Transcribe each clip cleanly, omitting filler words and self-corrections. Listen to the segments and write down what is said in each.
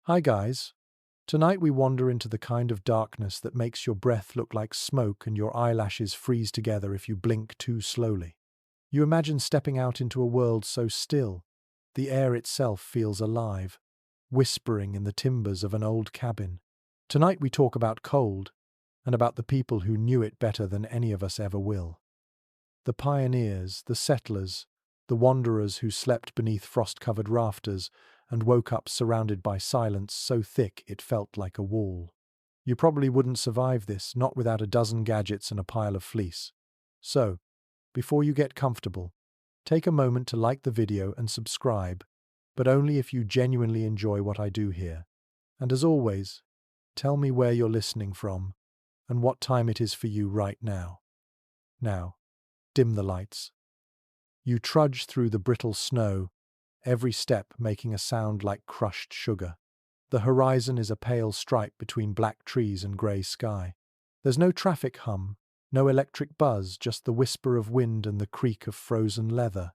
Hi guys. Tonight we wander into the kind of darkness that makes your breath look like smoke and your eyelashes freeze together if you blink too slowly. You imagine stepping out into a world so still, the air itself feels alive, whispering in the timbers of an old cabin. Tonight we talk about cold, and about the people who knew it better than any of us ever will. The pioneers, the settlers, the wanderers who slept beneath frost-covered rafters and woke up surrounded by silence so thick it felt like a wall. You probably wouldn't survive this, not without a dozen gadgets and a pile of fleece. So, before you get comfortable, take a moment to like the video and subscribe, but only if you genuinely enjoy what I do here. And as always, tell me where you're listening from and what time it is for you right now. Now, dim the lights. You trudge through the brittle snow, every step making a sound like crushed sugar. The horizon is a pale stripe between black trees and grey sky. There's no traffic hum, no electric buzz, just the whisper of wind and the creak of frozen leather.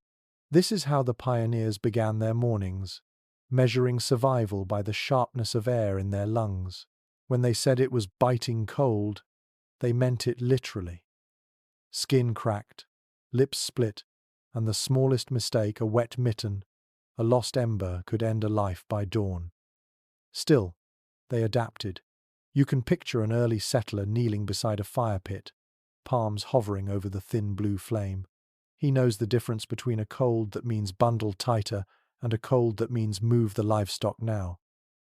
This is how the pioneers began their mornings, measuring survival by the sharpness of air in their lungs. When they said it was biting cold, they meant it literally. Skin cracked, lips split, and the smallest mistake, a wet mitten, a lost ember, could end a life by dawn. Still, they adapted. You can picture an early settler kneeling beside a fire pit, palms hovering over the thin blue flame. He knows the difference between a cold that means bundle tighter and a cold that means move the livestock now.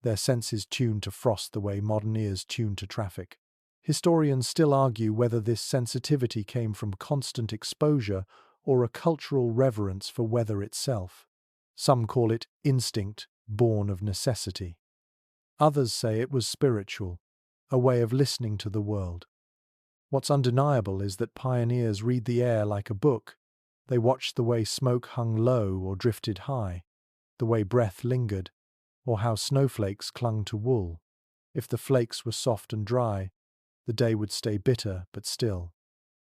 Their senses tuned to frost the way modern ears tune to traffic. Historians still argue whether this sensitivity came from constant exposure or a cultural reverence for weather itself. Some call it instinct, born of necessity. Others say it was spiritual, a way of listening to the world. What's undeniable is that pioneers read the air like a book. They watched the way smoke hung low or drifted high, the way breath lingered, or how snowflakes clung to wool. If the flakes were soft and dry, the day would stay bitter but still.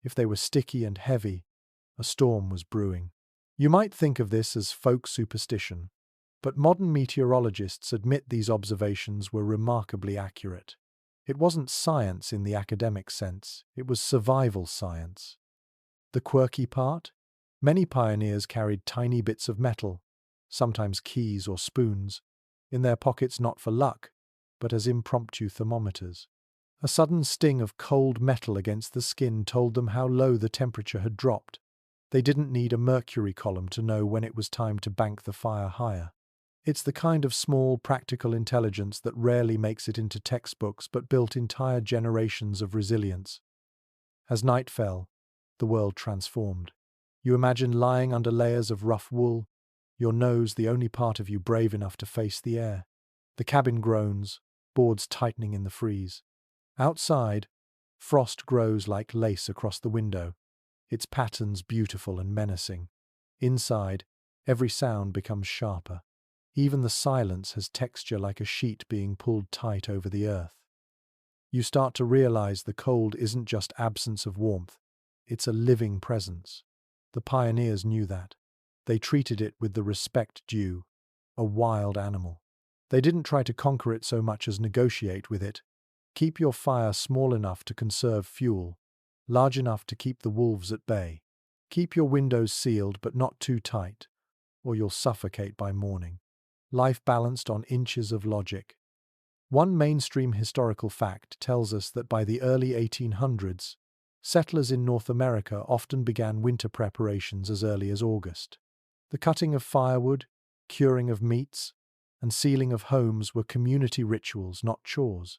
If they were sticky and heavy, a storm was brewing. You might think of this as folk superstition, but modern meteorologists admit these observations were remarkably accurate. It wasn't science in the academic sense, it was survival science. The quirky part? Many pioneers carried tiny bits of metal, sometimes keys or spoons, in their pockets not for luck, but as impromptu thermometers. A sudden sting of cold metal against the skin told them how low the temperature had dropped. They didn't need a mercury column to know when it was time to bank the fire higher. It's the kind of small, practical intelligence that rarely makes it into textbooks but built entire generations of resilience. As night fell, the world transformed. You imagine lying under layers of rough wool, your nose the only part of you brave enough to face the air. The cabin groans, boards tightening in the freeze. Outside, frost grows like lace across the window, its patterns beautiful and menacing. Inside, every sound becomes sharper. Even the silence has texture like a sheet being pulled tight over the earth. You start to realize the cold isn't just absence of warmth, it's a living presence. The pioneers knew that. They treated it with the respect due, a wild animal. They didn't try to conquer it so much as negotiate with it. Keep your fire small enough to conserve fuel, large enough to keep the wolves at bay. Keep your windows sealed but not too tight, or you'll suffocate by morning. Life balanced on inches of logic. One mainstream historical fact tells us that by the early 1800s, settlers in North America often began winter preparations as early as August. The cutting of firewood, curing of meats, and sealing of homes were community rituals, not chores.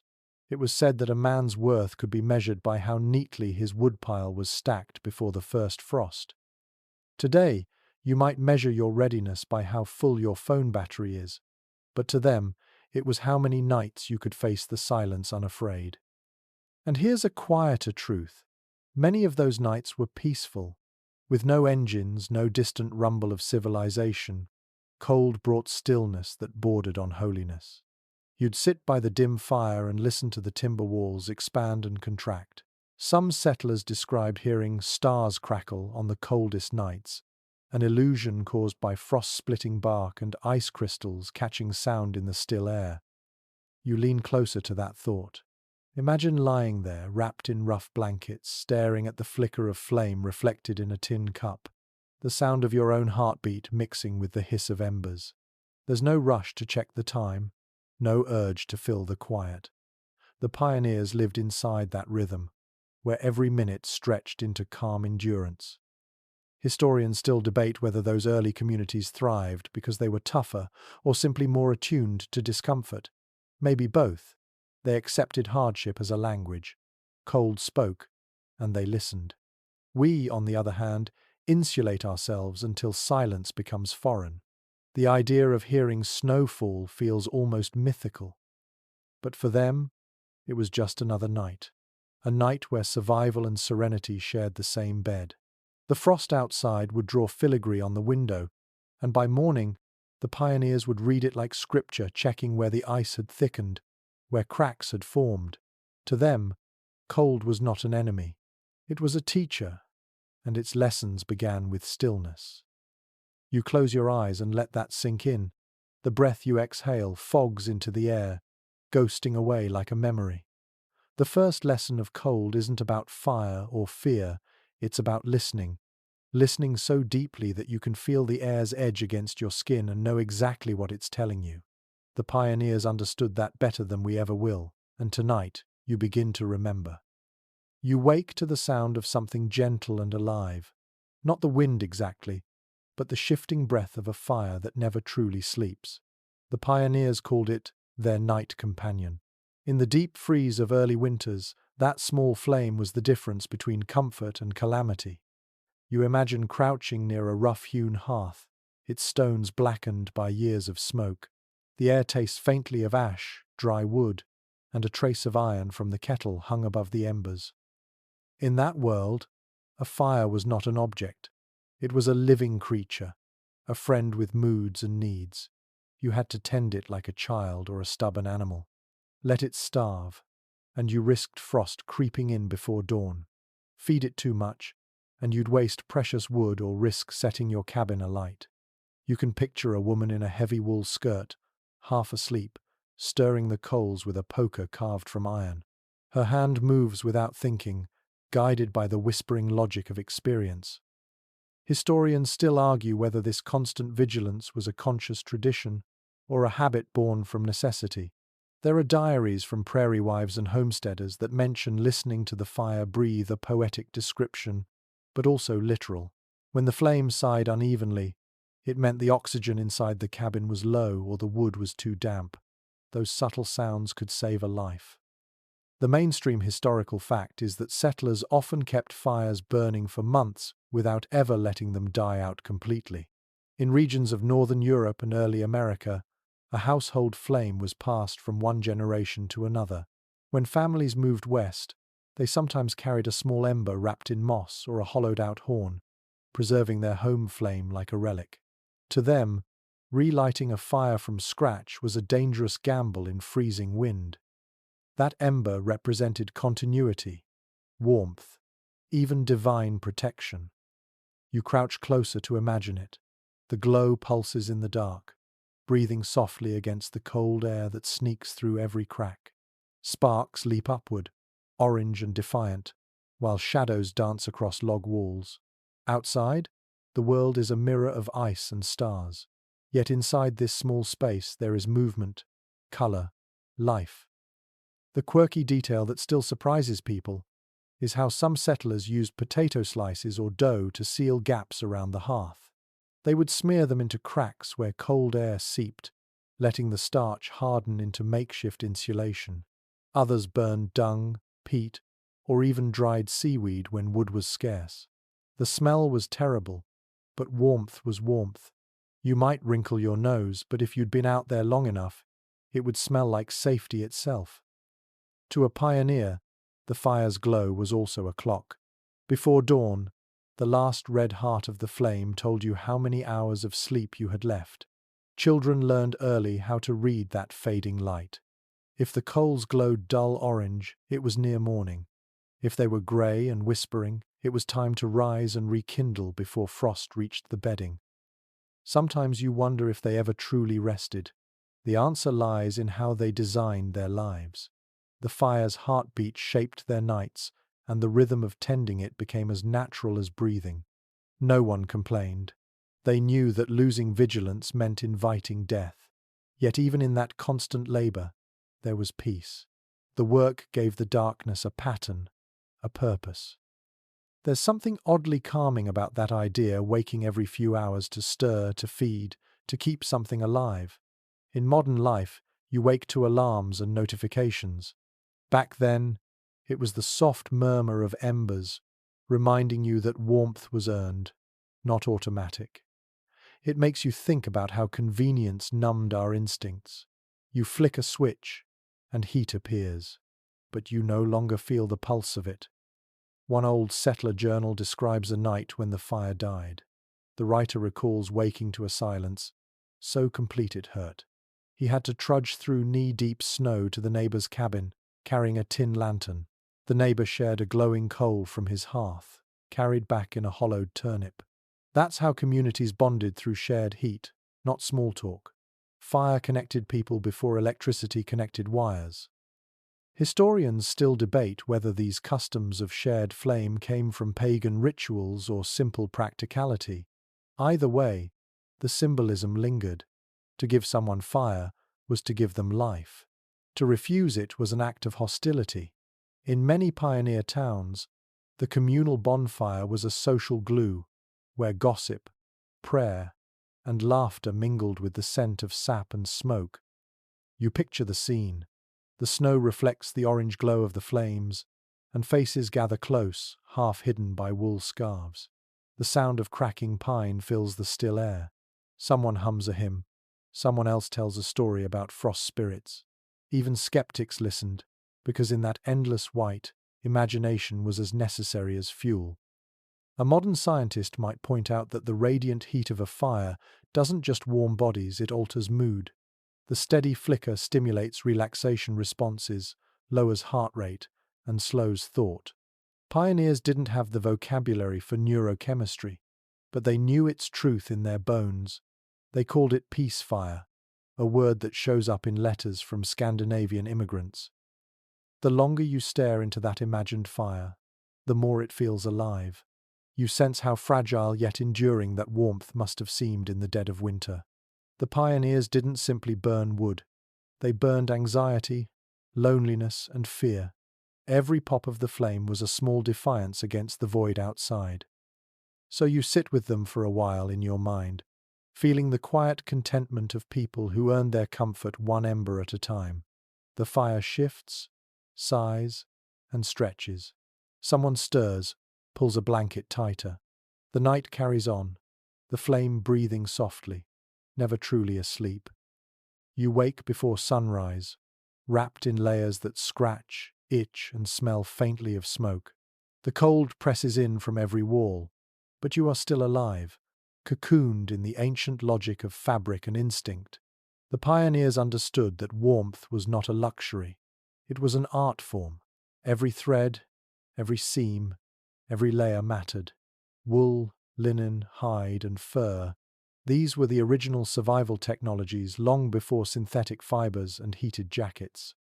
It was said that a man's worth could be measured by how neatly his woodpile was stacked before the first frost. Today, you might measure your readiness by how full your phone battery is, but to them, it was how many nights you could face the silence unafraid. And here's a quieter truth. Many of those nights were peaceful, with no engines, no distant rumble of civilization. Cold brought stillness that bordered on holiness. You'd sit by the dim fire and listen to the timber walls expand and contract. Some settlers described hearing stars crackle on the coldest nights, an illusion caused by frost-splitting bark and ice crystals catching sound in the still air. You lean closer to that thought. Imagine lying there, wrapped in rough blankets, staring at the flicker of flame reflected in a tin cup, the sound of your own heartbeat mixing with the hiss of embers. There's no rush to check the time, no urge to fill the quiet. The pioneers lived inside that rhythm, where every minute stretched into calm endurance. Historians still debate whether those early communities thrived because they were tougher or simply more attuned to discomfort. Maybe both. They accepted hardship as a language. Cold spoke, and they listened. We, on the other hand, insulate ourselves until silence becomes foreign. The idea of hearing snowfall feels almost mythical. But for them, it was just another night. A night where survival and serenity shared the same bed. The frost outside would draw filigree on the window, and by morning, the pioneers would read it like scripture, checking where the ice had thickened, where cracks had formed. To them, cold was not an enemy. It was a teacher, and its lessons began with stillness. You close your eyes and let that sink in. The breath you exhale fogs into the air, ghosting away like a memory. The first lesson of cold isn't about fire or fear, it's about listening. Listening so deeply that you can feel the air's edge against your skin and know exactly what it's telling you. The pioneers understood that better than we ever will, and tonight you begin to remember. You wake to the sound of something gentle and alive. Not the wind exactly, but the shifting breath of a fire that never truly sleeps. The pioneers called it their night companion. In the deep freeze of early winters, that small flame was the difference between comfort and calamity. You imagine crouching near a rough-hewn hearth, its stones blackened by years of smoke. The air tastes faintly of ash, dry wood, and a trace of iron from the kettle hung above the embers. In that world, a fire was not an object. It was a living creature, a friend with moods and needs. You had to tend it like a child or a stubborn animal. Let it starve, and you risked frost creeping in before dawn. Feed it too much, and you'd waste precious wood or risk setting your cabin alight. You can picture a woman in a heavy wool skirt, half asleep, stirring the coals with a poker carved from iron. Her hand moves without thinking, guided by the whispering logic of experience. Historians still argue whether this constant vigilance was a conscious tradition or a habit born from necessity. There are diaries from prairie wives and homesteaders that mention listening to the fire breathe, a poetic description, but also literal. When the flame sighed unevenly, it meant the oxygen inside the cabin was low or the wood was too damp. Those subtle sounds could save a life. The mainstream historical fact is that settlers often kept fires burning for months without ever letting them die out completely. In regions of northern Europe and early America, a household flame was passed from one generation to another. When families moved west, they sometimes carried a small ember wrapped in moss or a hollowed-out horn, preserving their home flame like a relic. To them, relighting a fire from scratch was a dangerous gamble in freezing wind. That ember represented continuity, warmth, even divine protection. You crouch closer to imagine it. The glow pulses in the dark, breathing softly against the cold air that sneaks through every crack. Sparks leap upward, orange and defiant, while shadows dance across log walls. Outside, the world is a mirror of ice and stars. Yet inside this small space there is movement, color, life. The quirky detail that still surprises people is how some settlers used potato slices or dough to seal gaps around the hearth. They would smear them into cracks where cold air seeped, letting the starch harden into makeshift insulation. Others burned dung, peat, or even dried seaweed when wood was scarce. The smell was terrible, but warmth was warmth. You might wrinkle your nose, but if you'd been out there long enough, it would smell like safety itself. To a pioneer, the fire's glow was also a clock. Before dawn, the last red heart of the flame told you how many hours of sleep you had left. Children learned early how to read that fading light. If the coals glowed dull orange, it was near morning. If they were grey and whispering, it was time to rise and rekindle before frost reached the bedding. Sometimes you wonder if they ever truly rested, The answer lies in how they designed their lives. The fire's heartbeat shaped their nights, and the rhythm of tending it became as natural as breathing. No one complained. They knew that losing vigilance meant inviting death. Yet even in that constant labor, there was peace. The work gave the darkness a pattern, a purpose. There's something oddly calming about that idea, waking every few hours to stir, to feed, to keep something alive. In modern life, you wake to alarms and notifications. Back then, it was the soft murmur of embers, reminding you that warmth was earned, not automatic. It makes you think about how convenience numbed our instincts. You flick a switch, and heat appears, but you no longer feel the pulse of it. One old settler journal describes a night when the fire died. The writer recalls waking to a silence so complete it hurt. He had to trudge through knee-deep snow to the neighbor's cabin, carrying a tin lantern. The neighbor shared a glowing coal from his hearth, carried back in a hollowed turnip. That's how communities bonded, through shared heat, not small talk. Fire connected people before electricity connected wires. Historians still debate whether these customs of shared flame came from pagan rituals or simple practicality. Either way, the symbolism lingered. To give someone fire was to give them life. To refuse it was an act of hostility. In many pioneer towns, the communal bonfire was a social glue, where gossip, prayer, and laughter mingled with the scent of sap and smoke. You picture the scene. The snow reflects the orange glow of the flames, and faces gather close, half hidden by wool scarves. The sound of cracking pine fills the still air. Someone hums a hymn. Someone else tells a story about frost spirits. Even skeptics listened, because in that endless white, imagination was as necessary as fuel. A modern scientist might point out that the radiant heat of a fire doesn't just warm bodies, it alters mood. The steady flicker stimulates relaxation responses, lowers heart rate, and slows thought. Pioneers didn't have the vocabulary for neurochemistry, but they knew its truth in their bones. They called it peace fire, a word that shows up in letters from Scandinavian immigrants. The longer you stare into that imagined fire, the more it feels alive. You sense how fragile yet enduring that warmth must have seemed in the dead of winter. The pioneers didn't simply burn wood. They burned anxiety, loneliness, and fear. Every pop of the flame was a small defiance against the void outside. So you sit with them for a while in your mind, feeling the quiet contentment of people who earned their comfort one ember at a time. The fire shifts, sighs, and stretches. Someone stirs, pulls a blanket tighter. The night carries on, the flame breathing softly, never truly asleep. You wake before sunrise, wrapped in layers that scratch, itch, and smell faintly of smoke. The cold presses in from every wall, but you are still alive, cocooned in the ancient logic of fabric and instinct. The pioneers understood that warmth was not a luxury. It was an art form. Every thread, every seam, every layer mattered. Wool, linen, hide, and fur. These were the original survival technologies long before synthetic fibers and heated jackets.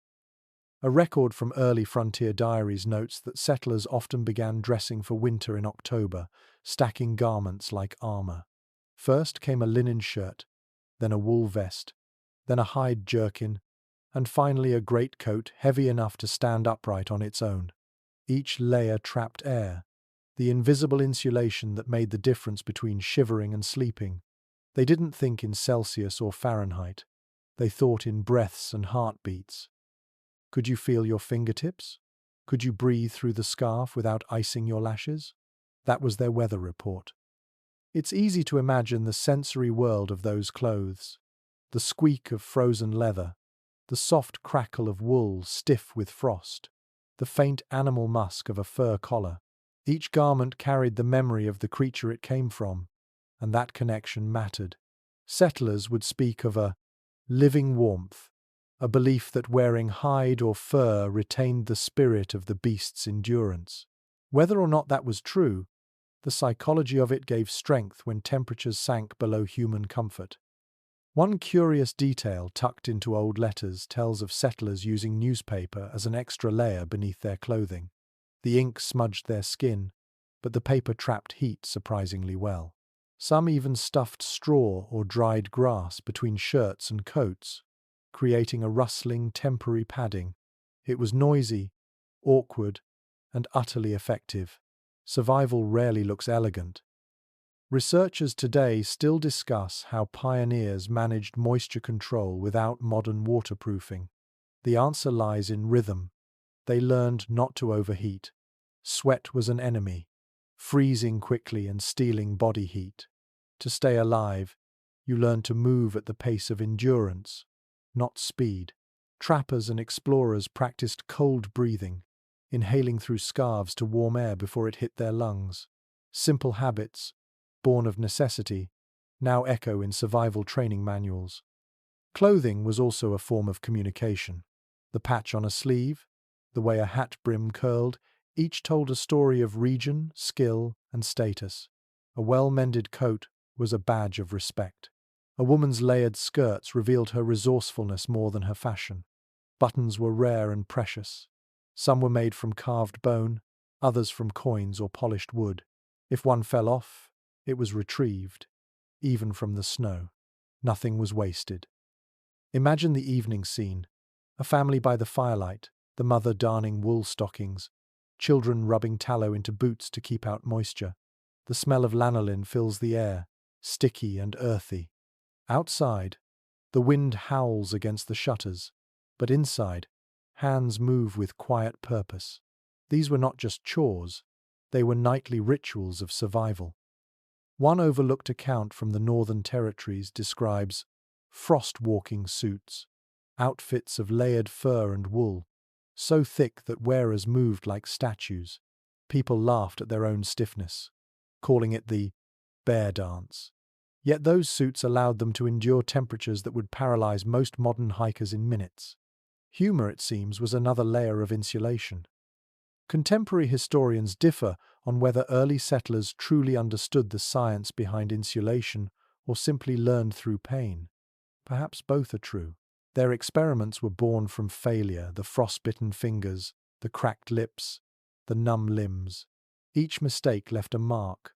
A record from early frontier diaries notes that settlers often began dressing for winter in October, stacking garments like armor. First came a linen shirt, then a wool vest, then a hide jerkin, and finally a greatcoat heavy enough to stand upright on its own. Each layer trapped air, the invisible insulation that made the difference between shivering and sleeping. They didn't think in Celsius or Fahrenheit. They thought in breaths and heartbeats. Could you feel your fingertips? Could you breathe through the scarf without icing your lashes? That was their weather report. It's easy to imagine the sensory world of those clothes. The squeak of frozen leather, the soft crackle of wool stiff with frost, the faint animal musk of a fur collar. Each garment carried the memory of the creature it came from, and that connection mattered. Settlers would speak of a living warmth, a belief that wearing hide or fur retained the spirit of the beast's endurance. Whether or not that was true, the psychology of it gave strength when temperatures sank below human comfort. One curious detail tucked into old letters tells of settlers using newspaper as an extra layer beneath their clothing. The ink smudged their skin, but the paper trapped heat surprisingly well. Some even stuffed straw or dried grass between shirts and coats, creating a rustling, temporary padding. It was noisy, awkward, and utterly effective. Survival rarely looks elegant. Researchers today still discuss how pioneers managed moisture control without modern waterproofing. The answer lies in rhythm. They learned not to overheat. Sweat was an enemy, freezing quickly and stealing body heat. To stay alive, you learned to move at the pace of endurance, not speed. Trappers and explorers practiced cold breathing, inhaling through scarves to warm air before it hit their lungs. Simple habits, born of necessity, now echo in survival training manuals. Clothing was also a form of communication. The patch on a sleeve, the way a hat brim curled, each told a story of region, skill, and status. A well-mended coat was a badge of respect. A woman's layered skirts revealed her resourcefulness more than her fashion. Buttons were rare and precious. Some were made from carved bone, others from coins or polished wood. If one fell off, it was retrieved, even from the snow. Nothing was wasted. Imagine the evening scene. A family by the firelight, the mother darning wool stockings, children rubbing tallow into boots to keep out moisture. The smell of lanolin fills the air, sticky and earthy. Outside, the wind howls against the shutters, but inside, hands move with quiet purpose. These were not just chores, they were nightly rituals of survival. One overlooked account from the Northern Territories describes frost-walking suits, outfits of layered fur and wool, so thick that wearers moved like statues. People laughed at their own stiffness, calling it the bear dance. Yet those suits allowed them to endure temperatures that would paralyze most modern hikers in minutes. Humor, it seems, was another layer of insulation. Contemporary historians differ on whether early settlers truly understood the science behind insulation or simply learned through pain. Perhaps both are true. Their experiments were born from failure, the frostbitten fingers, the cracked lips, the numb limbs. Each mistake left a mark,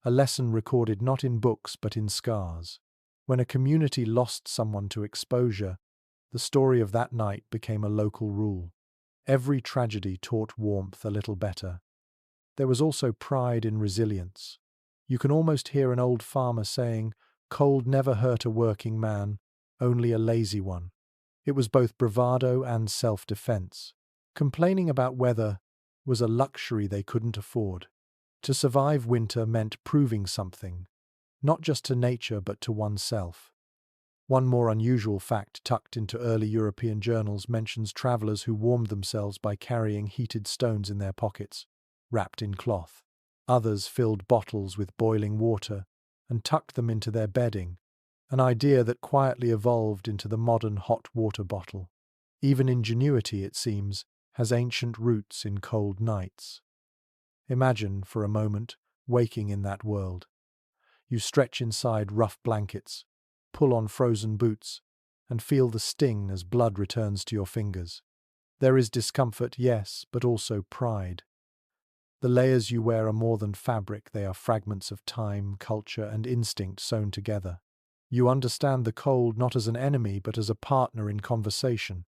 a lesson recorded not in books but in scars. When a community lost someone to exposure, the story of that night became a local rule. Every tragedy taught warmth a little better. There was also pride in resilience. You can almost hear an old farmer saying, "Cold never hurt a working man, only a lazy one." It was both bravado and self-defense. Complaining about weather was a luxury they couldn't afford. To survive winter meant proving something, not just to nature but to oneself. One more unusual fact tucked into early European journals mentions travelers who warmed themselves by carrying heated stones in their pockets, wrapped in cloth. Others filled bottles with boiling water and tucked them into their bedding, an idea that quietly evolved into the modern hot water bottle. Even ingenuity, it seems, has ancient roots in cold nights. Imagine, for a moment, waking in that world. You stretch inside rough blankets, pull on frozen boots, and feel the sting as blood returns to your fingers. There is discomfort, yes, but also pride. The layers you wear are more than fabric, they are fragments of time, culture, and instinct sewn together. You understand the cold not as an enemy, but as a partner in conversation.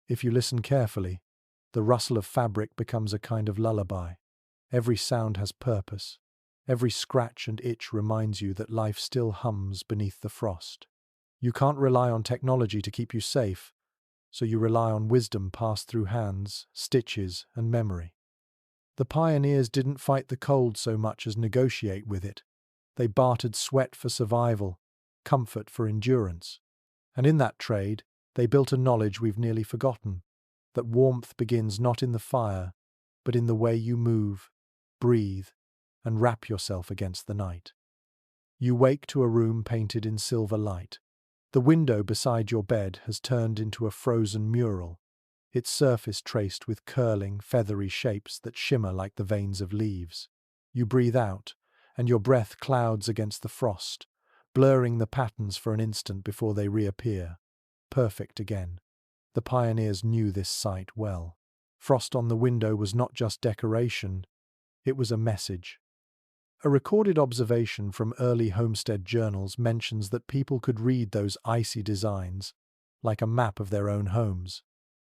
If you listen carefully, the rustle of fabric becomes a kind of lullaby. Every sound has purpose. Every scratch and itch reminds you that life still hums beneath the frost. You can't rely on technology to keep you safe, so you rely on wisdom passed through hands, stitches, and memory. The pioneers didn't fight the cold so much as negotiate with it. They bartered sweat for survival, comfort for endurance. And in that trade, they built a knowledge we've nearly forgotten, that warmth begins not in the fire, but in the way you move, breathe, and wrap yourself against the night. You wake to a room painted in silver light. The window beside your bed has turned into a frozen mural, its surface traced with curling, feathery shapes that shimmer like the veins of leaves. You breathe out, and your breath clouds against the frost, blurring the patterns for an instant before they reappear, perfect again. The pioneers knew this sight well. Frost on the window was not just decoration, it was a message. A recorded observation from early homestead journals mentions that people could read those icy designs, like a map of their own homes.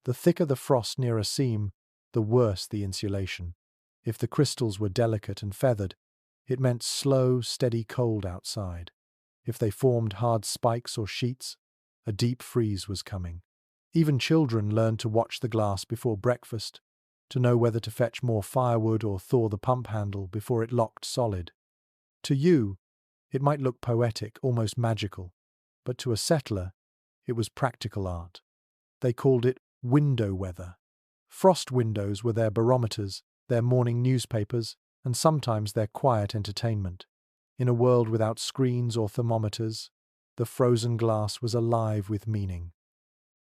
The thicker the frost near a seam, the worse the insulation. If the crystals were delicate and feathered, it meant slow, steady cold outside. If they formed hard spikes or sheets, a deep freeze was coming. Even children learned to watch the glass before breakfast, to know whether to fetch more firewood or thaw the pump handle before it locked solid. To you, it might look poetic, almost magical, but to a settler, it was practical art. They called it window weather. Frost windows were their barometers, their morning newspapers, and sometimes their quiet entertainment. In a world without screens or thermometers, the frozen glass was alive with meaning.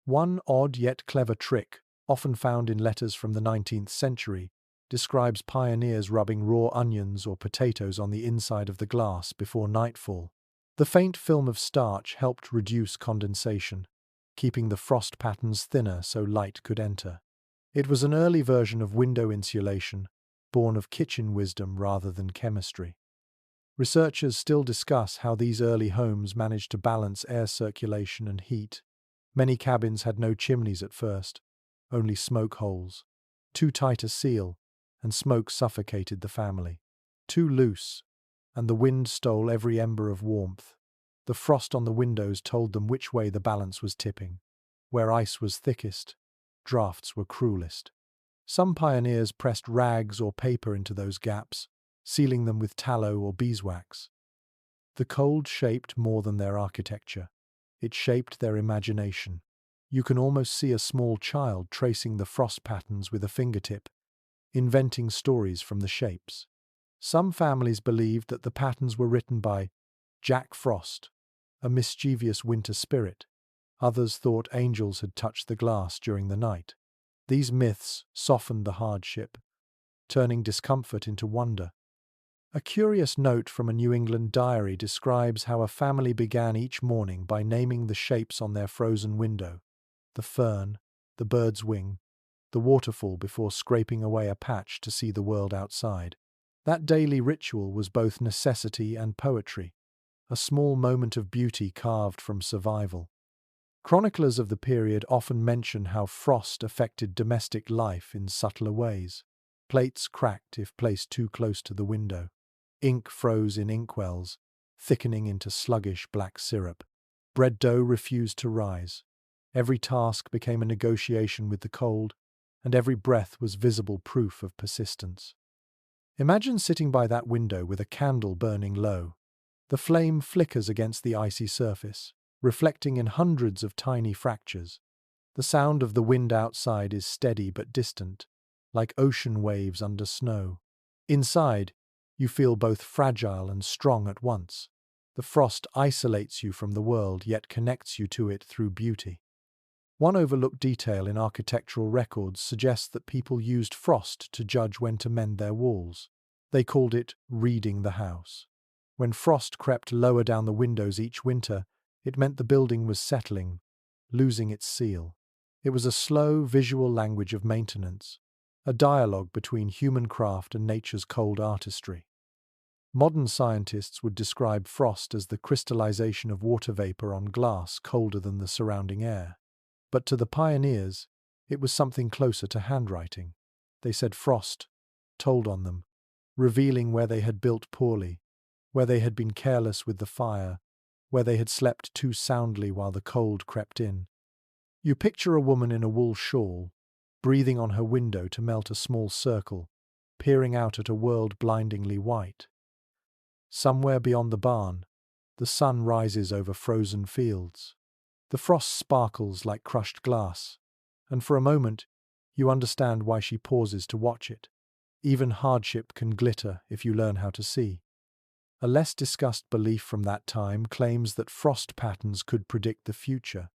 One odd yet clever trick, often found in letters from the 19th century, describes pioneers rubbing raw onions or potatoes on the inside of the glass before nightfall. The faint film of starch helped reduce condensation, keeping the frost patterns thinner so light could enter. It was an early version of window insulation, born of kitchen wisdom rather than chemistry. Researchers still discuss how these early homes managed to balance air circulation and heat. Many cabins had no chimneys at first, only smoke holes. Too tight a seal, and smoke suffocated the family. Too loose, and the wind stole every ember of warmth. The frost on the windows told them which way the balance was tipping. Where ice was thickest, drafts were cruelest. Some pioneers pressed rags or paper into those gaps, sealing them with tallow or beeswax. The cold shaped more than their architecture. It shaped their imagination. You can almost see a small child tracing the frost patterns with a fingertip, inventing stories from the shapes. Some families believed that the patterns were written by Jack Frost, a mischievous winter spirit. Others thought angels had touched the glass during the night. These myths softened the hardship, turning discomfort into wonder. A curious note from a New England diary describes how a family began each morning by naming the shapes on their frozen window: the fern, the bird's wing, the waterfall, before scraping away a patch to see the world outside. That daily ritual was both necessity and poetry, a small moment of beauty carved from survival. Chroniclers of the period often mention how frost affected domestic life in subtler ways. Plates cracked if placed too close to the window. Ink froze in inkwells, thickening into sluggish black syrup. Bread dough refused to rise. Every task became a negotiation with the cold, and every breath was visible proof of persistence. Imagine sitting by that window with a candle burning low. The flame flickers against the icy surface, reflecting in hundreds of tiny fractures. The sound of the wind outside is steady but distant, like ocean waves under snow. Inside, you feel both fragile and strong at once. The frost isolates you from the world, yet connects you to it through beauty. One overlooked detail in architectural records suggests that people used frost to judge when to mend their walls. They called it reading the house. When frost crept lower down the windows each winter, it meant the building was settling, losing its seal. It was a slow, visual language of maintenance, a dialogue between human craft and nature's cold artistry. Modern scientists would describe frost as the crystallization of water vapor on glass colder than the surrounding air. But to the pioneers, it was something closer to handwriting. They said frost told on them, revealing where they had built poorly, where they had been careless with the fire, where they had slept too soundly while the cold crept in. You picture a woman in a wool shawl, breathing on her window to melt a small circle, peering out at a world blindingly white. Somewhere beyond the barn, the sun rises over frozen fields. The frost sparkles like crushed glass, and for a moment, you understand why she pauses to watch it. Even hardship can glitter if you learn how to see. A less discussed belief from that time claims that frost patterns could predict the future.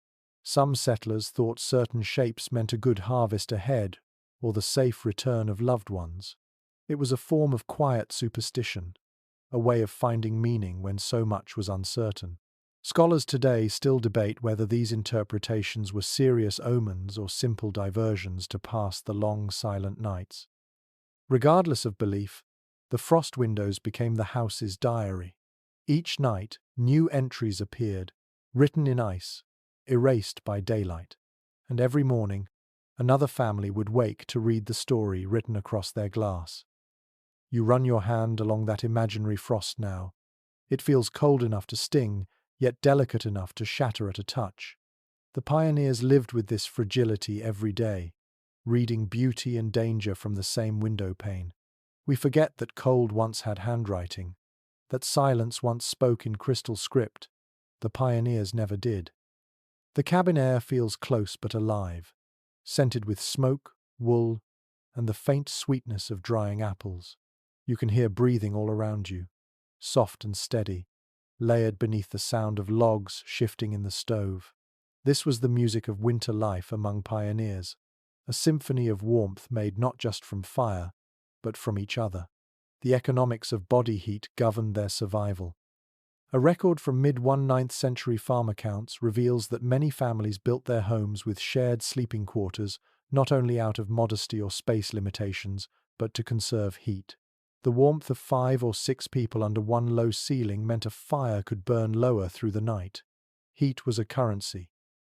Some settlers thought certain shapes meant a good harvest ahead or the safe return of loved ones. It was a form of quiet superstition, a way of finding meaning when so much was uncertain. Scholars today still debate whether these interpretations were serious omens or simple diversions to pass the long, silent nights. Regardless of belief, the frost windows became the house's diary. Each night, new entries appeared, written in ice, erased by daylight. And every morning, another family would wake to read the story written across their glass. You run your hand along that imaginary frost now. It feels cold enough to sting, yet delicate enough to shatter at a touch. The pioneers lived with this fragility every day, reading beauty and danger from the same window pane. We forget that cold once had handwriting, that silence once spoke in crystal script. The pioneers never did. The cabin air feels close but alive, scented with smoke, wool, and the faint sweetness of drying apples. You can hear breathing all around you, soft and steady, layered beneath the sound of logs shifting in the stove. This was the music of winter life among pioneers, a symphony of warmth made not just from fire, but from each other. The economics of body heat governed their survival. A record from mid-19th century farm accounts reveals that many families built their homes with shared sleeping quarters, not only out of modesty or space limitations, but to conserve heat. The warmth of 5 or 6 people under one low ceiling meant a fire could burn lower through the night. Heat was a currency.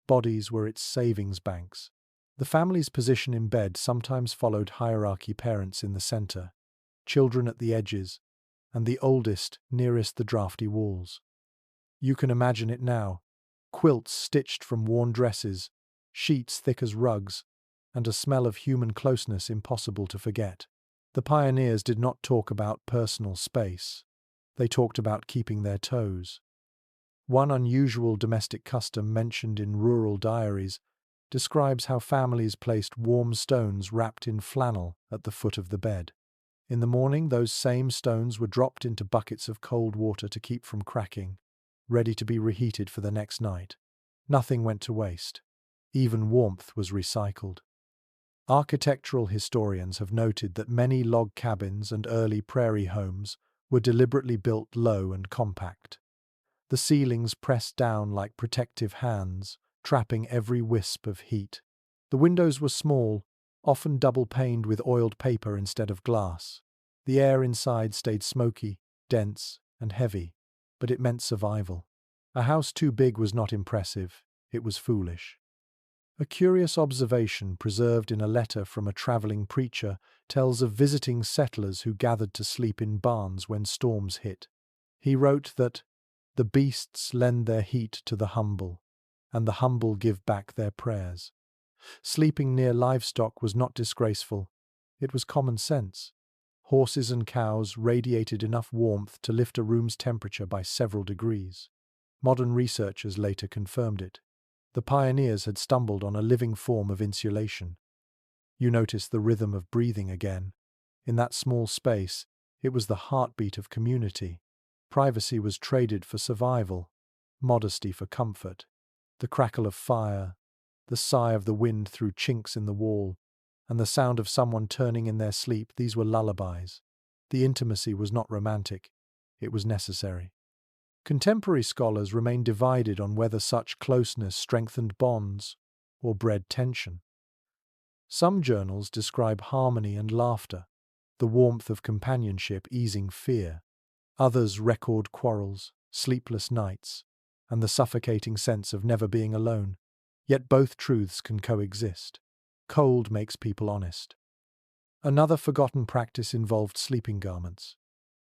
Bodies were its savings banks. The family's position in bed sometimes followed hierarchy: parents in the center, children at the edges, and the oldest nearest the drafty walls. You can imagine it now: quilts stitched from worn dresses, sheets thick as rugs, and a smell of human closeness impossible to forget. The pioneers did not talk about personal space. They talked about keeping their toes. One unusual domestic custom mentioned in rural diaries describes how families placed warm stones wrapped in flannel at the foot of the bed. In the morning, those same stones were dropped into buckets of cold water to keep from cracking, ready to be reheated for the next night. Nothing went to waste. Even warmth was recycled. Architectural historians have noted that many log cabins and early prairie homes were deliberately built low and compact. The ceilings pressed down like protective hands, trapping every wisp of heat. The windows were small, often double-paned with oiled paper instead of glass. The air inside stayed smoky, dense, and heavy, but it meant survival. A house too big was not impressive, it was foolish. A curious observation preserved in a letter from a traveling preacher tells of visiting settlers who gathered to sleep in barns when storms hit. He wrote that, "The beasts lend their heat to the humble, and the humble give back their prayers." Sleeping near livestock was not disgraceful. It was common sense. Horses and cows radiated enough warmth to lift a room's temperature by several degrees. Modern researchers later confirmed it. The pioneers had stumbled on a living form of insulation. You notice the rhythm of breathing again. In that small space, it was the heartbeat of community. Privacy was traded for survival, modesty for comfort. The crackle of fire, the sigh of the wind through chinks in the wall, and the sound of someone turning in their sleep, these were lullabies. The intimacy was not romantic, it was necessary. Contemporary scholars remain divided on whether such closeness strengthened bonds or bred tension. Some journals describe harmony and laughter, the warmth of companionship easing fear. Others record quarrels, sleepless nights, and the suffocating sense of never being alone. Yet both truths can coexist. Cold makes people honest. Another forgotten practice involved sleeping garments.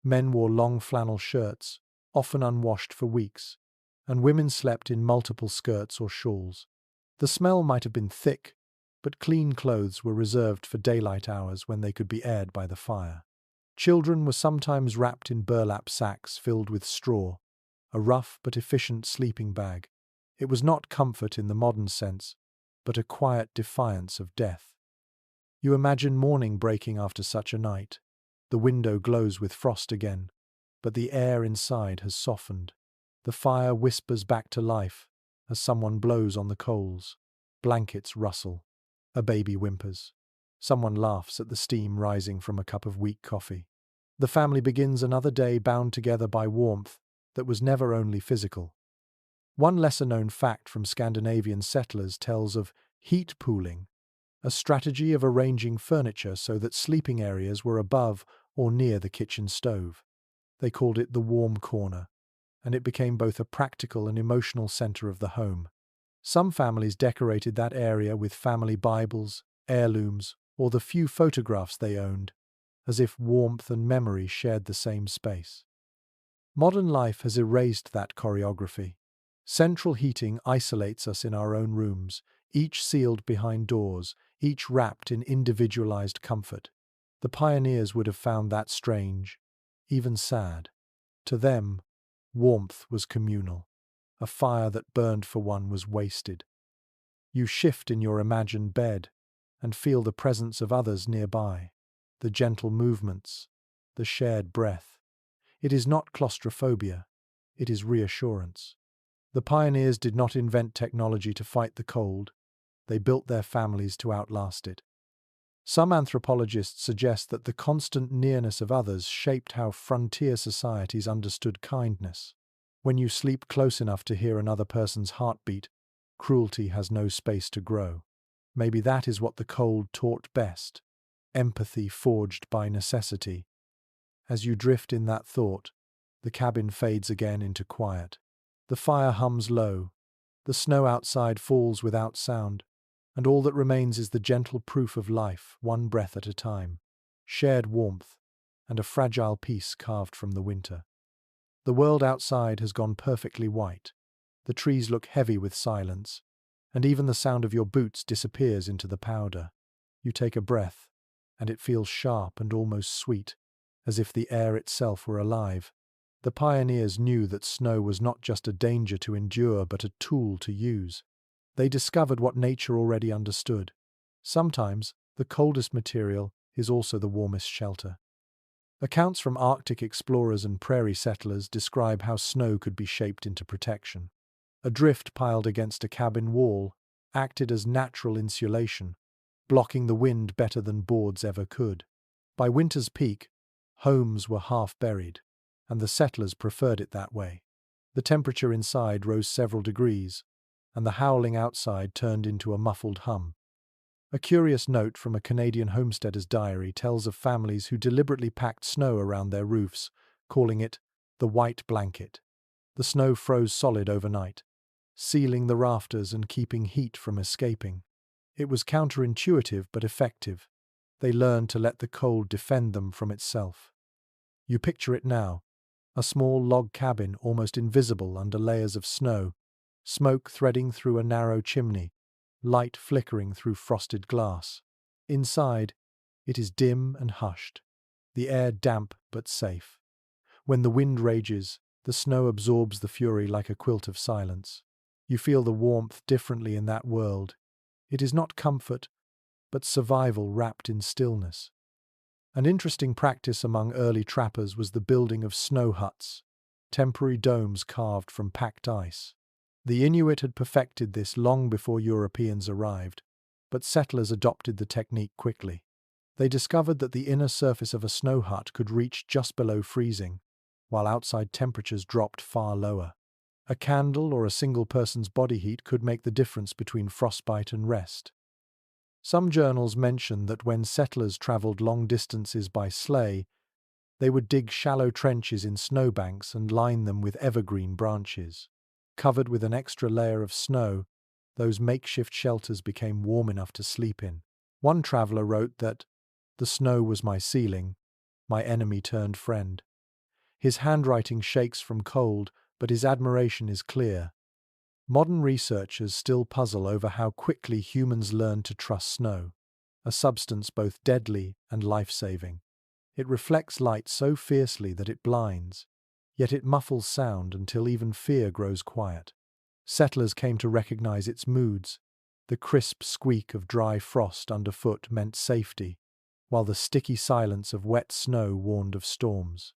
Men wore long flannel shirts, often unwashed for weeks, and women slept in multiple skirts or shawls. The smell might have been thick, but clean clothes were reserved for daylight hours when they could be aired by the fire. Children were sometimes wrapped in burlap sacks filled with straw, a rough but efficient sleeping bag. It was not comfort in the modern sense, but a quiet defiance of death. You imagine morning breaking after such a night. The window glows with frost again, but the air inside has softened. The fire whispers back to life as someone blows on the coals. Blankets rustle. A baby whimpers. Someone laughs at the steam rising from a cup of weak coffee. The family begins another day bound together by warmth that was never only physical. One lesser-known fact from Scandinavian settlers tells of heat pooling, a strategy of arranging furniture so that sleeping areas were above or near the kitchen stove. They called it the warm corner, and it became both a practical and emotional center of the home. Some families decorated that area with family Bibles, heirlooms, or the few photographs they owned, as if warmth and memory shared the same space. Modern life has erased that choreography. Central heating isolates us in our own rooms, each sealed behind doors, each wrapped in individualized comfort. The pioneers would have found that strange, even sad. To them, warmth was communal. A fire that burned for one was wasted. You shift in your imagined bed and feel the presence of others nearby, the gentle movements, the shared breath. It is not claustrophobia, it is reassurance. The pioneers did not invent technology to fight the cold, they built their families to outlast it. Some anthropologists suggest that the constant nearness of others shaped how frontier societies understood kindness. When you sleep close enough to hear another person's heartbeat, cruelty has no space to grow. Maybe that is what the cold taught best, empathy forged by necessity. As you drift in that thought, the cabin fades again into quiet. The fire hums low, the snow outside falls without sound, and all that remains is the gentle proof of life, one breath at a time, shared warmth, and a fragile peace carved from the winter. The world outside has gone perfectly white. The trees look heavy with silence, and even the sound of your boots disappears into the powder. You take a breath, and it feels sharp and almost sweet, as if the air itself were alive. The pioneers knew that snow was not just a danger to endure, but a tool to use. They discovered what nature already understood. Sometimes, the coldest material is also the warmest shelter. Accounts from Arctic explorers and prairie settlers describe how snow could be shaped into protection. A drift piled against a cabin wall acted as natural insulation, blocking the wind better than boards ever could. By winter's peak, homes were half buried, and the settlers preferred it that way. The temperature inside rose several degrees, and the howling outside turned into a muffled hum. A curious note from a Canadian homesteader's diary tells of families who deliberately packed snow around their roofs, calling it the white blanket. The snow froze solid overnight, sealing the rafters and keeping heat from escaping. It was counterintuitive but effective. They learned to let the cold defend them from itself. You picture it now, a small log cabin almost invisible under layers of snow, smoke threading through a narrow chimney, light flickering through frosted glass. Inside, it is dim and hushed, the air damp but safe. When the wind rages, the snow absorbs the fury like a quilt of silence. You feel the warmth differently in that world. It is not comfort, but survival wrapped in stillness. An interesting practice among early trappers was the building of snow huts, temporary domes carved from packed ice. The Inuit had perfected this long before Europeans arrived, but settlers adopted the technique quickly. They discovered that the inner surface of a snow hut could reach just below freezing, while outside temperatures dropped far lower. A candle or a single person's body heat could make the difference between frostbite and rest. Some journals mention that when settlers traveled long distances by sleigh, they would dig shallow trenches in snowbanks and line them with evergreen branches. Covered with an extra layer of snow, those makeshift shelters became warm enough to sleep in. One traveler wrote that, "The snow was my ceiling, my enemy turned friend." His handwriting shakes from cold, but his admiration is clear. Modern researchers still puzzle over how quickly humans learn to trust snow, a substance both deadly and life-saving. It reflects light so fiercely that it blinds, yet it muffles sound until even fear grows quiet. Settlers came to recognize its moods. The crisp squeak of dry frost underfoot meant safety, while the sticky silence of wet snow warned of storms.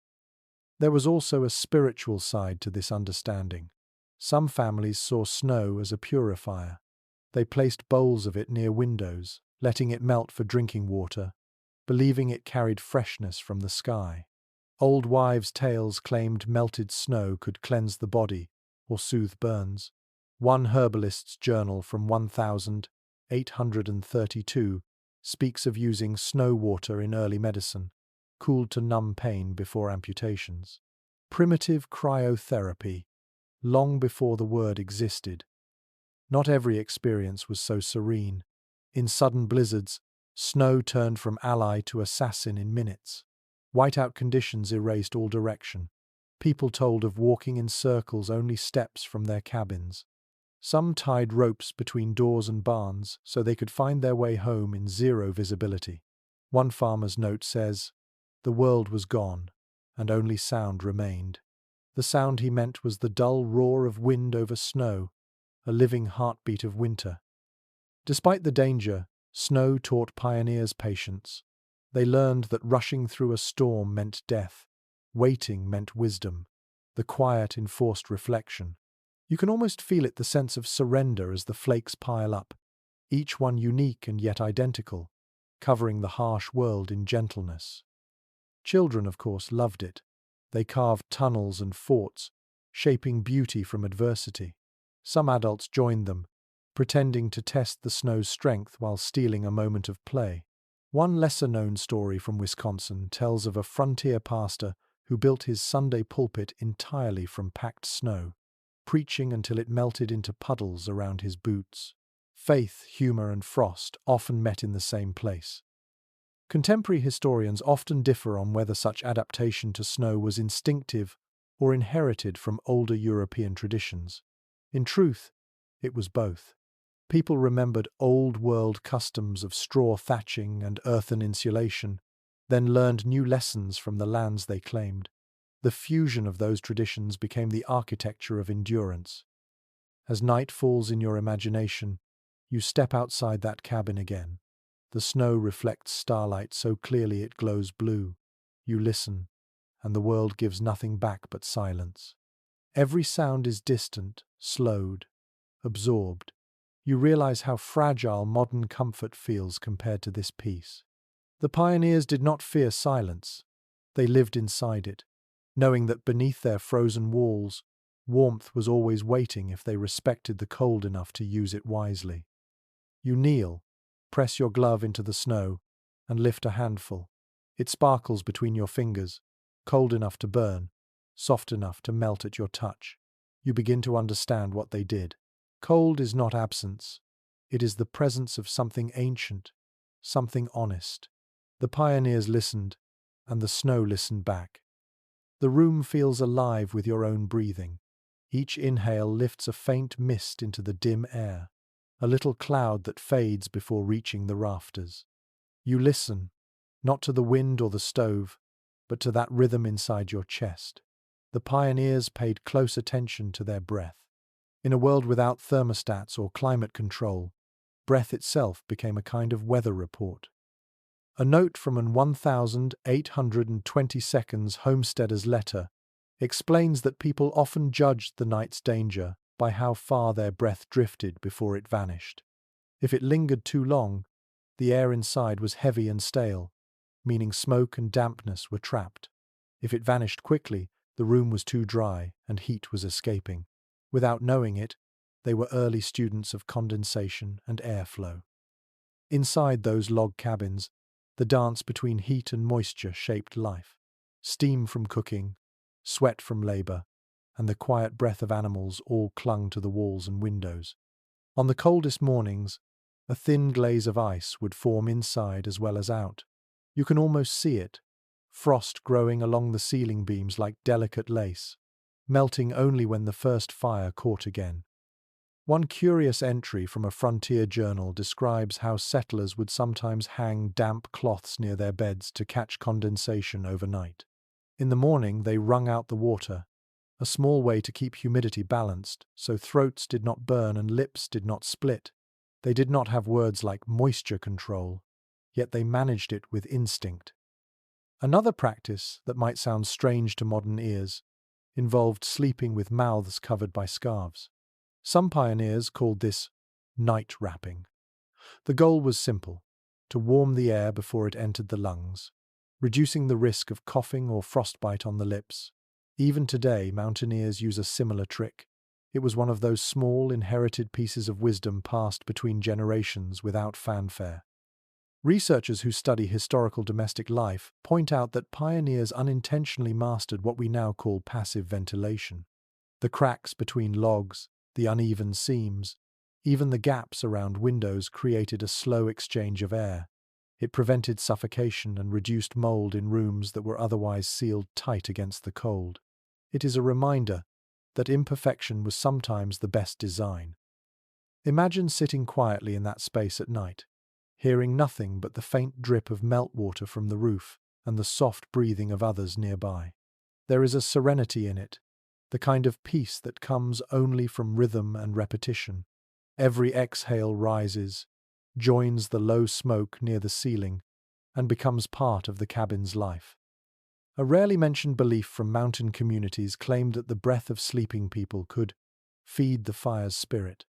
There was also a spiritual side to this understanding. Some families saw snow as a purifier. They placed bowls of it near windows, letting it melt for drinking water, believing it carried freshness from the sky. Old wives' tales claimed melted snow could cleanse the body or soothe burns. One herbalist's journal from 1832 speaks of using snow water in early medicine, cooled to numb pain before amputations. Primitive cryotherapy, long before the word existed. Not every experience was so serene. In sudden blizzards, snow turned from ally to assassin in minutes. Whiteout conditions erased all direction. People told of walking in circles only steps from their cabins. Some tied ropes between doors and barns so they could find their way home in zero visibility. One farmer's note says, "The world was gone, and only sound remained." The sound he meant was the dull roar of wind over snow, a living heartbeat of winter. Despite the danger, snow taught pioneers patience. They learned that rushing through a storm meant death, waiting meant wisdom, the quiet enforced reflection. You can almost feel it, the sense of surrender as the flakes pile up, each one unique and yet identical, covering the harsh world in gentleness. Children, of course, loved it. They carved tunnels and forts, shaping beauty from adversity. Some adults joined them, pretending to test the snow's strength while stealing a moment of play. One lesser-known story from Wisconsin tells of a frontier pastor who built his Sunday pulpit entirely from packed snow, preaching until it melted into puddles around his boots. Faith, humor, and frost often met in the same place. Contemporary historians often differ on whether such adaptation to snow was instinctive or inherited from older European traditions. In truth, it was both. People remembered old-world customs of straw thatching and earthen insulation, then learned new lessons from the lands they claimed. The fusion of those traditions became the architecture of endurance. As night falls in your imagination, you step outside that cabin again. The snow reflects starlight so clearly it glows blue. You listen, and the world gives nothing back but silence. Every sound is distant, slowed, absorbed. You realize how fragile modern comfort feels compared to this peace. The pioneers did not fear silence. They lived inside it, knowing that beneath their frozen walls, warmth was always waiting if they respected the cold enough to use it wisely. You kneel, press your glove into the snow, and lift a handful. It sparkles between your fingers, cold enough to burn, soft enough to melt at your touch. You begin to understand what they did. Cold is not absence. It is the presence of something ancient, something honest. The pioneers listened, and the snow listened back. The room feels alive with your own breathing. Each inhale lifts a faint mist into the dim air, a little cloud that fades before reaching the rafters. You listen, not to the wind or the stove, but to that rhythm inside your chest. The pioneers paid close attention to their breath. In a world without thermostats or climate control, breath itself became a kind of weather report. A note from an 1822 homesteader's letter explains that people often judged the night's danger by how far their breath drifted before it vanished. If it lingered too long, the air inside was heavy and stale, meaning smoke and dampness were trapped. If it vanished quickly, the room was too dry and heat was escaping. Without knowing it, they were early students of condensation and airflow. Inside those log cabins, the dance between heat and moisture shaped life. Steam from cooking, sweat from labor, and the quiet breath of animals all clung to the walls and windows. On the coldest mornings, a thin glaze of ice would form inside as well as out. You can almost see it, frost growing along the ceiling beams like delicate lace, melting only when the first fire caught again. One curious entry from a frontier journal describes how settlers would sometimes hang damp cloths near their beds to catch condensation overnight. In the morning, they wrung out the water, a small way to keep humidity balanced so throats did not burn and lips did not split. They did not have words like moisture control, yet they managed it with instinct. Another practice that might sound strange to modern ears involved sleeping with mouths covered by scarves. Some pioneers called this night wrapping. The goal was simple: to warm the air before it entered the lungs. reducing the risk of coughing or frostbite on the lips. Even today, mountaineers use a similar trick. It was one of those small, inherited pieces of wisdom passed between generations without fanfare. Researchers who study historical domestic life point out that pioneers unintentionally mastered what we now call passive ventilation. The cracks between logs, the uneven seams, even the gaps around windows created a slow exchange of air. It prevented suffocation and reduced mold in rooms that were otherwise sealed tight against the cold. It is a reminder that imperfection was sometimes the best design. Imagine sitting quietly in that space at night, hearing nothing but the faint drip of meltwater from the roof and the soft breathing of others nearby. There is a serenity in it, the kind of peace that comes only from rhythm and repetition. Every exhale rises, joins the low smoke near the ceiling, and becomes part of the cabin's life. A rarely mentioned belief from mountain communities claimed that the breath of sleeping people could feed the fire's spirit.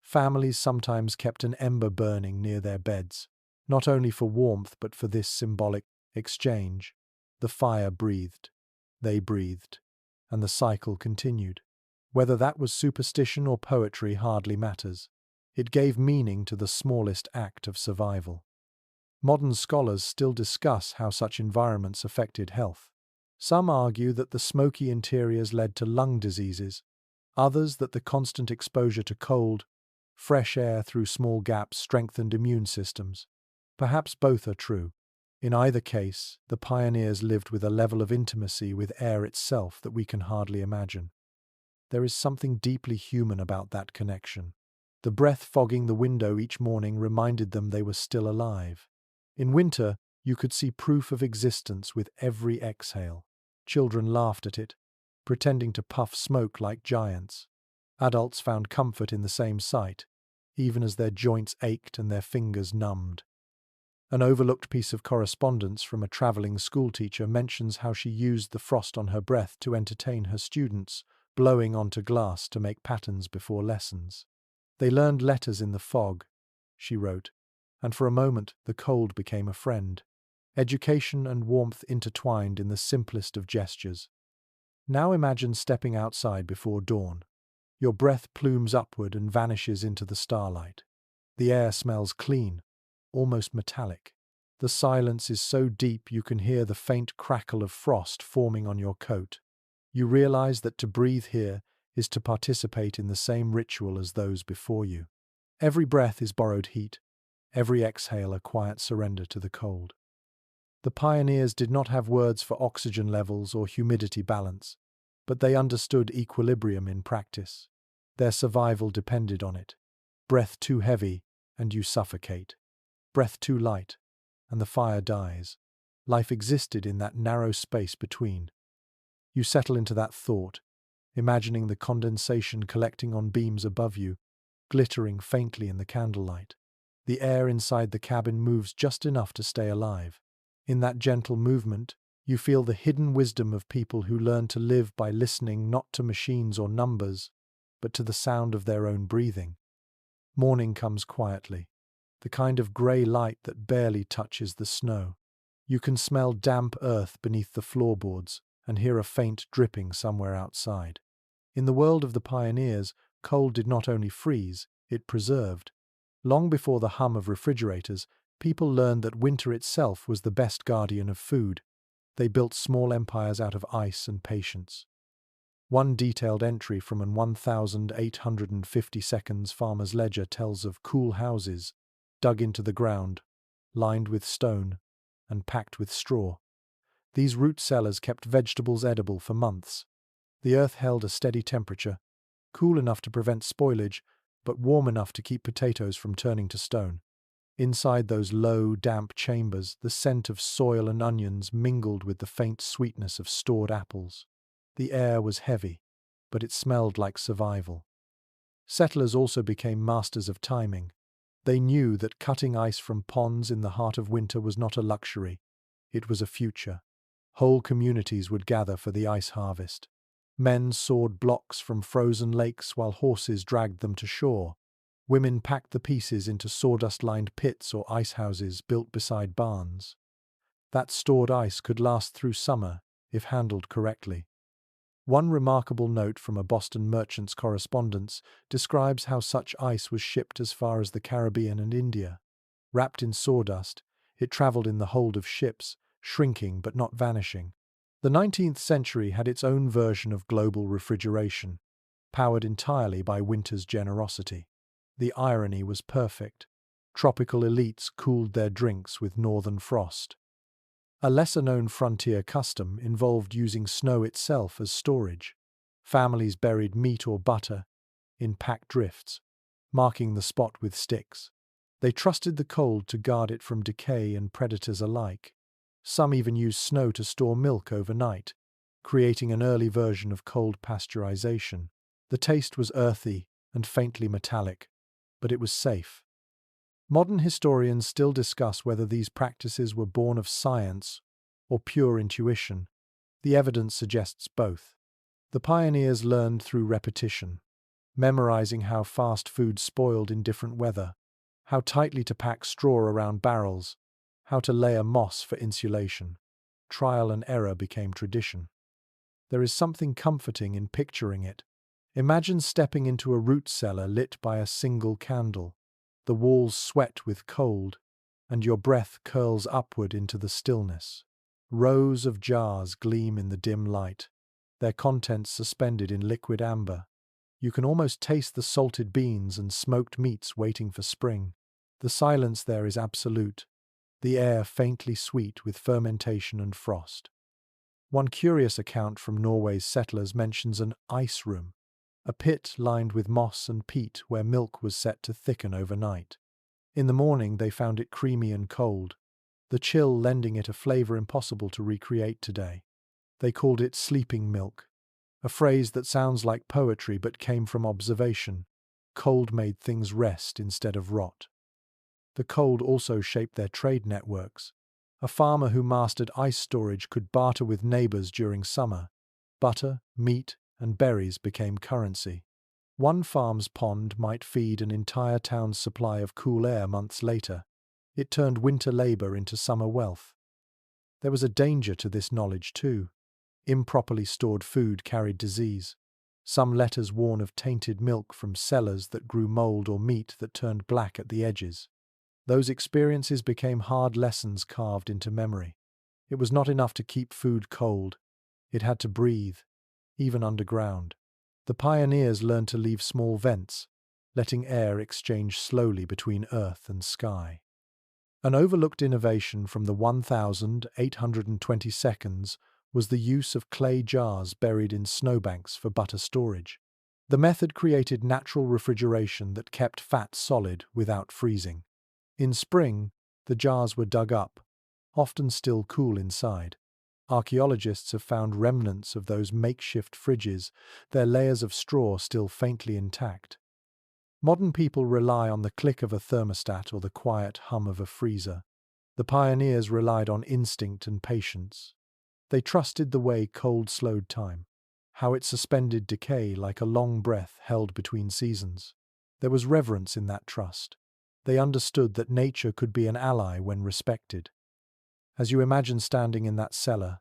Families sometimes kept an ember burning near their beds, not only for warmth but for this symbolic exchange. The fire breathed, they breathed, and the cycle continued. Whether that was superstition or poetry hardly matters. It gave meaning to the smallest act of survival. Modern scholars still discuss how such environments affected health. Some argue that the smoky interiors led to lung diseases, others that the constant exposure to cold, fresh air through small gaps strengthened immune systems. Perhaps both are true. In either case, the pioneers lived with a level of intimacy with air itself that we can hardly imagine. There is something deeply human about that connection. The breath fogging the window each morning reminded them they were still alive. In winter, you could see proof of existence with every exhale. Children laughed at it, pretending to puff smoke like giants. Adults found comfort in the same sight, even as their joints ached and their fingers numbed. An overlooked piece of correspondence from a traveling schoolteacher mentions how she used the frost on her breath to entertain her students, blowing onto glass to make patterns before lessons. They learned letters in the fog, she wrote, and for a moment the cold became a friend. Education and warmth intertwined in the simplest of gestures. Now imagine stepping outside before dawn. Your breath plumes upward and vanishes into the starlight. The air smells clean, almost metallic. The silence is so deep you can hear the faint crackle of frost forming on your coat. You realize that to breathe here is to participate in the same ritual as those before you. Every breath is borrowed heat, every exhale a quiet surrender to the cold. The pioneers did not have words for oxygen levels or humidity balance, but they understood equilibrium in practice. Their survival depended on it. Breath too heavy, and you suffocate. Breath too light, and the fire dies. Life existed in that narrow space between. You settle into that thought, imagining the condensation collecting on beams above you, glittering faintly in the candlelight. The air inside the cabin moves just enough to stay alive. In that gentle movement, you feel the hidden wisdom of people who learn to live by listening not to machines or numbers, but to the sound of their own breathing. Morning comes quietly, the kind of grey light that barely touches the snow. You can smell damp earth beneath the floorboards and hear a faint dripping somewhere outside. In the world of the pioneers, cold did not only freeze, it preserved. Long before the hum of refrigerators, people learned that winter itself was the best guardian of food. They built small empires out of ice and patience. One detailed entry from an 1850 seconds farmer's ledger tells of cool houses, dug into the ground, lined with stone, and packed with straw. These root cellars kept vegetables edible for months. The earth held a steady temperature, cool enough to prevent spoilage, but warm enough to keep potatoes from turning to stone. Inside those low, damp chambers, the scent of soil and onions mingled with the faint sweetness of stored apples. The air was heavy, but it smelled like survival. Settlers also became masters of timing. They knew that cutting ice from ponds in the heart of winter was not a luxury, it was a future. Whole communities would gather for the ice harvest. Men sawed blocks from frozen lakes while horses dragged them to shore. Women packed the pieces into sawdust-lined pits or ice houses built beside barns. That stored ice could last through summer if handled correctly. One remarkable note from a Boston merchant's correspondence describes how such ice was shipped as far as the Caribbean and India. Wrapped in sawdust, it traveled in the hold of ships, shrinking but not vanishing. The 19th century had its own version of global refrigeration, powered entirely by winter's generosity. The irony was perfect. Tropical elites cooled their drinks with northern frost. A lesser-known frontier custom involved using snow itself as storage. Families buried meat or butter in packed drifts, marking the spot with sticks. They trusted the cold to guard it from decay and predators alike. Some even used snow to store milk overnight, creating an early version of cold pasteurization. The taste was earthy and faintly metallic, but it was safe. Modern historians still discuss whether these practices were born of science or pure intuition. The evidence suggests both. The pioneers learned through repetition, memorizing how fast food spoiled in different weather, how tightly to pack straw around barrels, how to layer moss for insulation. Trial and error became tradition. There is something comforting in picturing it. Imagine stepping into a root cellar lit by a single candle. The walls sweat with cold, and your breath curls upward into the stillness. Rows of jars gleam in the dim light, their contents suspended in liquid amber. You can almost taste the salted beans and smoked meats waiting for spring. The silence there is absolute, the air faintly sweet with fermentation and frost. One curious account from Norway's settlers mentions an ice room, a pit lined with moss and peat where milk was set to thicken overnight. In the morning they found it creamy and cold, the chill lending it a flavor impossible to recreate today. They called it sleeping milk, a phrase that sounds like poetry but came from observation. Cold made things rest instead of rot. The cold also shaped their trade networks. A farmer who mastered ice storage could barter with neighbors during summer. Butter, meat, and berries became currency. One farm's pond might feed an entire town's supply of cool air months later. It turned winter labor into summer wealth. There was a danger to this knowledge too. Improperly stored food carried disease. Some letters warn of tainted milk from cellars that grew mold or meat that turned black at the edges. Those experiences became hard lessons carved into memory. It was not enough to keep food cold. It had to breathe, even underground. The pioneers learned to leave small vents, letting air exchange slowly between earth and sky. An overlooked innovation from the 1822 was the use of clay jars buried in snowbanks for butter storage. The method created natural refrigeration that kept fat solid without freezing. In spring, the jars were dug up, often still cool inside. Archaeologists have found remnants of those makeshift fridges, their layers of straw still faintly intact. Modern people rely on the click of a thermostat or the quiet hum of a freezer. The pioneers relied on instinct and patience. They trusted the way cold slowed time, how it suspended decay like a long breath held between seasons. There was reverence in that trust. They understood that nature could be an ally when respected. As you imagine standing in that cellar,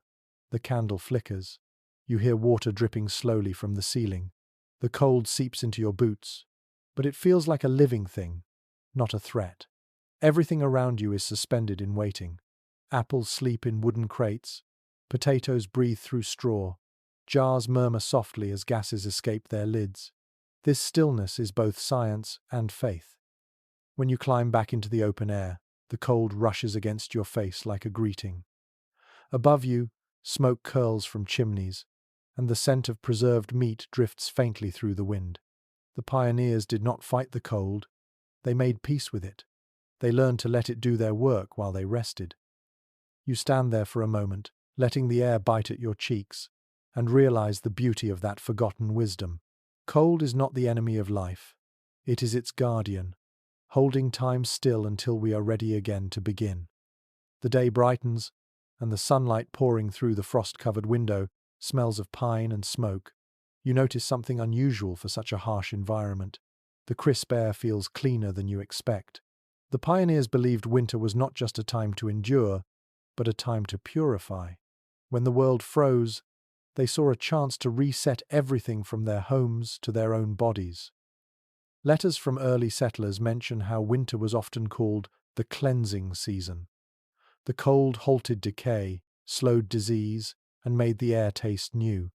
the candle flickers. You hear water dripping slowly from the ceiling. The cold seeps into your boots, but it feels like a living thing, not a threat. Everything around you is suspended in waiting. Apples sleep in wooden crates. Potatoes breathe through straw. Jars murmur softly as gases escape their lids. This stillness is both science and faith. When you climb back into the open air, the cold rushes against your face like a greeting. Above you, smoke curls from chimneys, and the scent of preserved meat drifts faintly through the wind. The pioneers did not fight the cold. They made peace with it. They learned to let it do their work while they rested. You stand there for a moment, letting the air bite at your cheeks, and realize the beauty of that forgotten wisdom. Cold is not the enemy of life. It is its guardian, holding time still until we are ready again to begin. The day brightens, and the sunlight pouring through the frost-covered window smells of pine and smoke. You notice something unusual for such a harsh environment. The crisp air feels cleaner than you expect. The pioneers believed winter was not just a time to endure, but a time to purify. When the world froze, they saw a chance to reset everything from their homes to their own bodies. Letters from early settlers mention how winter was often called the cleansing season. The cold halted decay, slowed disease, and made the air taste new.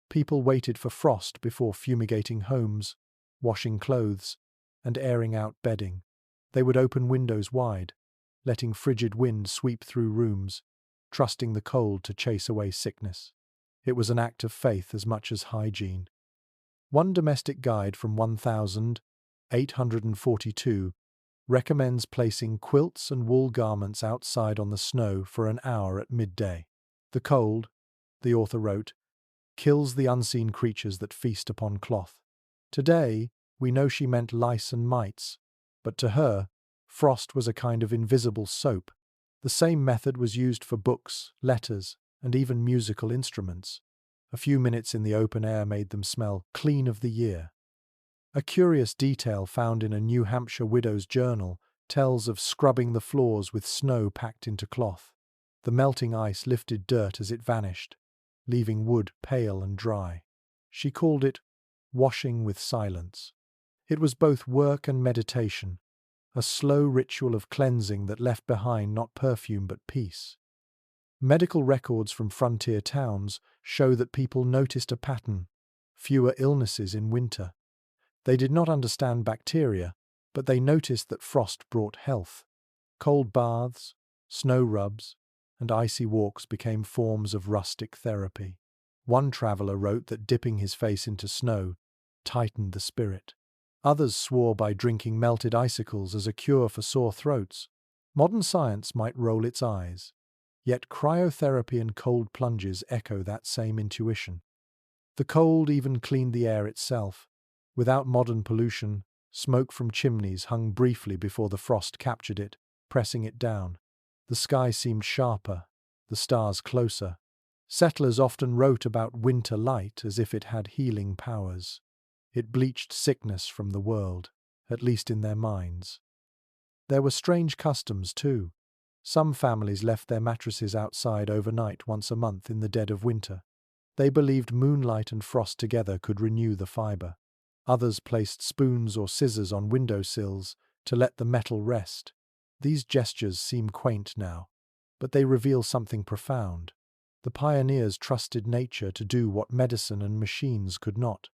People waited for frost before fumigating homes, washing clothes, and airing out bedding. They would open windows wide, letting frigid wind sweep through rooms, trusting the cold to chase away sickness. It was an act of faith as much as hygiene. One domestic guide from 1842 recommends placing quilts and wool garments outside on the snow for an hour at midday. The cold, the author wrote, kills the unseen creatures that feast upon cloth. Today, we know she meant lice and mites, but to her, frost was a kind of invisible soap. The same method was used for books, letters, and even musical instruments. A few minutes in the open air made them smell clean of the year. A curious detail found in a New Hampshire widow's journal tells of scrubbing the floors with snow packed into cloth. The melting ice lifted dirt as it vanished, leaving wood pale and dry. She called it washing with silence. It was both work and meditation, a slow ritual of cleansing that left behind not perfume but peace. Medical records from frontier towns show that people noticed a pattern: fewer illnesses in winter. They did not understand bacteria, but they noticed that frost brought health. Cold baths, snow rubs, and icy walks became forms of rustic therapy. One traveler wrote that dipping his face into snow tightened the spirit. Others swore by drinking melted icicles as a cure for sore throats. Modern science might roll its eyes, yet cryotherapy and cold plunges echo that same intuition. The cold even cleaned the air itself. Without modern pollution, smoke from chimneys hung briefly before the frost captured it, pressing it down. The sky seemed sharper, the stars closer. Settlers often wrote about winter light as if it had healing powers. It bleached sickness from the world, at least in their minds. There were strange customs, too. Some families left their mattresses outside overnight once a month in the dead of winter. They believed moonlight and frost together could renew the fiber. Others placed spoons or scissors on windowsills to let the metal rest. These gestures seem quaint now, but they reveal something profound. The pioneers trusted nature to do what medicine and machines could not.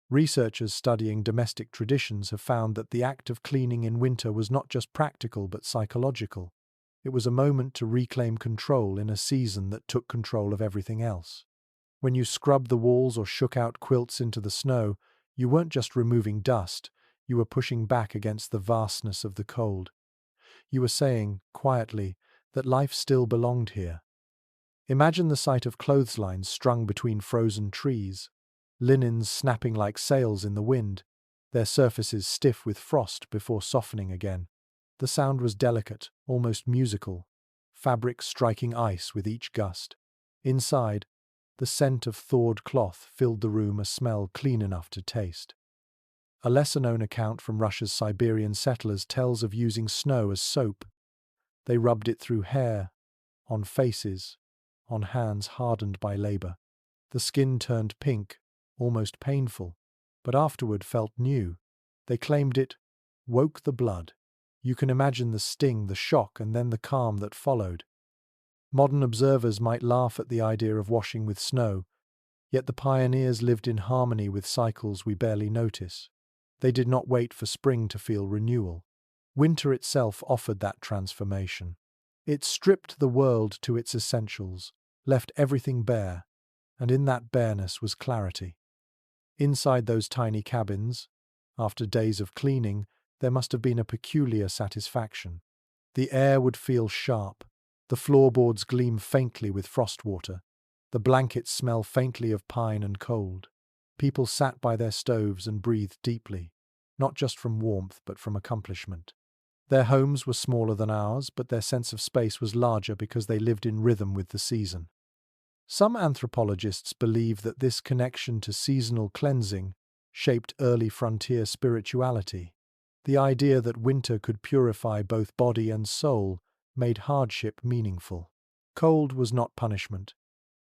Researchers studying domestic traditions have found that the act of cleaning in winter was not just practical but psychological. It was a moment to reclaim control in a season that took control of everything else. When you scrubbed the walls or shook out quilts into the snow, you weren't just removing dust, you were pushing back against the vastness of the cold. You were saying, quietly, that life still belonged here. Imagine the sight of clotheslines strung between frozen trees, linens snapping like sails in the wind, their surfaces stiff with frost before softening again. The sound was delicate, almost musical, fabric striking ice with each gust. Inside, the scent of thawed cloth filled the room, a smell clean enough to taste. A lesser-known account from Russia's Siberian settlers tells of using snow as soap. They rubbed it through hair, on faces, on hands hardened by labor. The skin turned pink, almost painful, but afterward felt new. They claimed it woke the blood. You can imagine the sting, the shock, and then the calm that followed. Modern observers might laugh at the idea of washing with snow, yet the pioneers lived in harmony with cycles we barely notice. They did not wait for spring to feel renewal. Winter itself offered that transformation. It stripped the world to its essentials, left everything bare, and in that bareness was clarity. Inside those tiny cabins, after days of cleaning, there must have been a peculiar satisfaction. The air would feel sharp, the floorboards gleam faintly with frost water, the blankets smell faintly of pine and cold. People sat by their stoves and breathed deeply, not just from warmth but from accomplishment. Their homes were smaller than ours, but their sense of space was larger because they lived in rhythm with the season. Some anthropologists believe that this connection to seasonal cleansing shaped early frontier spirituality. The idea that winter could purify both body and soul made hardship meaningful. Cold was not punishment.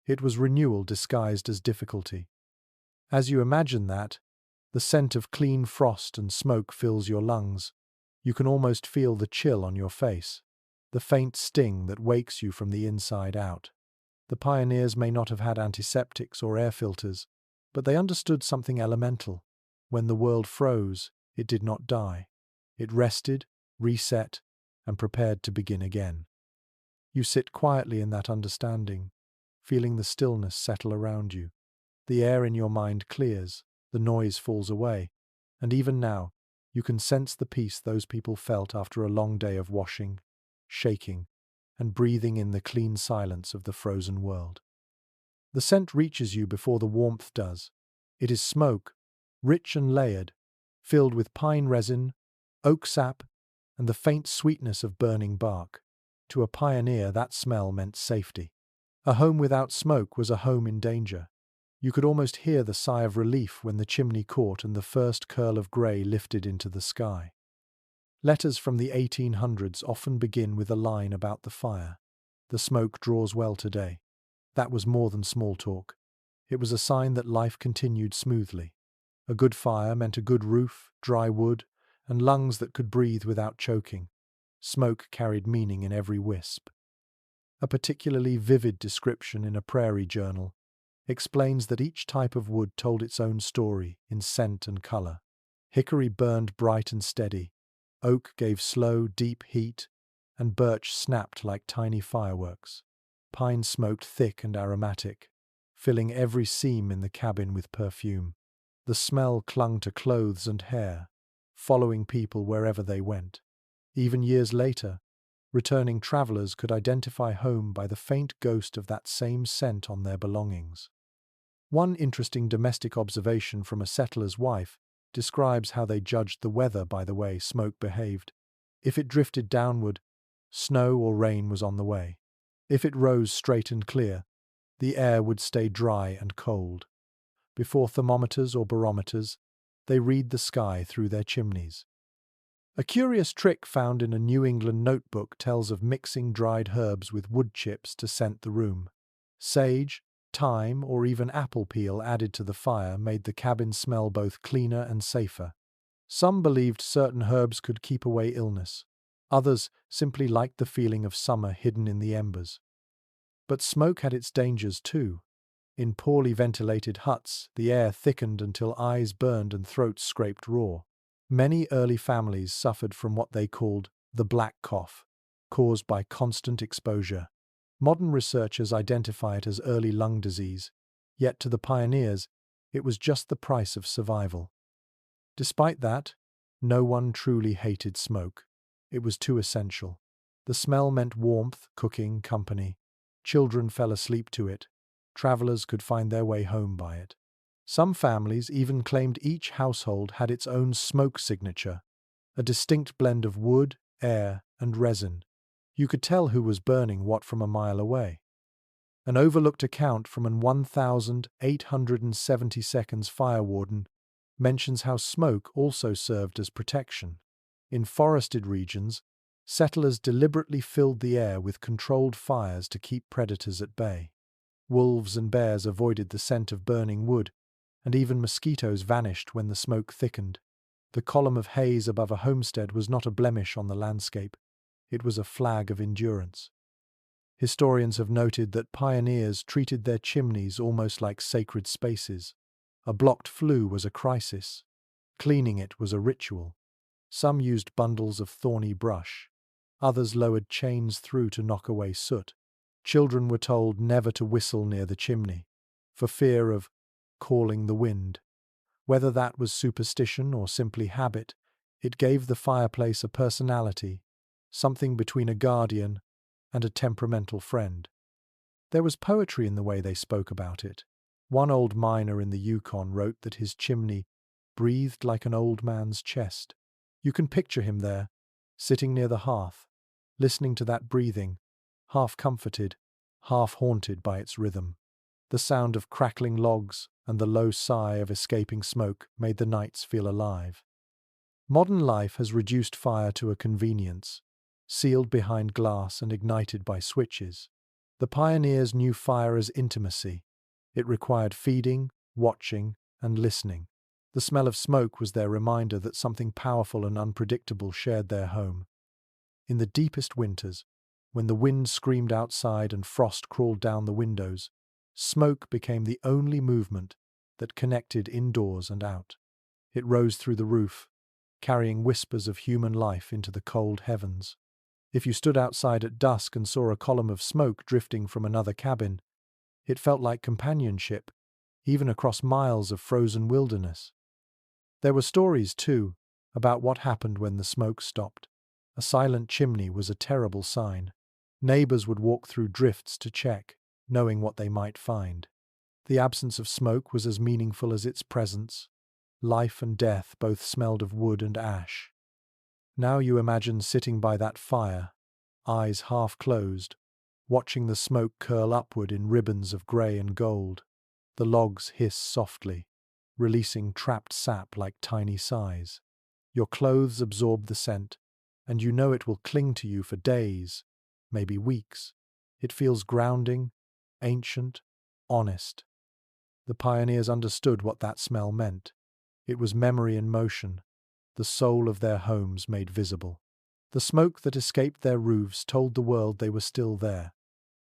It was renewal disguised as difficulty. As you imagine that, the scent of clean frost and smoke fills your lungs. You can almost feel the chill on your face, the faint sting that wakes you from the inside out. The pioneers may not have had antiseptics or air filters, but they understood something elemental. When the world froze, it did not die. It rested, reset, and prepared to begin again. You sit quietly in that understanding, feeling the stillness settle around you. The air in your mind clears, the noise falls away, and even now, you can sense the peace those people felt after a long day of washing, shaking, and breathing in the clean silence of the frozen world. The scent reaches you before the warmth does. It is smoke, rich and layered, filled with pine resin, oak sap, and the faint sweetness of burning bark. To a pioneer, that smell meant safety. A home without smoke was a home in danger. You could almost hear the sigh of relief when the chimney caught and the first curl of grey lifted into the sky. Letters from the 1800s often begin with a line about the fire. The smoke draws well today. That was more than small talk. It was a sign that life continued smoothly. A good fire meant a good roof, dry wood, and lungs that could breathe without choking. Smoke carried meaning in every wisp. A particularly vivid description in a prairie journal explains that each type of wood told its own story in scent and color. Hickory burned bright and steady, oak gave slow, deep heat, and birch snapped like tiny fireworks. Pine smoked thick and aromatic, filling every seam in the cabin with perfume. The smell clung to clothes and hair, following people wherever they went. Even years later, returning travelers could identify home by the faint ghost of that same scent on their belongings. One interesting domestic observation from a settler's wife describes how they judged the weather by the way smoke behaved. If it drifted downward, snow or rain was on the way. If it rose straight and clear, the air would stay dry and cold. Before thermometers or barometers, they read the sky through their chimneys. A curious trick found in a New England notebook tells of mixing dried herbs with wood chips to scent the room. Sage, thyme, or even apple peel added to the fire made the cabin smell both cleaner and safer. Some believed certain herbs could keep away illness. Others simply liked the feeling of summer hidden in the embers. But smoke had its dangers too. In poorly ventilated huts, the air thickened until eyes burned and throats scraped raw. Many early families suffered from what they called the black cough, caused by constant exposure. Modern researchers identify it as early lung disease, yet to the pioneers, it was just the price of survival. Despite that, no one truly hated smoke. It was too essential. The smell meant warmth, cooking, company. Children fell asleep to it. Travelers could find their way home by it. Some families even claimed each household had its own smoke signature, a distinct blend of wood, air, and resin. You could tell who was burning what from a mile away. An overlooked account from an 1872 fire warden mentions how smoke also served as protection. In forested regions, settlers deliberately filled the air with controlled fires to keep predators at bay. Wolves and bears avoided the scent of burning wood, and even mosquitoes vanished when the smoke thickened. The column of haze above a homestead was not a blemish on the landscape. It was a flag of endurance. Historians have noted that pioneers treated their chimneys almost like sacred spaces. A blocked flue was a crisis. Cleaning it was a ritual. Some used bundles of thorny brush. Others lowered chains through to knock away soot. Children were told never to whistle near the chimney, for fear of calling the wind. Whether that was superstition or simply habit, it gave the fireplace a personality, something between a guardian and a temperamental friend. There was poetry in the way they spoke about it. One old miner in the Yukon wrote that his chimney breathed like an old man's chest. You can picture him there, sitting near the hearth, listening to that breathing, half comforted, half haunted by its rhythm. The sound of crackling logs and the low sigh of escaping smoke made the nights feel alive. Modern life has reduced fire to a convenience, sealed behind glass and ignited by switches. The pioneers knew fire as intimacy. It required feeding, watching, and listening. The smell of smoke was their reminder that something powerful and unpredictable shared their home. In the deepest winters, when the wind screamed outside and frost crawled down the windows, smoke became the only movement that connected indoors and out. It rose through the roof, carrying whispers of human life into the cold heavens. If you stood outside at dusk and saw a column of smoke drifting from another cabin, it felt like companionship, even across miles of frozen wilderness. There were stories, too, about what happened when the smoke stopped. A silent chimney was a terrible sign. Neighbors would walk through drifts to check, knowing what they might find. The absence of smoke was as meaningful as its presence. Life and death both smelled of wood and ash. Now you imagine sitting by that fire, eyes half closed, watching the smoke curl upward in ribbons of grey and gold. The logs hiss softly, releasing trapped sap like tiny sighs. Your clothes absorb the scent, and you know it will cling to you for days, maybe weeks. It feels grounding, ancient, honest. The pioneers understood what that smell meant. It was memory in motion, the soul of their homes made visible. The smoke that escaped their roofs told the world they were still there,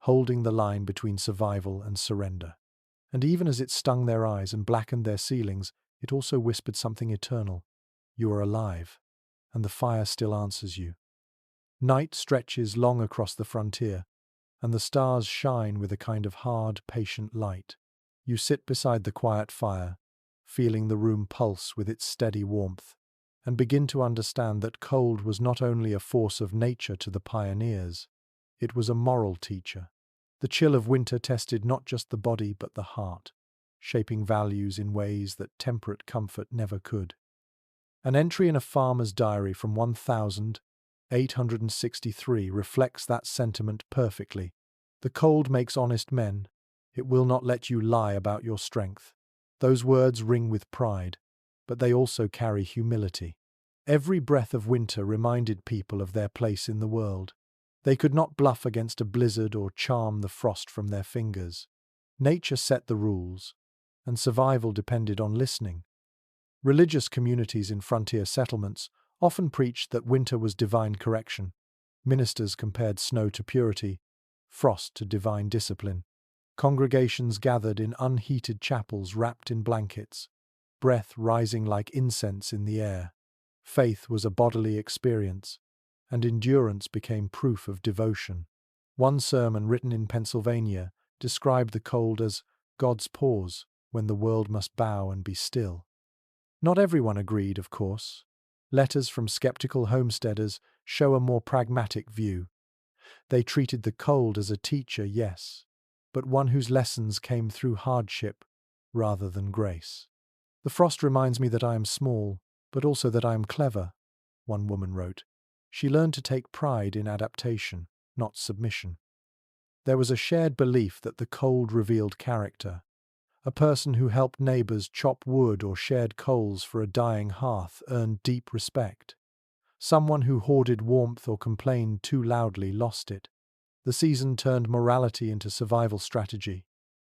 holding the line between survival and surrender. And even as it stung their eyes and blackened their ceilings, it also whispered something eternal. You are alive, and the fire still answers you. Night stretches long across the frontier, and the stars shine with a kind of hard, patient light. You sit beside the quiet fire, feeling the room pulse with its steady warmth, and begin to understand that cold was not only a force of nature to the pioneers, it was a moral teacher. The chill of winter tested not just the body but the heart, shaping values in ways that temperate comfort never could. An entry in a farmer's diary from 1863 reflects that sentiment perfectly. The cold makes honest men. It will not let you lie about your strength. Those words ring with pride, but they also carry humility. Every breath of winter reminded people of their place in the world. They could not bluff against a blizzard or charm the frost from their fingers. Nature set the rules, and survival depended on listening. Religious communities in frontier settlements often preached that winter was divine correction. Ministers compared snow to purity, frost to divine discipline. Congregations gathered in unheated chapels wrapped in blankets, breath rising like incense in the air. Faith was a bodily experience, and endurance became proof of devotion. One sermon written in Pennsylvania described the cold as God's pause when the world must bow and be still. Not everyone agreed, of course. Letters from skeptical homesteaders show a more pragmatic view. They treated the cold as a teacher, yes, but one whose lessons came through hardship rather than grace. The frost reminds me that I am small, but also that I am clever, one woman wrote. She learned to take pride in adaptation, not submission. There was a shared belief that the cold revealed character. A person who helped neighbors chop wood or shared coals for a dying hearth earned deep respect. Someone who hoarded warmth or complained too loudly lost it. The season turned morality into survival strategy.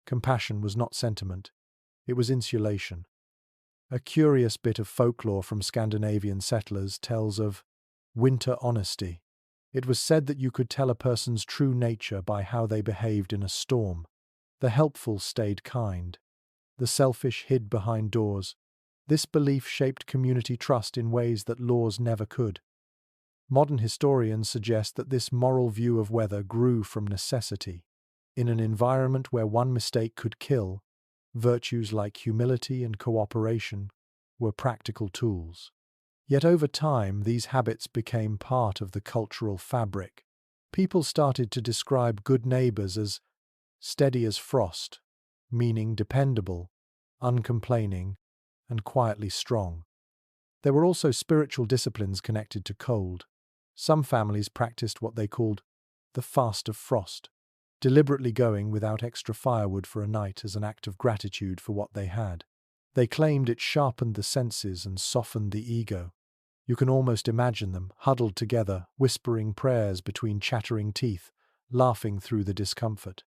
Compassion was not sentiment, it was insulation. A curious bit of folklore from Scandinavian settlers tells of winter honesty. It was said that you could tell a person's true nature by how they behaved in a storm. The helpful stayed kind. The selfish hid behind doors. This belief shaped community trust in ways that laws never could. Modern historians suggest that this moral view of weather grew from necessity. In an environment where one mistake could kill, virtues like humility and cooperation were practical tools. Yet over time, these habits became part of the cultural fabric. People started to describe good neighbors as steady as frost, meaning dependable, uncomplaining, and quietly strong. There were also spiritual disciplines connected to cold. Some families practiced what they called the fast of frost, deliberately going without extra firewood for a night as an act of gratitude for what they had. They claimed it sharpened the senses and softened the ego. You can almost imagine them, huddled together, whispering prayers between chattering teeth, laughing through the discomfort.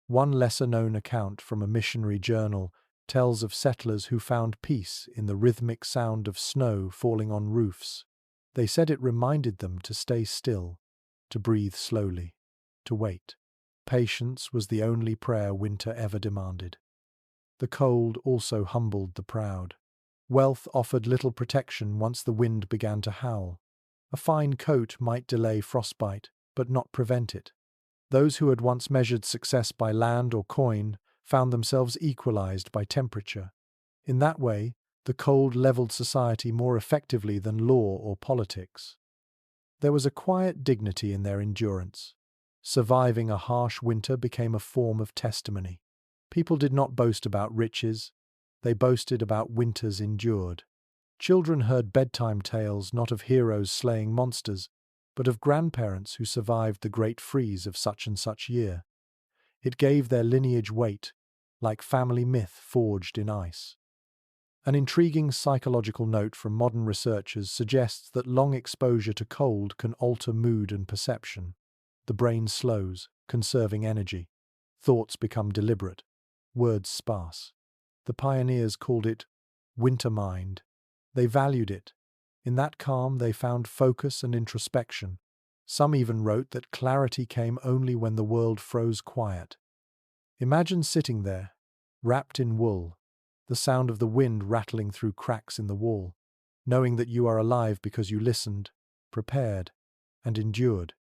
One lesser-known account from a missionary journal tells of settlers who found peace in the rhythmic sound of snow falling on roofs. They said it reminded them to stay still, to breathe slowly, to wait. Patience was the only prayer winter ever demanded. The cold also humbled the proud. Wealth offered little protection once the wind began to howl. A fine coat might delay frostbite, but not prevent it. Those who had once measured success by land or coin found themselves equalized by temperature. In that way, the cold leveled society more effectively than law or politics. There was a quiet dignity in their endurance. Surviving a harsh winter became a form of testimony. People did not boast about riches, they boasted about winters endured. Children heard bedtime tales not of heroes slaying monsters, but of grandparents who survived the great freeze of such and such year. It gave their lineage weight, like family myth forged in ice. An intriguing psychological note from modern researchers suggests that long exposure to cold can alter mood and perception. The brain slows, conserving energy. Thoughts become deliberate, words sparse. The pioneers called it winter mind. They valued it. In that calm they found focus and introspection. Some even wrote that clarity came only when the world froze quiet. Imagine sitting there, wrapped in wool, the sound of the wind rattling through cracks in the wall, knowing that you are alive because you listened, prepared, and endured.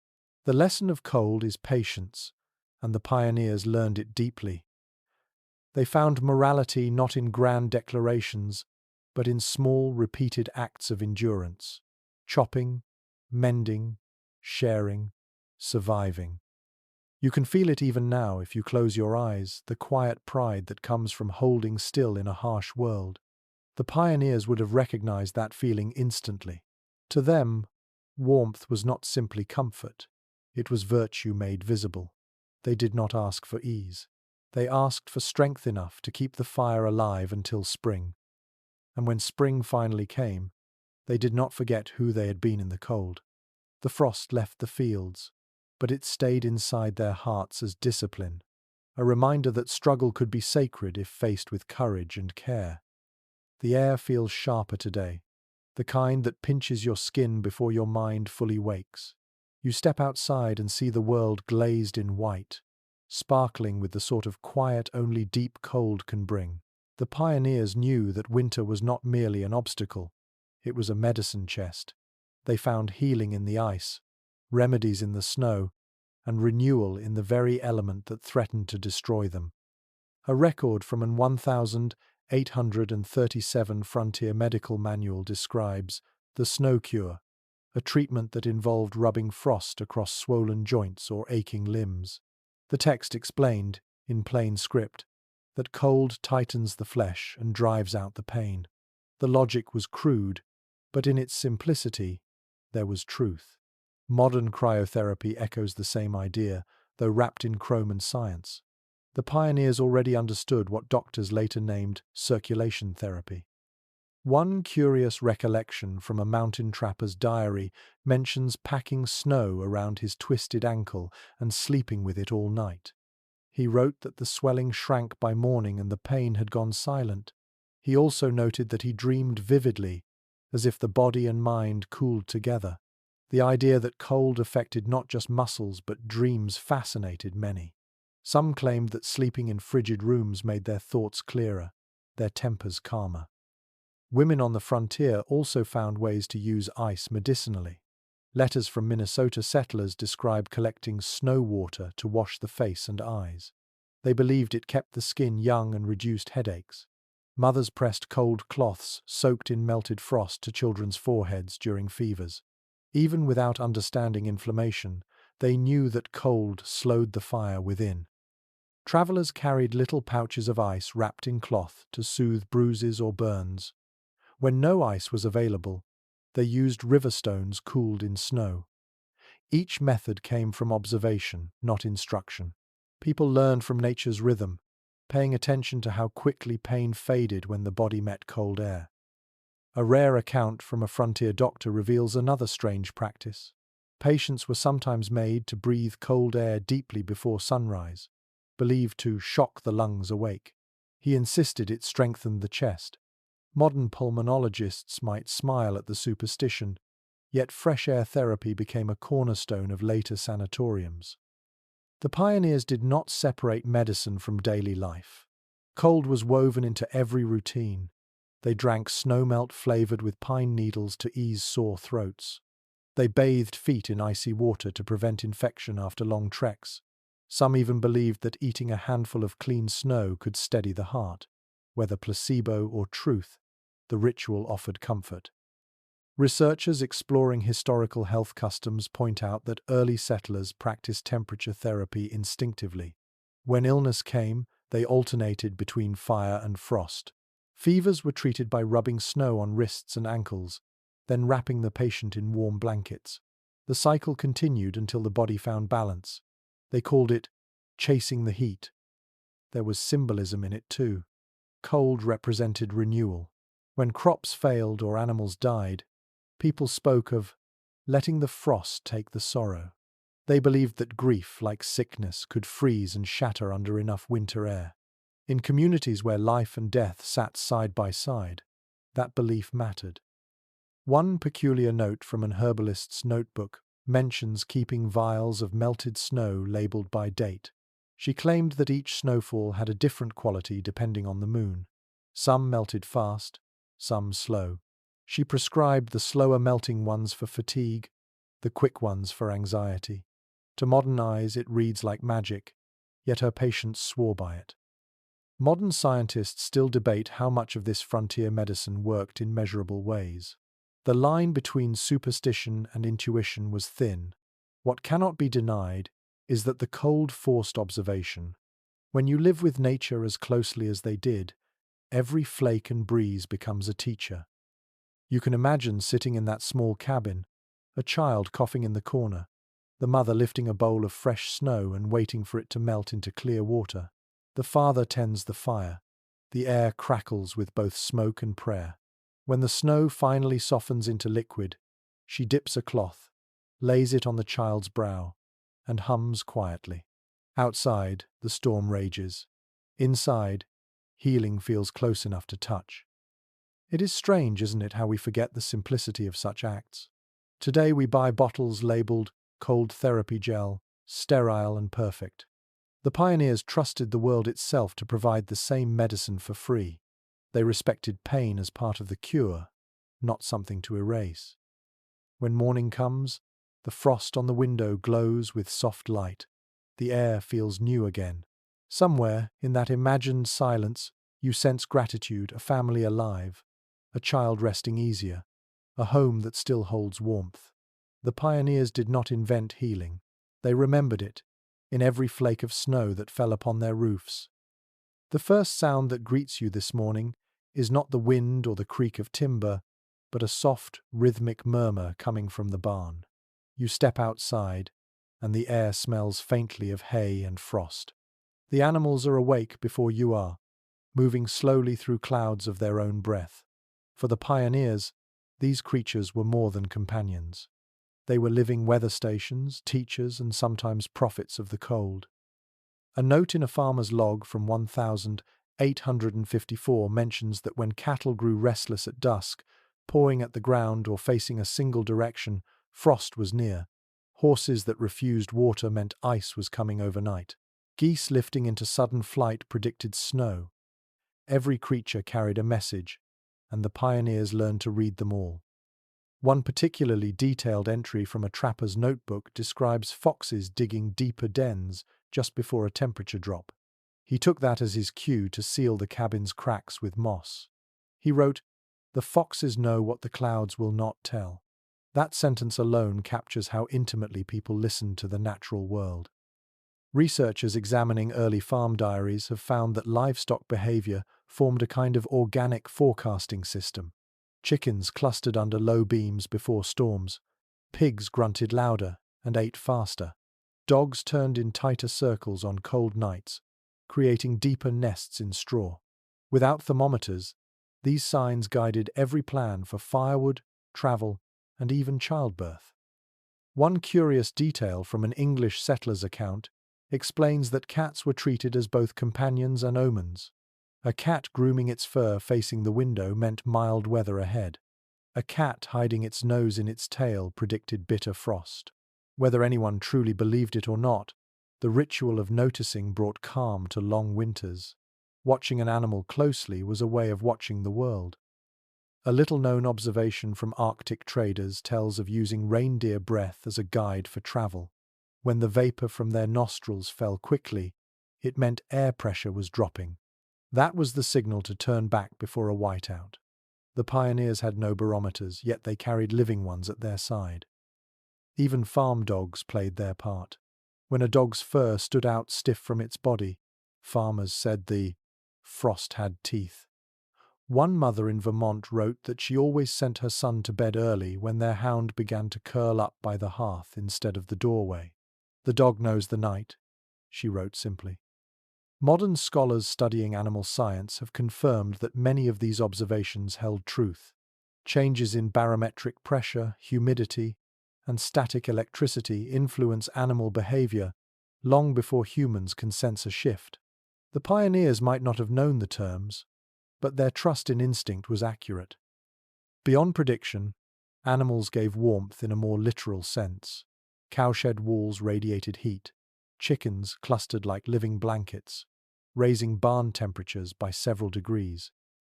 The lesson of cold is patience, and the pioneers learned it deeply. They found morality not in grand declarations, but in small, repeated acts of endurance. Chopping, mending, sharing, surviving. You can feel it even now if you close your eyes, the quiet pride that comes from holding still in a harsh world. The pioneers would have recognized that feeling instantly. To them, warmth was not simply comfort. It was virtue made visible. They did not ask for ease. They asked for strength enough to keep the fire alive until spring. And when spring finally came, they did not forget who they had been in the cold. The frost left the fields, but it stayed inside their hearts as discipline, a reminder that struggle could be sacred if faced with courage and care. The air feels sharper today, the kind that pinches your skin before your mind fully wakes. You step outside and see the world glazed in white, sparkling with the sort of quiet only deep cold can bring. The pioneers knew that winter was not merely an obstacle, it was a medicine chest. They found healing in the ice, remedies in the snow, and renewal in the very element that threatened to destroy them. A record from an 1837 Frontier Medical Manual describes the snow cure, a treatment that involved rubbing frost across swollen joints or aching limbs. The text explained, in plain script, that cold tightens the flesh and drives out the pain. The logic was crude, but in its simplicity, there was truth. Modern cryotherapy echoes the same idea, though wrapped in chrome and science. The pioneers already understood what doctors later named circulation therapy. One curious recollection from a mountain trapper's diary mentions packing snow around his twisted ankle and sleeping with it all night. He wrote that the swelling shrank by morning and the pain had gone silent. He also noted that he dreamed vividly, as if the body and mind cooled together. The idea that cold affected not just muscles but dreams fascinated many. Some claimed that sleeping in frigid rooms made their thoughts clearer, their tempers calmer. Women on the frontier also found ways to use ice medicinally. Letters from Minnesota settlers describe collecting snow water to wash the face and eyes. They believed it kept the skin young and reduced headaches. Mothers pressed cold cloths soaked in melted frost to children's foreheads during fevers. Even without understanding inflammation, they knew that cold slowed the fire within. Travelers carried little pouches of ice wrapped in cloth to soothe bruises or burns. When no ice was available, they used river stones cooled in snow. Each method came from observation, not instruction. People learned from nature's rhythm, paying attention to how quickly pain faded when the body met cold air. A rare account from a frontier doctor reveals another strange practice. Patients were sometimes made to breathe cold air deeply before sunrise, believed to shock the lungs awake. He insisted it strengthened the chest. Modern pulmonologists might smile at the superstition, yet fresh air therapy became a cornerstone of later sanatoriums. The pioneers did not separate medicine from daily life. Cold was woven into every routine. They drank snowmelt flavored with pine needles to ease sore throats. They bathed feet in icy water to prevent infection after long treks. Some even believed that eating a handful of clean snow could steady the heart. Whether placebo or truth, the ritual offered comfort. Researchers exploring historical health customs point out that early settlers practiced temperature therapy instinctively. When illness came, they alternated between fire and frost. Fevers were treated by rubbing snow on wrists and ankles, then wrapping the patient in warm blankets. The cycle continued until the body found balance. They called it chasing the heat. There was symbolism in it too. Cold represented renewal. When crops failed or animals died, people spoke of letting the frost take the sorrow. They believed that grief, like sickness, could freeze and shatter under enough winter air. In communities where life and death sat side by side, that belief mattered. One peculiar note from an herbalist's notebook mentions keeping vials of melted snow labeled by date. She claimed that each snowfall had a different quality depending on the moon. Some melted fast, some slow. She prescribed the slower melting ones for fatigue, the quick ones for anxiety. To modern eyes, it reads like magic, yet her patients swore by it. Modern scientists still debate how much of this frontier medicine worked in measurable ways. The line between superstition and intuition was thin. What cannot be denied is that the cold forced observation. When you live with nature as closely as they did, every flake and breeze becomes a teacher. You can imagine sitting in that small cabin, a child coughing in the corner, the mother lifting a bowl of fresh snow and waiting for it to melt into clear water. The father tends the fire. The air crackles with both smoke and prayer. When the snow finally softens into liquid, she dips a cloth, lays it on the child's brow, and hums quietly. Outside, the storm rages. Inside, healing feels close enough to touch. It is strange, isn't it, how we forget the simplicity of such acts? Today we buy bottles labeled cold therapy gel, sterile and perfect. The pioneers trusted the world itself to provide the same medicine for free. They respected pain as part of the cure, not something to erase. When morning comes, the frost on the window glows with soft light. The air feels new again. Somewhere, in that imagined silence, you sense gratitude, a family alive, a child resting easier, a home that still holds warmth. The pioneers did not invent healing. They remembered it, in every flake of snow that fell upon their roofs. The first sound that greets you this morning is not the wind or the creak of timber, but a soft, rhythmic murmur coming from the barn. You step outside, and the air smells faintly of hay and frost. The animals are awake before you are, moving slowly through clouds of their own breath. For the pioneers, these creatures were more than companions. They were living weather stations, teachers, and sometimes prophets of the cold. A note in a farmer's log from 1854 mentions that when cattle grew restless at dusk, pawing at the ground or facing a single direction, frost was near. Horses that refused water meant ice was coming overnight. Geese lifting into sudden flight predicted snow. Every creature carried a message, and the pioneers learned to read them all. One particularly detailed entry from a trapper's notebook describes foxes digging deeper dens just before a temperature drop. He took that as his cue to seal the cabin's cracks with moss. He wrote, "The foxes know what the clouds will not tell." That sentence alone captures how intimately people listened to the natural world. Researchers examining early farm diaries have found that livestock behavior formed a kind of organic forecasting system. Chickens clustered under low beams before storms. Pigs grunted louder and ate faster. Dogs turned in tighter circles on cold nights, creating deeper nests in straw. Without thermometers, these signs guided every plan for firewood, travel, and even childbirth. One curious detail from an English settler's account explains that cats were treated as both companions and omens. A cat grooming its fur facing the window meant mild weather ahead. A cat hiding its nose in its tail predicted bitter frost. Whether anyone truly believed it or not, the ritual of noticing brought calm to long winters. Watching an animal closely was a way of watching the world. A little-known observation from Arctic traders tells of using reindeer breath as a guide for travel. When the vapor from their nostrils fell quickly, it meant air pressure was dropping. That was the signal to turn back before a whiteout. The pioneers had no barometers, yet they carried living ones at their side. Even farm dogs played their part. When a dog's fur stood out stiff from its body, farmers said the frost had teeth. One mother in Vermont wrote that she always sent her son to bed early when their hound began to curl up by the hearth instead of the doorway. "The dog knows the night," she wrote simply. Modern scholars studying animal science have confirmed that many of these observations held truth. Changes in barometric pressure, humidity, and static electricity influence animal behavior long before humans can sense a shift. The pioneers might not have known the terms, but their trust in instinct was accurate. Beyond prediction, animals gave warmth in a more literal sense. Cowshed walls radiated heat. Chickens clustered like living blankets, raising barn temperatures by several degrees.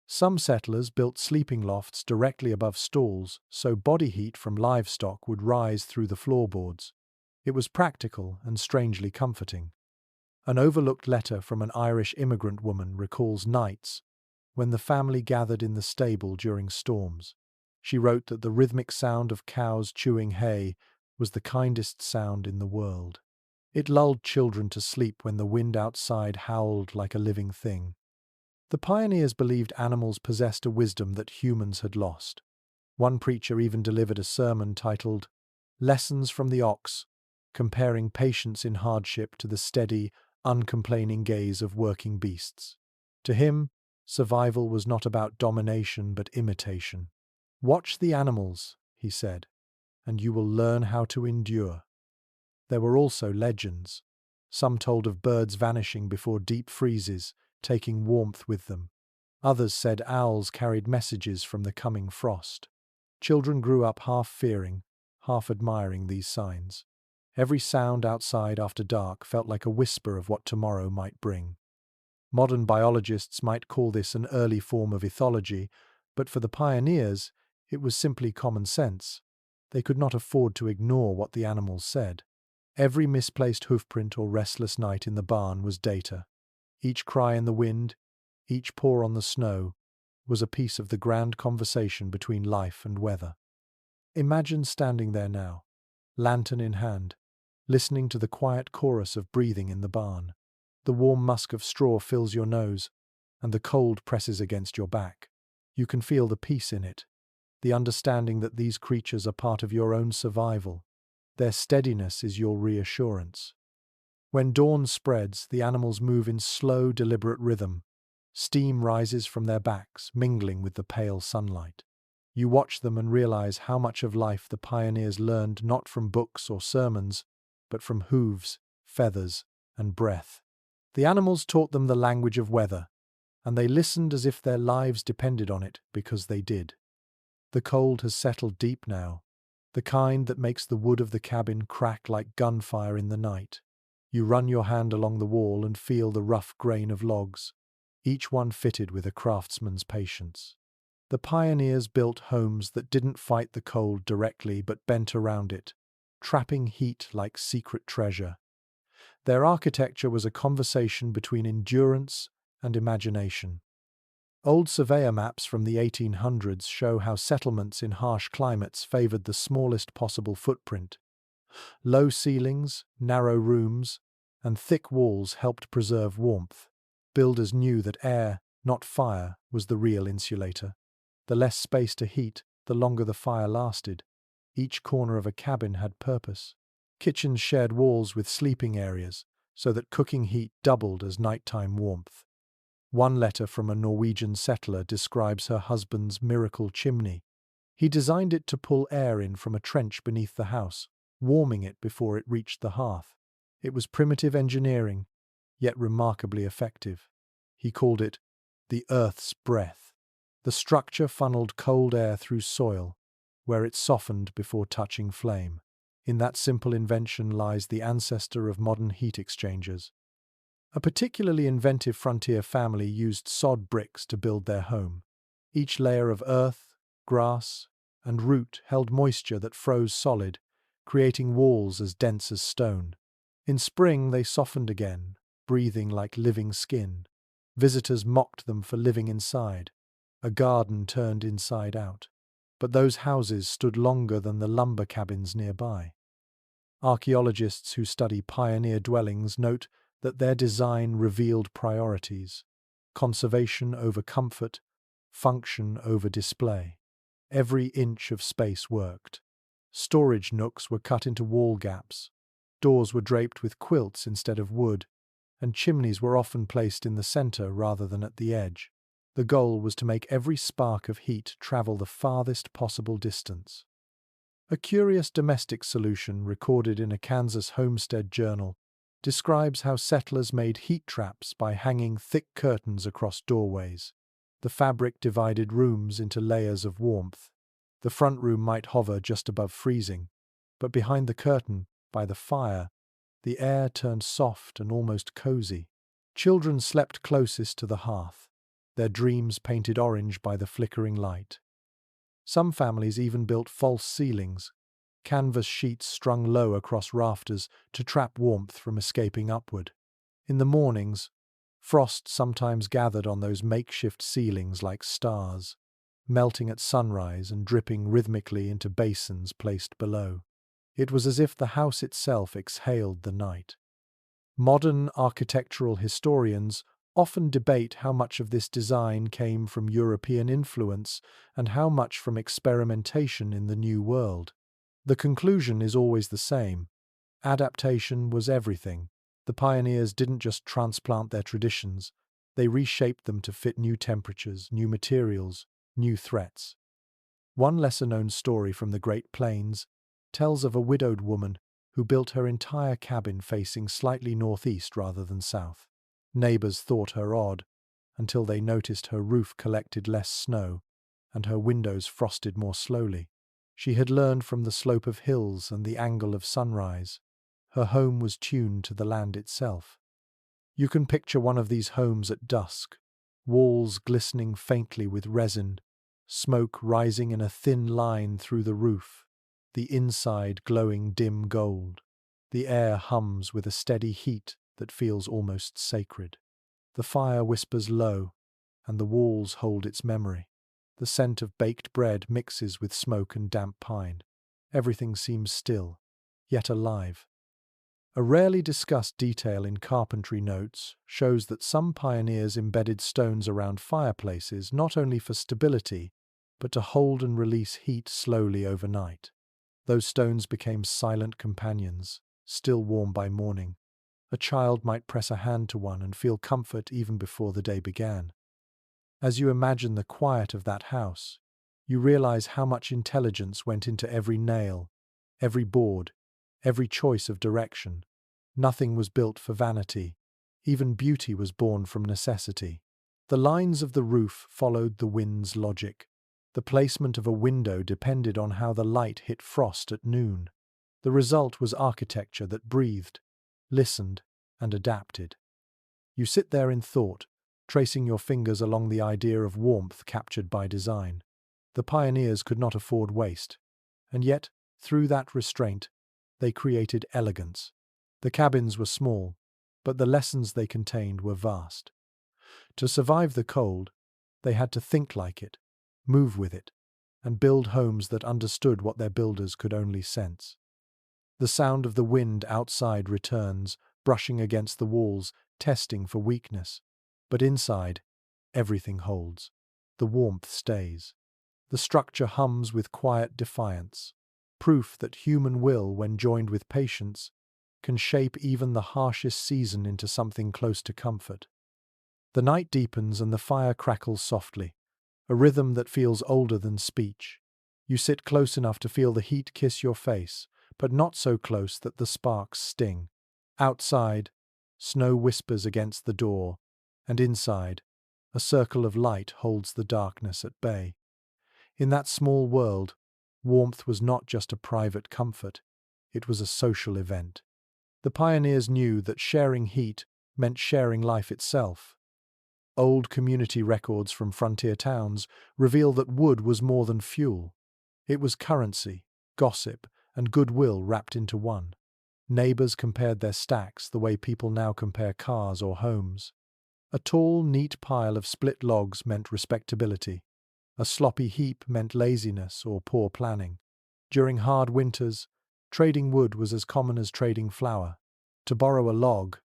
Some settlers built sleeping lofts directly above stalls so body heat from livestock would rise through the floorboards. It was practical and strangely comforting. An overlooked letter from an Irish immigrant woman recalls nights when the family gathered in the stable during storms. She wrote that the rhythmic sound of cows chewing hay was the kindest sound in the world. It lulled children to sleep when the wind outside howled like a living thing. The pioneers believed animals possessed a wisdom that humans had lost. One preacher even delivered a sermon titled "Lessons from the Ox," comparing patience in hardship to the steady, uncomplaining gaze of working beasts. To him, survival was not about domination but imitation. "Watch the animals," he said, "and you will learn how to endure." There were also legends. Some told of birds vanishing before deep freezes, taking warmth with them. Others said owls carried messages from the coming frost. Children grew up half fearing, half admiring these signs. Every sound outside after dark felt like a whisper of what tomorrow might bring. Modern biologists might call this an early form of ethology, but for the pioneers, it was simply common sense. They could not afford to ignore what the animals said. Every misplaced hoofprint or restless night in the barn was data. Each cry in the wind, each paw on the snow, was a piece of the grand conversation between life and weather. Imagine standing there now, lantern in hand, listening to the quiet chorus of breathing in the barn. The warm musk of straw fills your nose, and the cold presses against your back. You can feel the peace in it, the understanding that these creatures are part of your own survival. Their steadiness is your reassurance. When dawn spreads, the animals move in slow, deliberate rhythm. Steam rises from their backs, mingling with the pale sunlight. You watch them and realize how much of life the pioneers learned not from books or sermons, but from hooves, feathers, and breath. The animals taught them the language of weather, and they listened as if their lives depended on it because they did. The cold has settled deep now, the kind that makes the wood of the cabin crack like gunfire in the night. You run your hand along the wall and feel the rough grain of logs, each one fitted with a craftsman's patience. The pioneers built homes that didn't fight the cold directly but bent around it, trapping heat like secret treasure. Their architecture was a conversation between endurance and imagination. Old surveyor maps from the 1800s show how settlements in harsh climates favored the smallest possible footprint. Low ceilings, narrow rooms, and thick walls helped preserve warmth. Builders knew that air, not fire, was the real insulator. The less space to heat, the longer the fire lasted. Each corner of a cabin had purpose. Kitchens shared walls with sleeping areas, so that cooking heat doubled as nighttime warmth. One letter from a Norwegian settler describes her husband's miracle chimney. He designed it to pull air in from a trench beneath the house. warming it before it reached the hearth. It was primitive engineering, yet remarkably effective. He called it the Earth's breath. The structure funneled cold air through soil, where it softened before touching flame. In that simple invention lies the ancestor of modern heat exchangers. A particularly inventive frontier family used sod bricks to build their home. Each layer of earth, grass, and root held moisture that froze solid, creating walls as dense as stone. In spring they softened again, breathing like living skin. Visitors mocked them for living inside. A garden turned inside out. But those houses stood longer than the lumber cabins nearby. Archaeologists who study pioneer dwellings note that their design revealed priorities: conservation over comfort, function over display. Every inch of space worked. Storage nooks were cut into wall gaps, doors were draped with quilts instead of wood, and chimneys were often placed in the center rather than at the edge. The goal was to make every spark of heat travel the farthest possible distance. A curious domestic solution recorded in a Kansas homestead journal describes how settlers made heat traps by hanging thick curtains across doorways. The fabric divided rooms into layers of warmth. The front room might hover just above freezing, but behind the curtain, by the fire, the air turned soft and almost cozy. Children slept closest to the hearth, their dreams painted orange by the flickering light. Some families even built false ceilings, canvas sheets strung low across rafters to trap warmth from escaping upward. In the mornings, frost sometimes gathered on those makeshift ceilings like stars, melting at sunrise and dripping rhythmically into basins placed below. It was as if the house itself exhaled the night. Modern architectural historians often debate how much of this design came from European influence and how much from experimentation in the New World. The conclusion is always the same: adaptation was everything. The pioneers didn't just transplant their traditions, they reshaped them to fit new temperatures, new materials, new threats. One lesser-known story from the Great Plains tells of a widowed woman who built her entire cabin facing slightly northeast rather than south. Neighbors thought her odd, until they noticed her roof collected less snow and her windows frosted more slowly. She had learned from the slope of hills and the angle of sunrise. Her home was tuned to the land itself. You can picture one of these homes at dusk, walls glistening faintly with resin, smoke rising in a thin line through the roof, the inside glowing dim gold. The air hums with a steady heat that feels almost sacred. The fire whispers low, and the walls hold its memory. The scent of baked bread mixes with smoke and damp pine. Everything seems still, yet alive. A rarely discussed detail in carpentry notes shows that some pioneers embedded stones around fireplaces not only for stability, but to hold and release heat slowly overnight. Those stones became silent companions, still warm by morning. A child might press a hand to one and feel comfort even before the day began. As you imagine the quiet of that house, you realize how much intelligence went into every nail, every board, every choice of direction. Nothing was built for vanity. Even beauty was born from necessity. The lines of the roof followed the wind's logic. The placement of a window depended on how the light hit frost at noon. The result was architecture that breathed, listened, and adapted. You sit there in thought, tracing your fingers along the idea of warmth captured by design. The pioneers could not afford waste, and yet, through that restraint, they created elegance. The cabins were small, but the lessons they contained were vast. To survive the cold, they had to think like it, move with it, and build homes that understood what their builders could only sense. The sound of the wind outside returns, brushing against the walls, testing for weakness. But inside, everything holds. The warmth stays. The structure hums with quiet defiance, proof that human will, when joined with patience, can shape even the harshest season into something close to comfort. The night deepens and the fire crackles softly, a rhythm that feels older than speech. You sit close enough to feel the heat kiss your face, but not so close that the sparks sting. Outside, snow whispers against the door, and inside, a circle of light holds the darkness at bay. In that small world, warmth was not just a private comfort, it was a social event. The pioneers knew that sharing heat meant sharing life itself. Old community records from frontier towns reveal that wood was more than fuel. It was currency, gossip, and goodwill wrapped into one. Neighbors compared their stacks the way people now compare cars or homes. A tall, neat pile of split logs meant respectability. A sloppy heap meant laziness or poor planning. During hard winters, trading wood was as common as trading flour. To borrow a log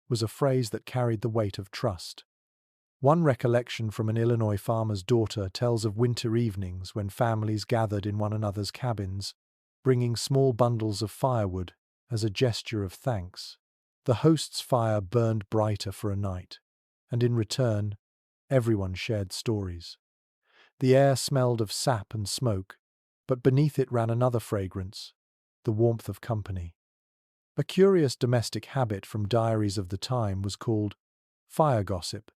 was a phrase that carried the weight of trust. One recollection from an Illinois farmer's daughter tells of winter evenings when families gathered in one another's cabins, bringing small bundles of firewood as a gesture of thanks. The host's fire burned brighter for a night, and in return, everyone shared stories. The air smelled of sap and smoke, but beneath it ran another fragrance, the warmth of company. A curious domestic habit from diaries of the time was called fire gossip.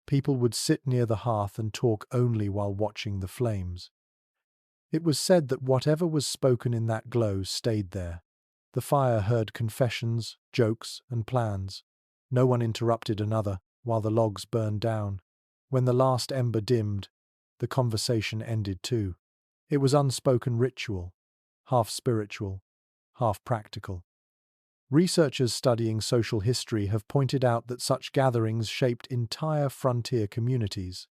People would sit near the hearth and talk only while watching the flames. It was said that whatever was spoken in that glow stayed there. The fire heard confessions, jokes, and plans. No one interrupted another while the logs burned down. When the last ember dimmed, the conversation ended too. It was unspoken ritual, half spiritual, half practical. Researchers studying social history have pointed out that such gatherings shaped entire frontier communities.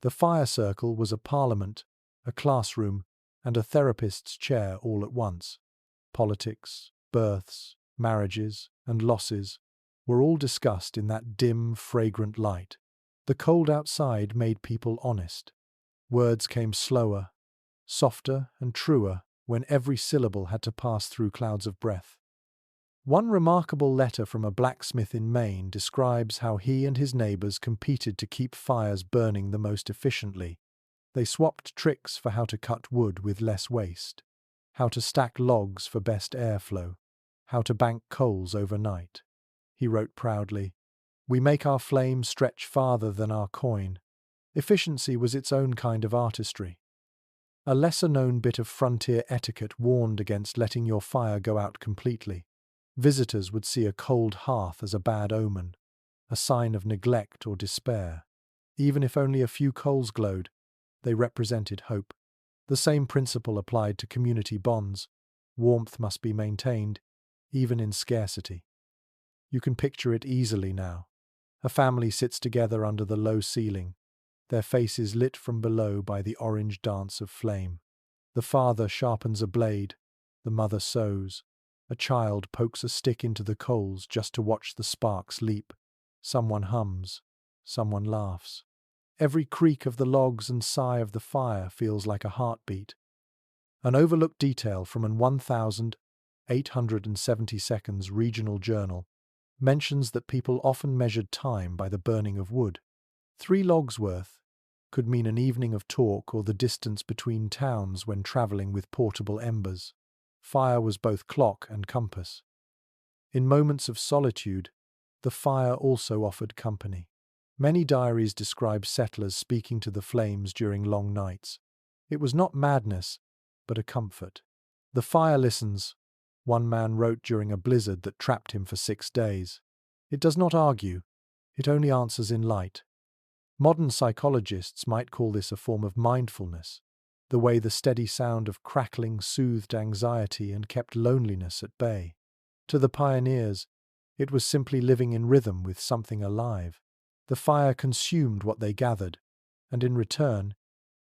The fire circle was a parliament, a classroom, and a therapist's chair all at once. Politics, births, marriages, and losses were all discussed in that dim, fragrant light. The cold outside made people honest. Words came slower, softer, and truer when every syllable had to pass through clouds of breath. One remarkable letter from a blacksmith in Maine describes how he and his neighbors competed to keep fires burning the most efficiently. They swapped tricks for how to cut wood with less waste, how to stack logs for best airflow, how to bank coals overnight. He wrote proudly, "We make our flame stretch farther than our coin." Efficiency was its own kind of artistry. A lesser-known bit of frontier etiquette warned against letting your fire go out completely. Visitors would see a cold hearth as a bad omen, a sign of neglect or despair. Even if only a few coals glowed, they represented hope. The same principle applied to community bonds. Warmth must be maintained, even in scarcity. You can picture it easily now. A family sits together under the low ceiling, their faces lit from below by the orange dance of flame. The father sharpens a blade, the mother sews. A child pokes a stick into the coals just to watch the sparks leap. Someone hums, someone laughs. Every creak of the logs and sigh of the fire feels like a heartbeat. An overlooked detail from an 1,870 seconds regional journal mentions that people often measured time by the burning of wood. 3 logs worth could mean an evening of talk or the distance between towns when traveling with portable embers. Fire was both clock and compass. In moments of solitude, the fire also offered company. Many diaries describe settlers speaking to the flames during long nights. It was not madness, but a comfort. "The fire listens," one man wrote during a blizzard that trapped him for 6 days. "It does not argue, it only answers in light." Modern psychologists might call this a form of mindfulness, the way the steady sound of crackling soothed anxiety and kept loneliness at bay. To the pioneers, it was simply living in rhythm with something alive. The fire consumed what they gathered, and in return,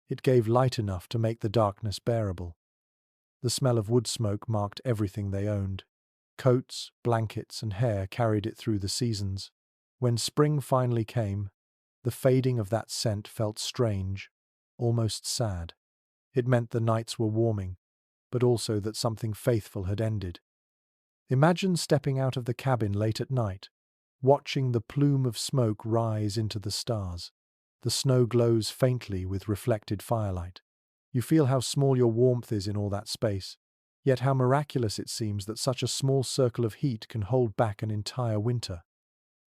it gave light enough to make the darkness bearable. The smell of wood smoke marked everything they owned. Coats, blankets, and hair carried it through the seasons. When spring finally came, the fading of that scent felt strange, almost sad. It meant the nights were warming, but also that something faithful had ended. Imagine stepping out of the cabin late at night, watching the plume of smoke rise into the stars. The snow glows faintly with reflected firelight. You feel how small your warmth is in all that space, Yet how miraculous it seems that such a small circle of heat can hold back an entire winter.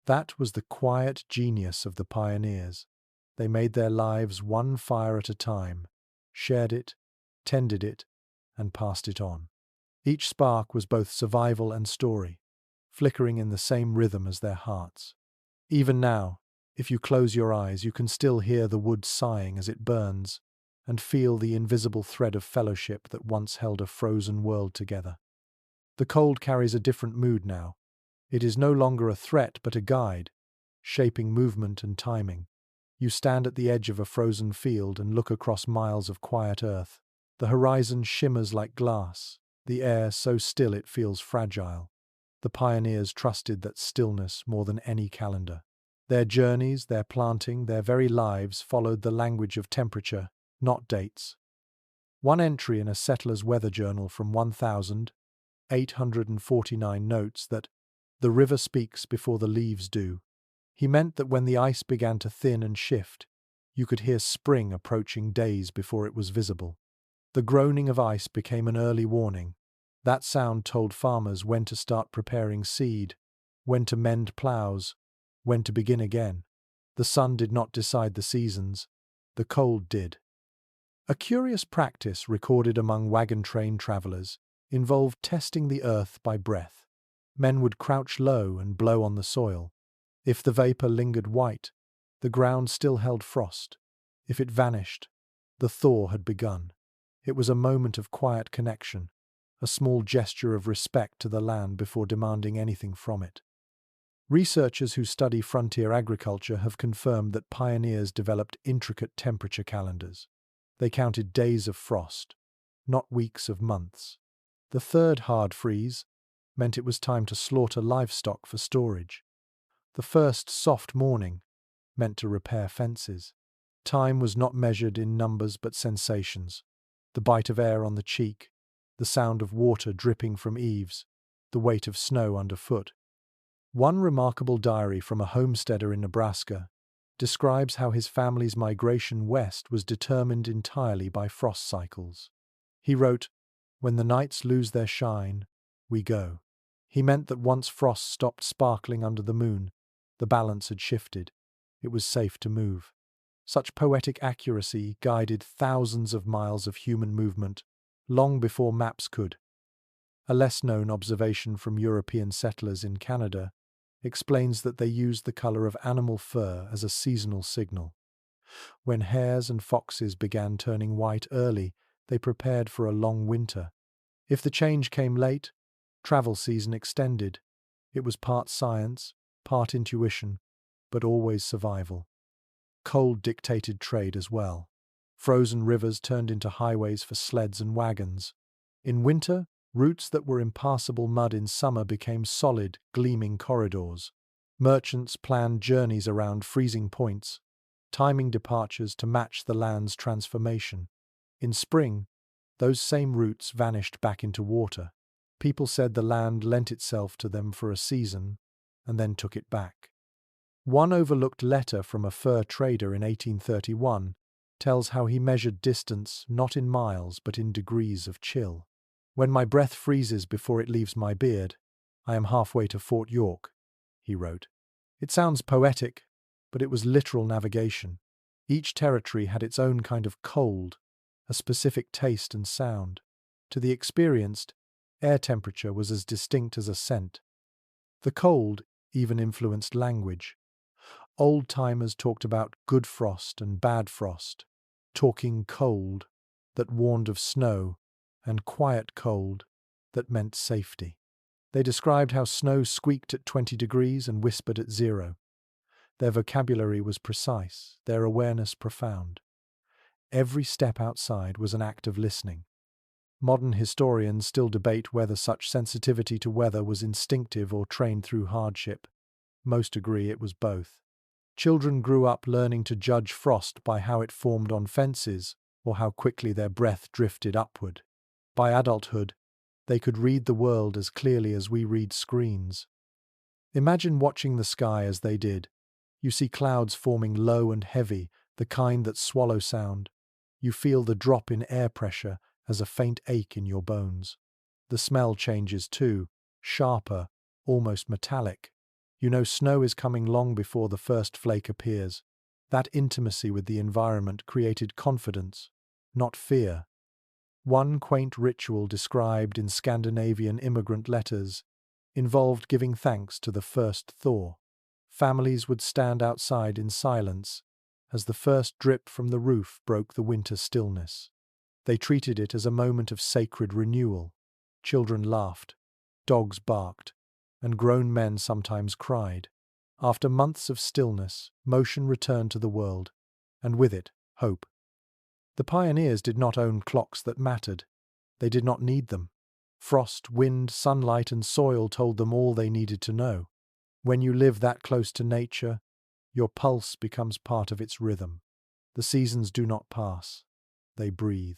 That was the quiet genius of the pioneers. They made their lives one fire at a time, shared it, tended it, and passed it on. Each spark was both survival and story, flickering in the same rhythm as their hearts. Even now, if you close your eyes, you can still hear the wood sighing as it burns, and feel the invisible thread of fellowship that once held a frozen world together. The cold carries a different mood now. It is no longer a threat but a guide, shaping movement and timing. You stand at the edge of a frozen field and look across miles of quiet earth. The horizon shimmers like glass, the air so still it feels fragile. The pioneers trusted that stillness more than any calendar. Their journeys, their planting, their very lives followed the language of temperature, not dates. One entry in a settler's weather journal from 1849 notes that the river speaks before the leaves do. He meant that when the ice began to thin and shift, you could hear spring approaching days before it was visible. The groaning of ice became an early warning. That sound told farmers when to start preparing seed, when to mend plows, when to begin again. The sun did not decide the seasons, the cold did. A curious practice recorded among wagon train travelers involved testing the earth by breath. Men would crouch low and blow on the soil. If the vapor lingered white, the ground still held frost. If it vanished, the thaw had begun. It was a moment of quiet connection, a small gesture of respect to the land before demanding anything from it. Researchers who study frontier agriculture have confirmed that pioneers developed intricate temperature calendars. They counted days of frost, not weeks of months. The third hard freeze meant it was time to slaughter livestock for storage. The first soft morning meant to repair fences. Time was not measured in numbers but sensations. The bite of air on the cheek, the sound of water dripping from eaves, the weight of snow underfoot. One remarkable diary from a homesteader in Nebraska describes how his family's migration west was determined entirely by frost cycles. He wrote, "When the nights lose their shine, we go." He meant that once frost stopped sparkling under the moon, the balance had shifted. It was safe to move. Such poetic accuracy guided thousands of miles of human movement, long before maps could. A less-known observation from European settlers in Canada explains that they used the color of animal fur as a seasonal signal. When hares and foxes began turning white early, they prepared for a long winter. If the change came late, travel season extended. It was part science, part intuition, but always survival. Cold dictated trade as well. Frozen rivers turned into highways for sleds and wagons. In winter, routes that were impassable mud in summer became solid, gleaming corridors. Merchants planned journeys around freezing points, timing departures to match the land's transformation. In spring, those same routes vanished back into water. People said the land lent itself to them for a season, and then took it back. One overlooked letter from a fur trader in 1831 tells how he measured distance not in miles but in degrees of chill. "When my breath freezes before it leaves my beard, I am halfway to Fort York," he wrote. It sounds poetic, but it was literal navigation. Each territory had its own kind of cold, a specific taste and sound. To the experienced, air temperature was as distinct as a scent. The cold even influenced language. Old-timers talked about good frost and bad frost, talking cold that warned of snow, and quiet cold that meant safety. They described how snow squeaked at 20 degrees and whispered at 0. Their vocabulary was precise, their awareness profound. Every step outside was an act of listening. Modern historians still debate whether such sensitivity to weather was instinctive or trained through hardship. Most agree it was both. Children grew up learning to judge frost by how it formed on fences or how quickly their breath drifted upward. By adulthood, they could read the world as clearly as we read screens. Imagine watching the sky as they did. You see clouds forming low and heavy, the kind that swallow sound. You feel the drop in air pressure as a faint ache in your bones. The smell changes too, sharper, almost metallic. You know snow is coming long before the first flake appears. That intimacy with the environment created confidence, not fear. One quaint ritual described in Scandinavian immigrant letters involved giving thanks to the first thaw. Families would stand outside in silence as the first drip from the roof broke the winter stillness. They treated it as a moment of sacred renewal. Children laughed, dogs barked, and grown men sometimes cried. After months of stillness, motion returned to the world, and with it, hope. The pioneers did not own clocks that mattered. They did not need them. Frost, wind, sunlight, and soil told them all they needed to know. When you live that close to nature, your pulse becomes part of its rhythm. The seasons do not pass. They breathe.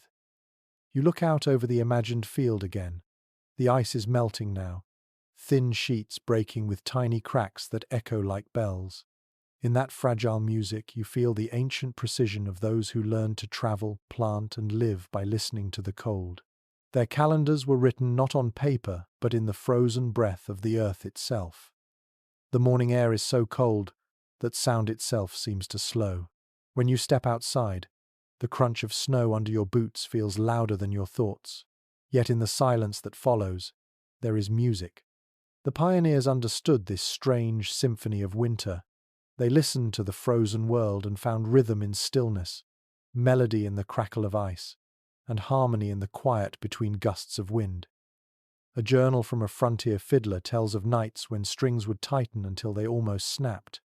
You look out over the imagined field again. The ice is melting now, thin sheets breaking with tiny cracks that echo like bells. In that fragile music, you feel the ancient precision of those who learned to travel, plant, and live by listening to the cold. Their calendars were written not on paper, but in the frozen breath of the earth itself. The morning air is so cold that sound itself seems to slow. When you step outside, the crunch of snow under your boots feels louder than your thoughts. Yet in the silence that follows, there is music. The pioneers understood this strange symphony of winter. They listened to the frozen world and found rhythm in stillness, melody in the crackle of ice, and harmony in the quiet between gusts of wind. A journal from a frontier fiddler tells of nights when strings would tighten until they almost snapped.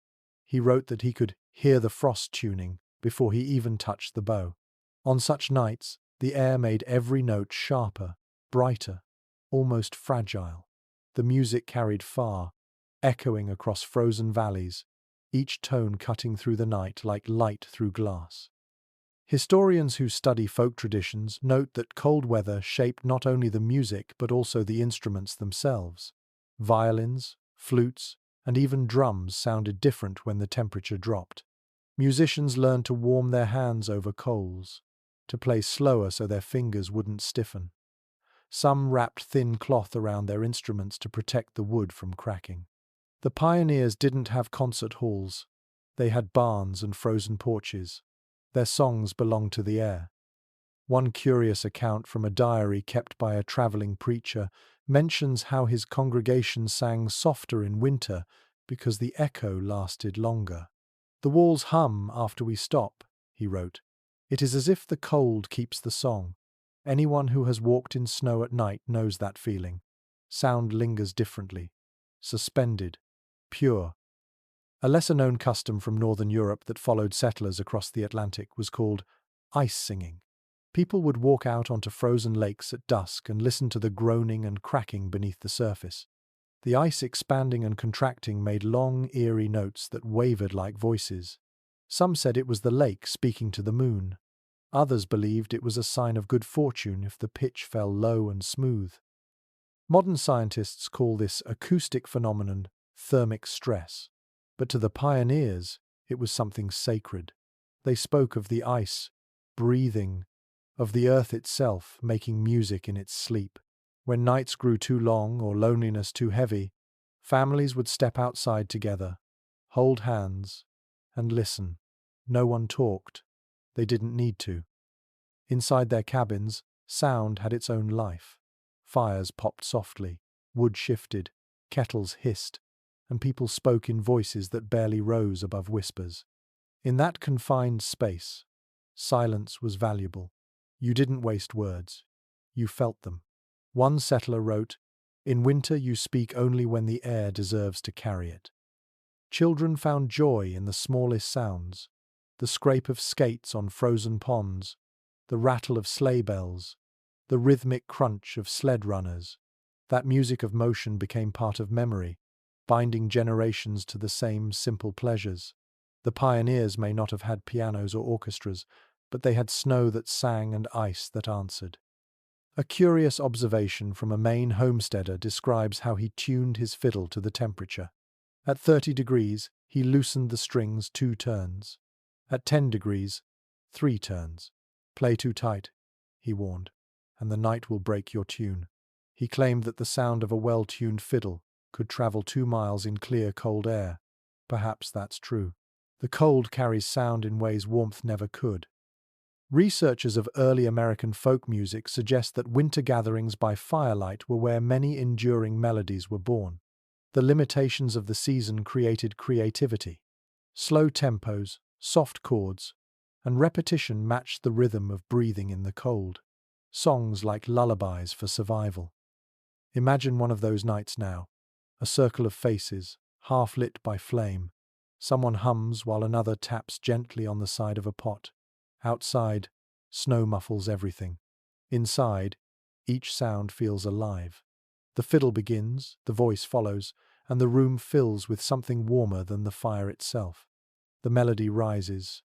He wrote that he could hear the frost tuning before he even touched the bow. On such nights, the air made every note sharper, brighter, almost fragile. The music carried far, echoing across frozen valleys, each tone cutting through the night like light through glass. Historians who study folk traditions note that cold weather shaped not only the music but also the instruments themselves. Violins, flutes, and even drums sounded different when the temperature dropped. Musicians learned to warm their hands over coals, to play slower so their fingers wouldn't stiffen. Some wrapped thin cloth around their instruments to protect the wood from cracking. The pioneers didn't have concert halls. They had barns and frozen porches. Their songs belonged to the air. One curious account from a diary kept by a traveling preacher mentions how his congregation sang softer in winter because the echo lasted longer. "The walls hum after we stop," he wrote. "It is as if the cold keeps the song. Anyone who has walked in snow at night knows that feeling. Sound lingers differently, suspended, pure." A lesser-known custom from Northern Europe that followed settlers across the Atlantic was called ice singing. People would walk out onto frozen lakes at dusk and listen to the groaning and cracking beneath the surface. The ice expanding and contracting made long, eerie notes that wavered like voices. Some said it was the lake speaking to the moon. Others believed it was a sign of good fortune if the pitch fell low and smooth. Modern scientists call this acoustic phenomenon thermic stress. But to the pioneers, it was something sacred. They spoke of the ice, breathing, of the earth itself making music in its sleep. When nights grew too long or loneliness too heavy, families would step outside together, hold hands, and listen. No one talked. They didn't need to. Inside their cabins, sound had its own life. Fires popped softly, wood shifted, kettles hissed, and people spoke in voices that barely rose above whispers. In that confined space, silence was valuable. You didn't waste words. You felt them. One settler wrote, "In winter you speak only when the air deserves to carry it." Children found joy in the smallest sounds, the scrape of skates on frozen ponds, the rattle of sleigh bells, the rhythmic crunch of sled runners. That music of motion became part of memory, binding generations to the same simple pleasures. The pioneers may not have had pianos or orchestras, but they had snow that sang and ice that answered. A curious observation from a Maine homesteader describes how he tuned his fiddle to the temperature. At 30 degrees, he loosened the strings 2 turns. At 10 degrees, 3 turns. "Play too tight," he warned, "and the night will break your tune." He claimed that the sound of a well-tuned fiddle could travel 2 miles in clear, cold air. Perhaps that's true. The cold carries sound in ways warmth never could. Researchers of early American folk music suggest that winter gatherings by firelight were where many enduring melodies were born. The limitations of the season created creativity. Slow tempos, soft chords, and repetition matched the rhythm of breathing in the cold. Songs like lullabies for survival. Imagine one of those nights now. A circle of faces, half lit by flame. Someone hums while another taps gently on the side of a pot. Outside, snow muffles everything. Inside, each sound feels alive. The fiddle begins, the voice follows, and the room fills with something warmer than the fire itself. The melody rises,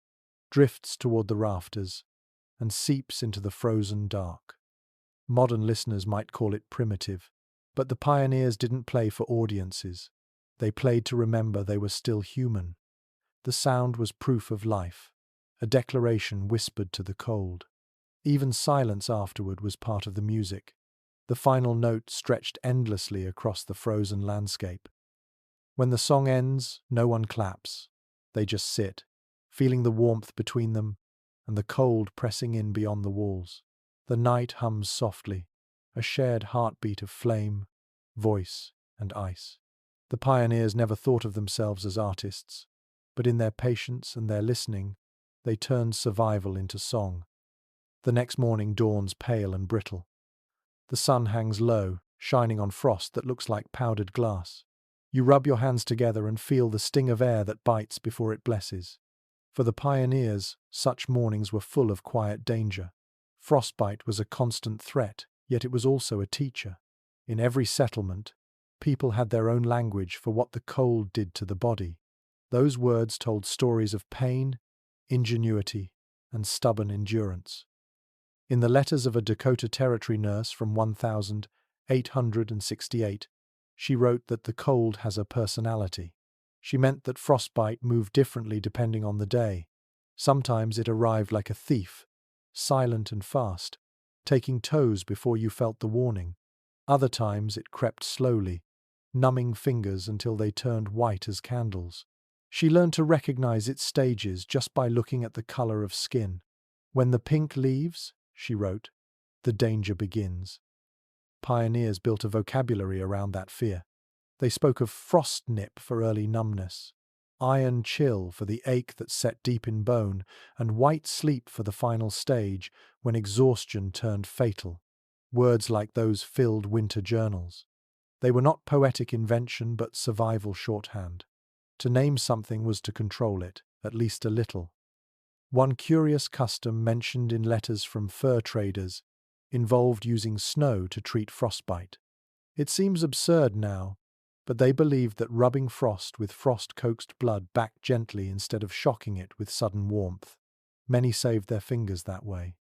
drifts toward the rafters, and seeps into the frozen dark. Modern listeners might call it primitive, but the pioneers didn't play for audiences. They played to remember they were still human. The sound was proof of life, a declaration whispered to the cold. Even silence afterward was part of the music. The final note stretched endlessly across the frozen landscape. When the song ends, no one claps. They just sit, feeling the warmth between them and the cold pressing in beyond the walls. The night hums softly, a shared heartbeat of flame, voice, and ice. The pioneers never thought of themselves as artists, but in their patience and their listening, they turned survival into song. The next morning dawns pale and brittle. The sun hangs low, shining on frost that looks like powdered glass. You rub your hands together and feel the sting of air that bites before it blesses. For the pioneers, such mornings were full of quiet danger. Frostbite was a constant threat, yet it was also a teacher. In every settlement, people had their own language for what the cold did to the body. Those words told stories of pain, ingenuity, and stubborn endurance. In the letters of a Dakota Territory nurse from 1868, she wrote that the cold has a personality. She meant that frostbite moved differently depending on the day. Sometimes it arrived like a thief, silent and fast, taking toes before you felt the warning. Other times it crept slowly, numbing fingers until they turned white as candles. She learned to recognize its stages just by looking at the color of skin. When the pink leaves, she wrote, the danger begins. Pioneers built a vocabulary around that fear. They spoke of frost nip for early numbness, iron chill for the ache that set deep in bone, and white sleep for the final stage when exhaustion turned fatal. Words like those filled winter journals. They were not poetic invention but survival shorthand. To name something was to control it, at least a little. One curious custom mentioned in letters from fur traders involved using snow to treat frostbite. It seems absurd now, but they believed that rubbing frost with frost-coaxed blood back gently instead of shocking it with sudden warmth. Many saved their fingers that way.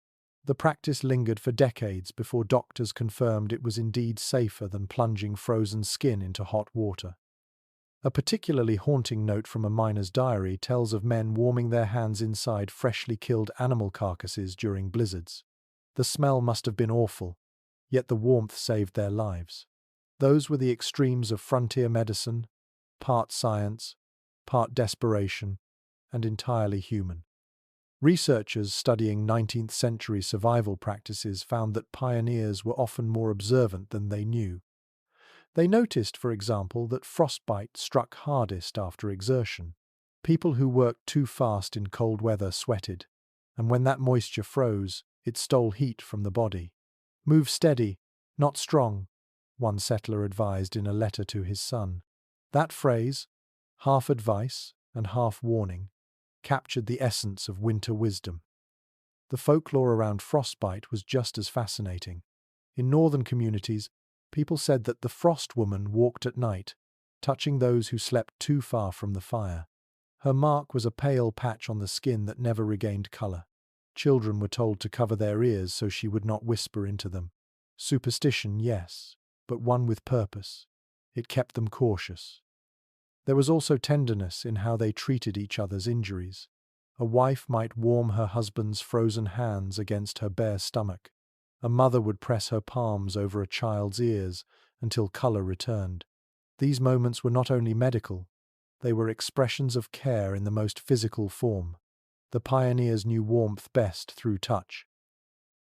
The practice lingered for decades before doctors confirmed it was indeed safer than plunging frozen skin into hot water. A particularly haunting note from a miner's diary tells of men warming their hands inside freshly killed animal carcasses during blizzards. The smell must have been awful, yet the warmth saved their lives. Those were the extremes of frontier medicine, part science, part desperation, and entirely human. Researchers studying 19th century survival practices found that pioneers were often more observant than they knew. They noticed, for example, that frostbite struck hardest after exertion. People who worked too fast in cold weather sweated, and when that moisture froze, it stole heat from the body. Move steady, not strong, one settler advised in a letter to his son. That phrase, half advice and half warning, captured the essence of winter wisdom. The folklore around frostbite was just as fascinating. In northern communities, people said that the frost woman walked at night, touching those who slept too far from the fire. Her mark was a pale patch on the skin that never regained color. Children were told to cover their ears so she would not whisper into them. Superstition, yes, but one with purpose. It kept them cautious. There was also tenderness in how they treated each other's injuries. A wife might warm her husband's frozen hands against her bare stomach. A mother would press her palms over a child's ears until color returned. These moments were not only medical, they were expressions of care in the most physical form. The pioneers knew warmth best through touch.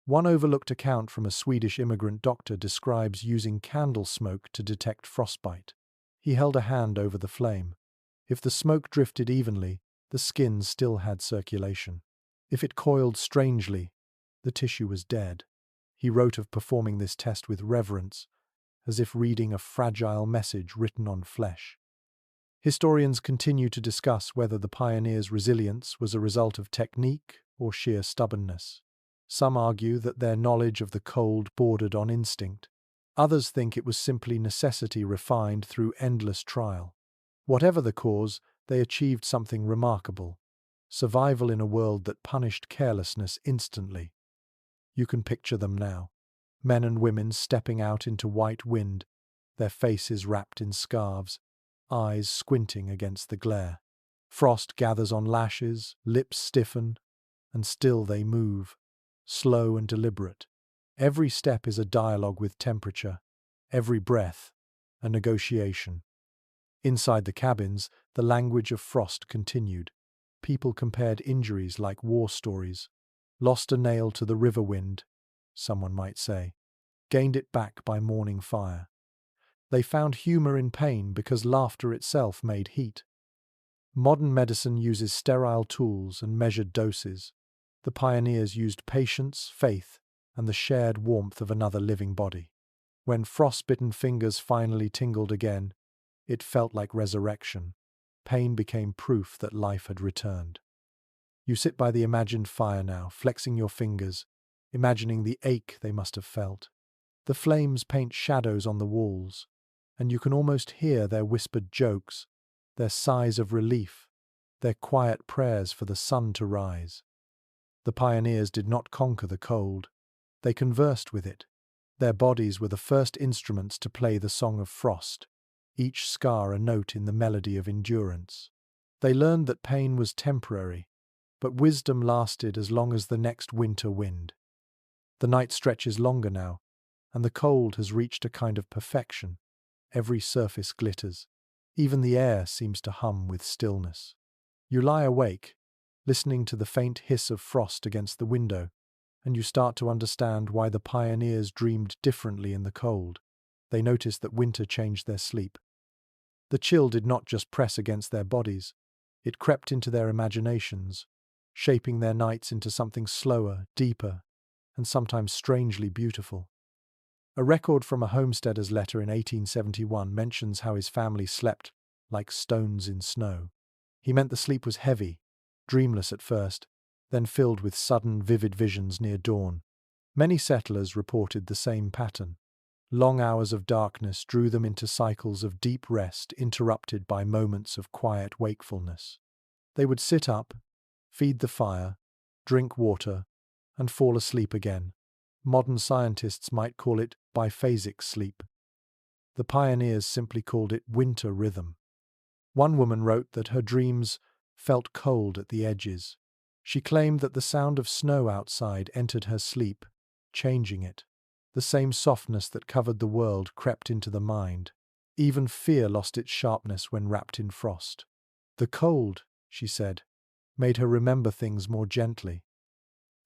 One overlooked account from a Swedish immigrant doctor describes using candle smoke to detect frostbite. He held a hand over the flame. If the smoke drifted evenly, the skin still had circulation. If it coiled strangely, the tissue was dead. He wrote of performing this test with reverence, as if reading a fragile message written on flesh. Historians continue to discuss whether the pioneers' resilience was a result of technique or sheer stubbornness. Some argue that their knowledge of the cold bordered on instinct. Others think it was simply necessity refined through endless trial. Whatever the cause, they achieved something remarkable: survival in a world that punished carelessness instantly. You can picture them now. Men and women stepping out into white wind, their faces wrapped in scarves, eyes squinting against the glare. Frost gathers on lashes, lips stiffen, and still they move, slow and deliberate. Every step is a dialogue with temperature, every breath a negotiation. Inside the cabins, the language of frost continued. People compared injuries like war stories. Lost a nail to the river wind, someone might say. Gained it back by morning fire. They found humor in pain because laughter itself made heat. Modern medicine uses sterile tools and measured doses. The pioneers used patience, faith, and the shared warmth of another living body. When frostbitten fingers finally tingled again, it felt like resurrection. Pain became proof that life had returned. You sit by the imagined fire now, flexing your fingers, imagining the ache they must have felt. The flames paint shadows on the walls, and you can almost hear their whispered jokes, their sighs of relief, their quiet prayers for the sun to rise. The pioneers did not conquer the cold. They conversed with it. Their bodies were the first instruments to play the song of frost, each scar a note in the melody of endurance. They learned that pain was temporary, but wisdom lasted as long as the next winter wind. The night stretches longer now, and the cold has reached a kind of perfection. Every surface glitters. Even the air seems to hum with stillness. You lie awake, listening to the faint hiss of frost against the window, and you start to understand why the pioneers dreamed differently in the cold. They noticed that winter changed their sleep. The chill did not just press against their bodies, it crept into their imaginations, shaping their nights into something slower, deeper, and sometimes strangely beautiful. A record from a homesteader's letter in 1871 mentions how his family slept like stones in snow. He meant the sleep was heavy, dreamless at first, then filled with sudden, vivid visions near dawn. Many settlers reported the same pattern. Long hours of darkness drew them into cycles of deep rest interrupted by moments of quiet wakefulness. They would sit up, feed the fire, drink water, and fall asleep again. Modern scientists might call it biphasic sleep. The pioneers simply called it winter rhythm. One woman wrote that her dreams felt cold at the edges. She claimed that the sound of snow outside entered her sleep, changing it. The same softness that covered the world crept into the mind. Even fear lost its sharpness when wrapped in frost. The cold, she said, made her remember things more gently.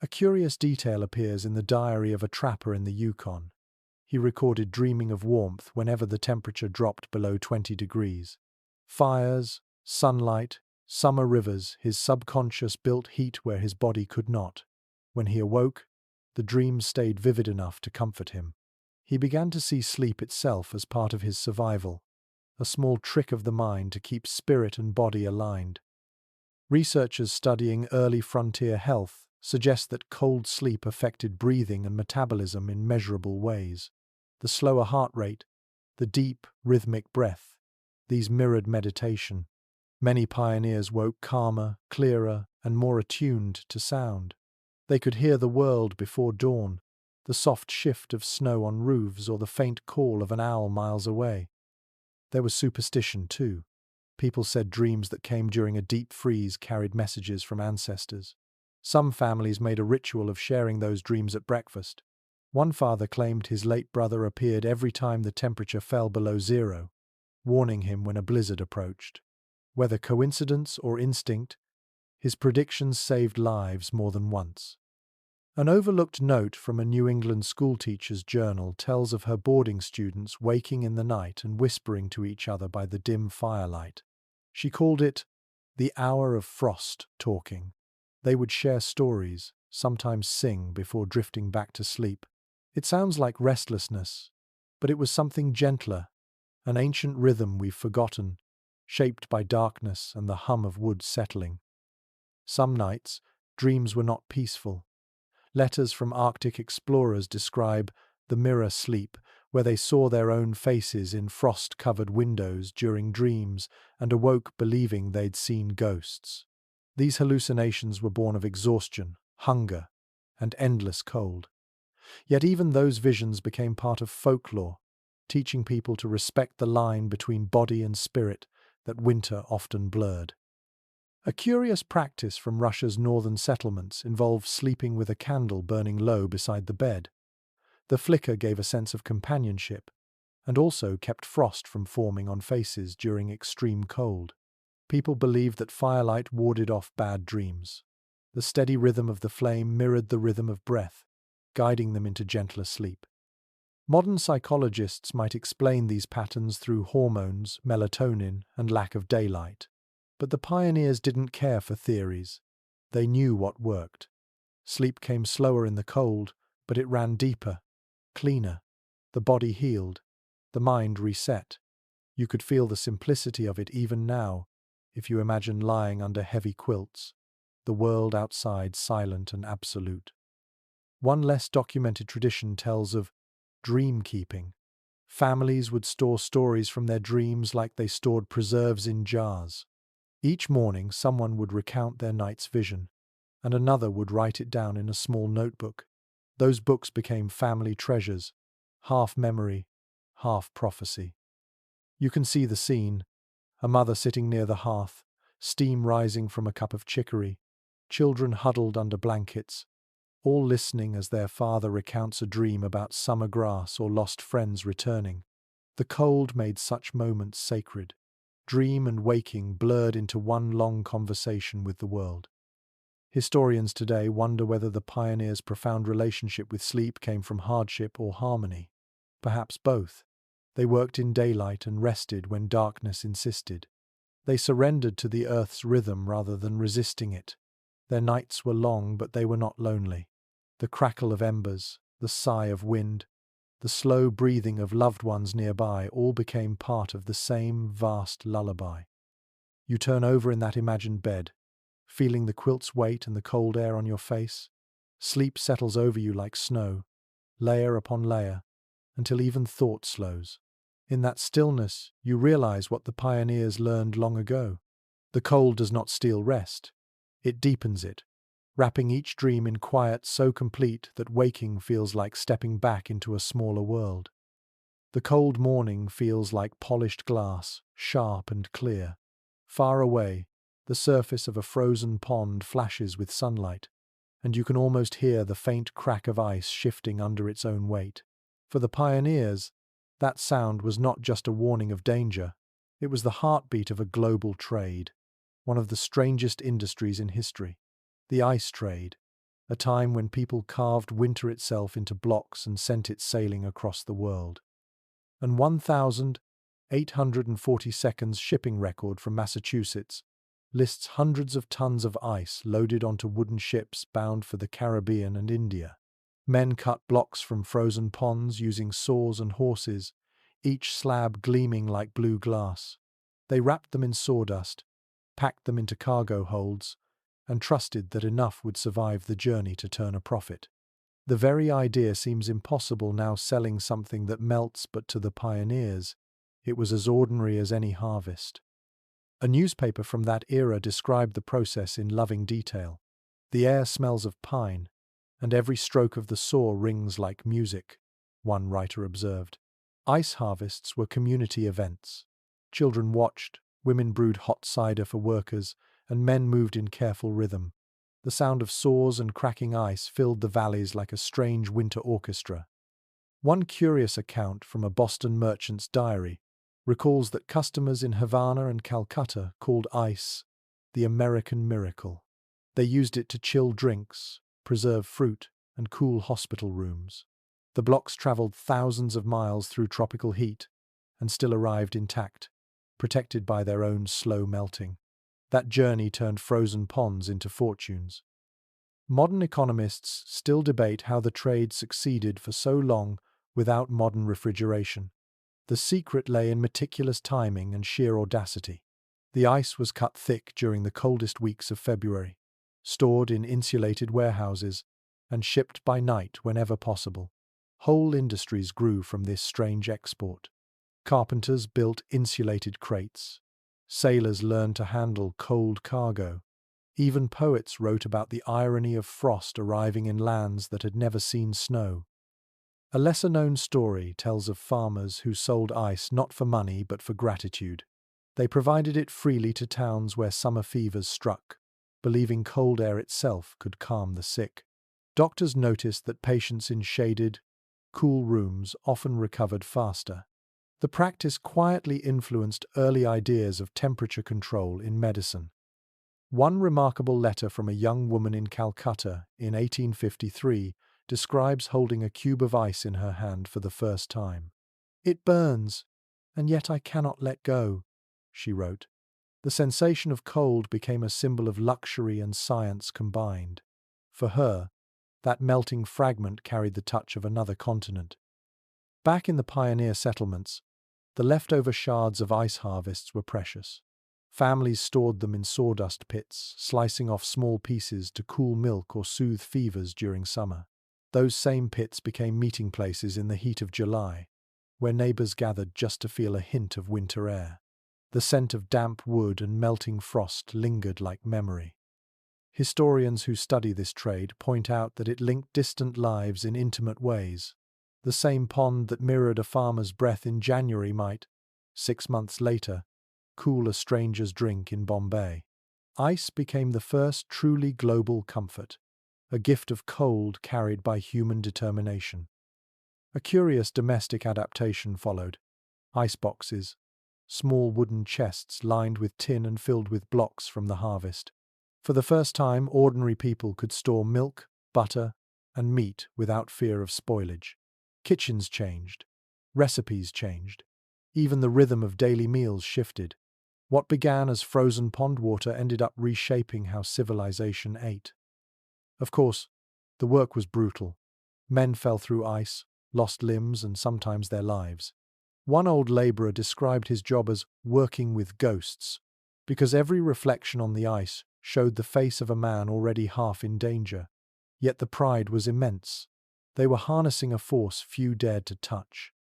A curious detail appears in the diary of a trapper in the Yukon. He recorded dreaming of warmth whenever the temperature dropped below 20 degrees. Fires, sunlight, summer rivers, his subconscious built heat where his body could not. When he awoke, the dream stayed vivid enough to comfort him. He began to see sleep itself as part of his survival, a small trick of the mind to keep spirit and body aligned. Researchers studying early frontier health suggest that cold sleep affected breathing and metabolism in measurable ways. The slower heart rate, the deep, rhythmic breath, these mirrored meditation. Many pioneers woke calmer, clearer, and more attuned to sound. They could hear the world before dawn, the soft shift of snow on roofs or the faint call of an owl miles away. There was superstition, too. People said dreams that came during a deep freeze carried messages from ancestors. Some families made a ritual of sharing those dreams at breakfast. One father claimed his late brother appeared every time the temperature fell below zero, warning him when a blizzard approached. Whether coincidence or instinct, his predictions saved lives more than once. An overlooked note from a New England schoolteacher's journal tells of her boarding students waking in the night and whispering to each other by the dim firelight. She called it the hour of frost talking. They would share stories, sometimes sing before drifting back to sleep. It sounds like restlessness, but it was something gentler, an ancient rhythm we've forgotten, shaped by darkness and the hum of wood settling. Some nights, dreams were not peaceful. Letters from Arctic explorers describe the mirror sleep, where they saw their own faces in frost-covered windows during dreams and awoke believing they'd seen ghosts. These hallucinations were born of exhaustion, hunger, and endless cold. Yet even those visions became part of folklore, teaching people to respect the line between body and spirit that winter often blurred. A curious practice from Russia's northern settlements involved sleeping with a candle burning low beside the bed. The flicker gave a sense of companionship and also kept frost from forming on faces during extreme cold. People believed that firelight warded off bad dreams. The steady rhythm of the flame mirrored the rhythm of breath, guiding them into gentler sleep. Modern psychologists might explain these patterns through hormones, melatonin, and lack of daylight. But the pioneers didn't care for theories. They knew what worked. Sleep came slower in the cold, but it ran deeper, cleaner. The body healed. The mind reset. You could feel the simplicity of it even now, if you imagine lying under heavy quilts, the world outside silent and absolute. One less documented tradition tells of dream keeping. Families would store stories from their dreams like they stored preserves in jars. Each morning, someone would recount their night's vision, and another would write it down in a small notebook. Those books became family treasures, half memory, half prophecy. You can see the scene: a mother sitting near the hearth, steam rising from a cup of chicory, children huddled under blankets, all listening as their father recounts a dream about summer grass or lost friends returning. The cold made such moments sacred. Dream and waking blurred into one long conversation with the world. Historians today wonder whether the pioneers' profound relationship with sleep came from hardship or harmony. Perhaps both. They worked in daylight and rested when darkness insisted. They surrendered to the earth's rhythm rather than resisting it. Their nights were long, but they were not lonely. The crackle of embers, the sigh of wind, the slow breathing of loved ones nearby all became part of the same vast lullaby. You turn over in that imagined bed, feeling the quilt's weight and the cold air on your face. Sleep settles over you like snow, layer upon layer, until even thought slows. In that stillness, you realize what the pioneers learned long ago. The cold does not steal rest. It deepens it, wrapping each dream in quiet so complete that waking feels like stepping back into a smaller world. The cold morning feels like polished glass, sharp and clear. Far away, the surface of a frozen pond flashes with sunlight, and you can almost hear the faint crack of ice shifting under its own weight. For the pioneers, that sound was not just a warning of danger, it was the heartbeat of a global trade, one of the strangest industries in history. The ice trade, a time when people carved winter itself into blocks and sent it sailing across the world. And 1,840 shipping record from Massachusetts lists hundreds of tons of ice loaded onto wooden ships bound for the Caribbean and India. Men cut blocks from frozen ponds using saws and horses, each slab gleaming like blue glass. They wrapped them in sawdust, packed them into cargo holds, and trusted that enough would survive the journey to turn a profit. The very idea seems impossible now, selling something that melts, but to the pioneers, it was as ordinary as any harvest. A newspaper from that era described the process in loving detail. The air smells of pine, and every stroke of the saw rings like music, one writer observed. Ice harvests were community events. Children watched, women brewed hot cider for workers, and men moved in careful rhythm. The sound of saws and cracking ice filled the valleys like a strange winter orchestra. One curious account from a Boston merchant's diary recalls that customers in Havana and Calcutta called ice the American miracle. They used it to chill drinks, preserve fruit, and cool hospital rooms. The blocks traveled thousands of miles through tropical heat and still arrived intact, protected by their own slow melting. That journey turned frozen ponds into fortunes. Modern economists still debate how the trade succeeded for so long without modern refrigeration. The secret lay in meticulous timing and sheer audacity. The ice was cut thick during the coldest weeks of February, stored in insulated warehouses, and shipped by night whenever possible. Whole industries grew from this strange export. Carpenters built insulated crates. Sailors learned to handle cold cargo. Even poets wrote about the irony of frost arriving in lands that had never seen snow. A lesser-known story tells of farmers who sold ice not for money but for gratitude. They provided it freely to towns where summer fevers struck, believing cold air itself could calm the sick. Doctors noticed that patients in shaded, cool rooms often recovered faster. The practice quietly influenced early ideas of temperature control in medicine. One remarkable letter from a young woman in Calcutta in 1853 describes holding a cube of ice in her hand for the first time. "It burns, and yet I cannot let go," she wrote. The sensation of cold became a symbol of luxury and science combined. For her, that melting fragment carried the touch of another continent. Back in the pioneer settlements, the leftover shards of ice harvests were precious. Families stored them in sawdust pits, slicing off small pieces to cool milk or soothe fevers during summer. Those same pits became meeting places in the heat of July, where neighbors gathered just to feel a hint of winter air. The scent of damp wood and melting frost lingered like memory. Historians who study this trade point out that it linked distant lives in intimate ways. The same pond that mirrored a farmer's breath in January might, 6 months later, cool a stranger's drink in Bombay. Ice became the first truly global comfort, a gift of cold carried by human determination. A curious domestic adaptation followed. Ice boxes, small wooden chests lined with tin and filled with blocks from the harvest. For the first time, ordinary people could store milk, butter, and meat without fear of spoilage. Kitchens changed. Recipes changed. Even the rhythm of daily meals shifted. What began as frozen pond water ended up reshaping how civilization ate. Of course, the work was brutal. Men fell through ice, lost limbs, and sometimes their lives. One old laborer described his job as working with ghosts, because every reflection on the ice showed the face of a man already half in danger. Yet the pride was immense. They were harnessing a force few dared to touch.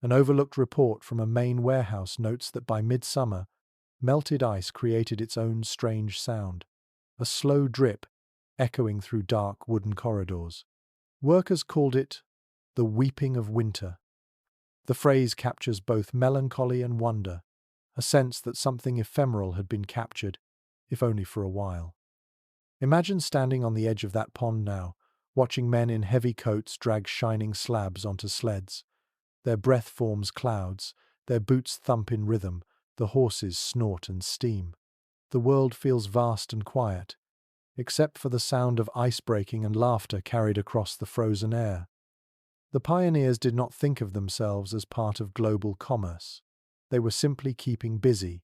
An overlooked report from a Maine warehouse notes that by midsummer, melted ice created its own strange sound, a slow drip echoing through dark wooden corridors. Workers called it the weeping of winter. The phrase captures both melancholy and wonder, a sense that something ephemeral had been captured, if only for a while. Imagine standing on the edge of that pond now, watching men in heavy coats drag shining slabs onto sleds. Their breath forms clouds, their boots thump in rhythm, the horses snort and steam. The world feels vast and quiet, except for the sound of ice breaking and laughter carried across the frozen air. The pioneers did not think of themselves as part of global commerce. They were simply keeping busy,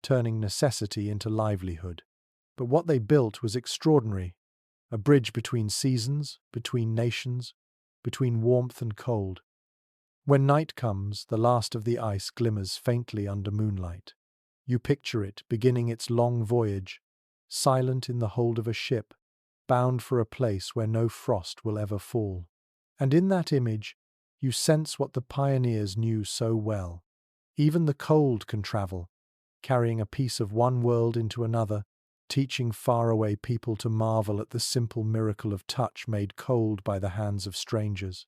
turning necessity into livelihood. But what they built was extraordinary, a bridge between seasons, between nations, between warmth and cold. When night comes, the last of the ice glimmers faintly under moonlight. You picture it beginning its long voyage, silent in the hold of a ship, bound for a place where no frost will ever fall. And in that image, you sense what the pioneers knew so well. Even the cold can travel, carrying a piece of one world into another, teaching faraway people to marvel at the simple miracle of touch made cold by the hands of strangers.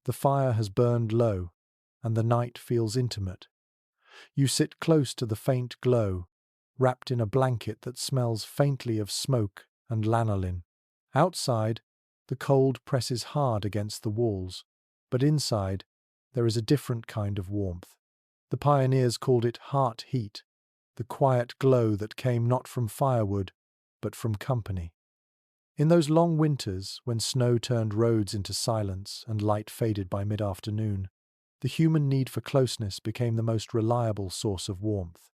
The fire has burned low, and the night feels intimate. You sit close to the faint glow, wrapped in a blanket that smells faintly of smoke and lanolin. Outside, the cold presses hard against the walls, but inside, there is a different kind of warmth. The pioneers called it heart heat, the quiet glow that came not from firewood, but from company. In those long winters, when snow turned roads into silence and light faded by mid-afternoon, the human need for closeness became the most reliable source of warmth.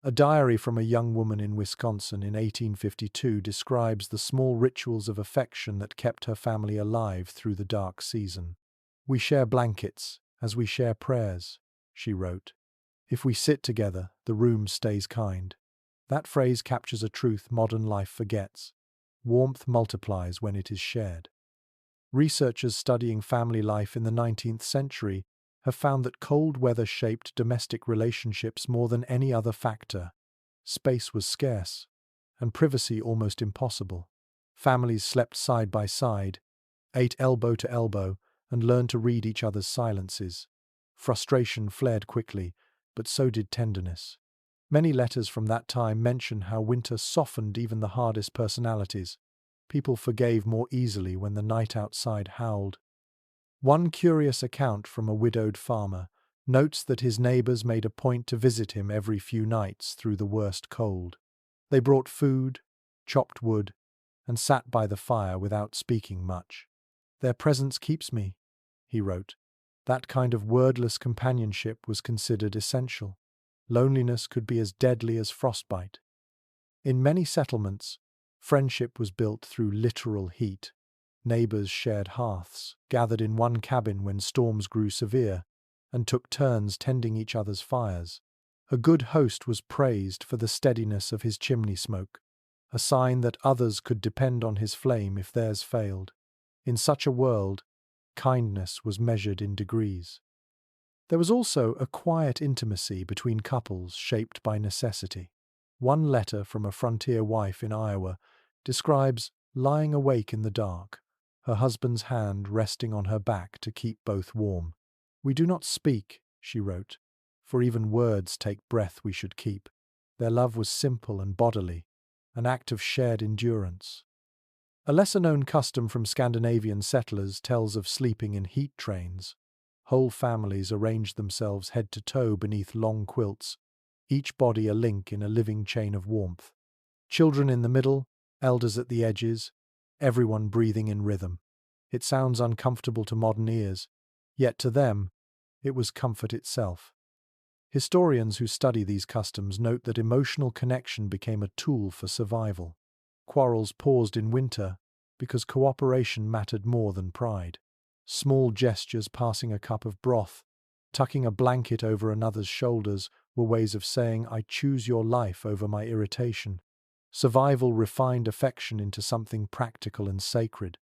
A diary from a young woman in Wisconsin in 1852 describes the small rituals of affection that kept her family alive through the dark season. "We share blankets, as we share prayers," she wrote. "If we sit together, the room stays kind." That phrase captures a truth modern life forgets. Warmth multiplies when it is shared. Researchers studying family life in the 19th century have found that cold weather shaped domestic relationships more than any other factor. Space was scarce, and privacy almost impossible. Families slept side by side, ate elbow to elbow, and learned to read each other's silences. Frustration flared quickly, but so did tenderness. Many letters from that time mention how winter softened even the hardest personalities. People forgave more easily when the night outside howled. One curious account from a widowed farmer notes that his neighbors made a point to visit him every few nights through the worst cold. They brought food, chopped wood, and sat by the fire without speaking much. "Their presence keeps me," he wrote. That kind of wordless companionship was considered essential. Loneliness could be as deadly as frostbite. In many settlements, friendship was built through literal heat. Neighbors shared hearths, gathered in one cabin when storms grew severe, and took turns tending each other's fires. A good host was praised for the steadiness of his chimney smoke, a sign that others could depend on his flame if theirs failed. In such a world, kindness was measured in degrees. There was also a quiet intimacy between couples shaped by necessity. One letter from a frontier wife in Iowa describes lying awake in the dark, her husband's hand resting on her back to keep both warm. "We do not speak," she wrote, "for even words take breath we should keep." Their love was simple and bodily, an act of shared endurance. A lesser-known custom from Scandinavian settlers tells of sleeping in heat trains. Whole families arranged themselves head to toe beneath long quilts, each body a link in a living chain of warmth. Children in the middle, elders at the edges, everyone breathing in rhythm. It sounds uncomfortable to modern ears, yet to them, it was comfort itself. Historians who study these customs note that emotional connection became a tool for survival. Quarrels paused in winter because cooperation mattered more than pride. Small gestures, passing a cup of broth, tucking a blanket over another's shoulders, were ways of saying, "I choose your life over my irritation." Survival refined affection into something practical and sacred.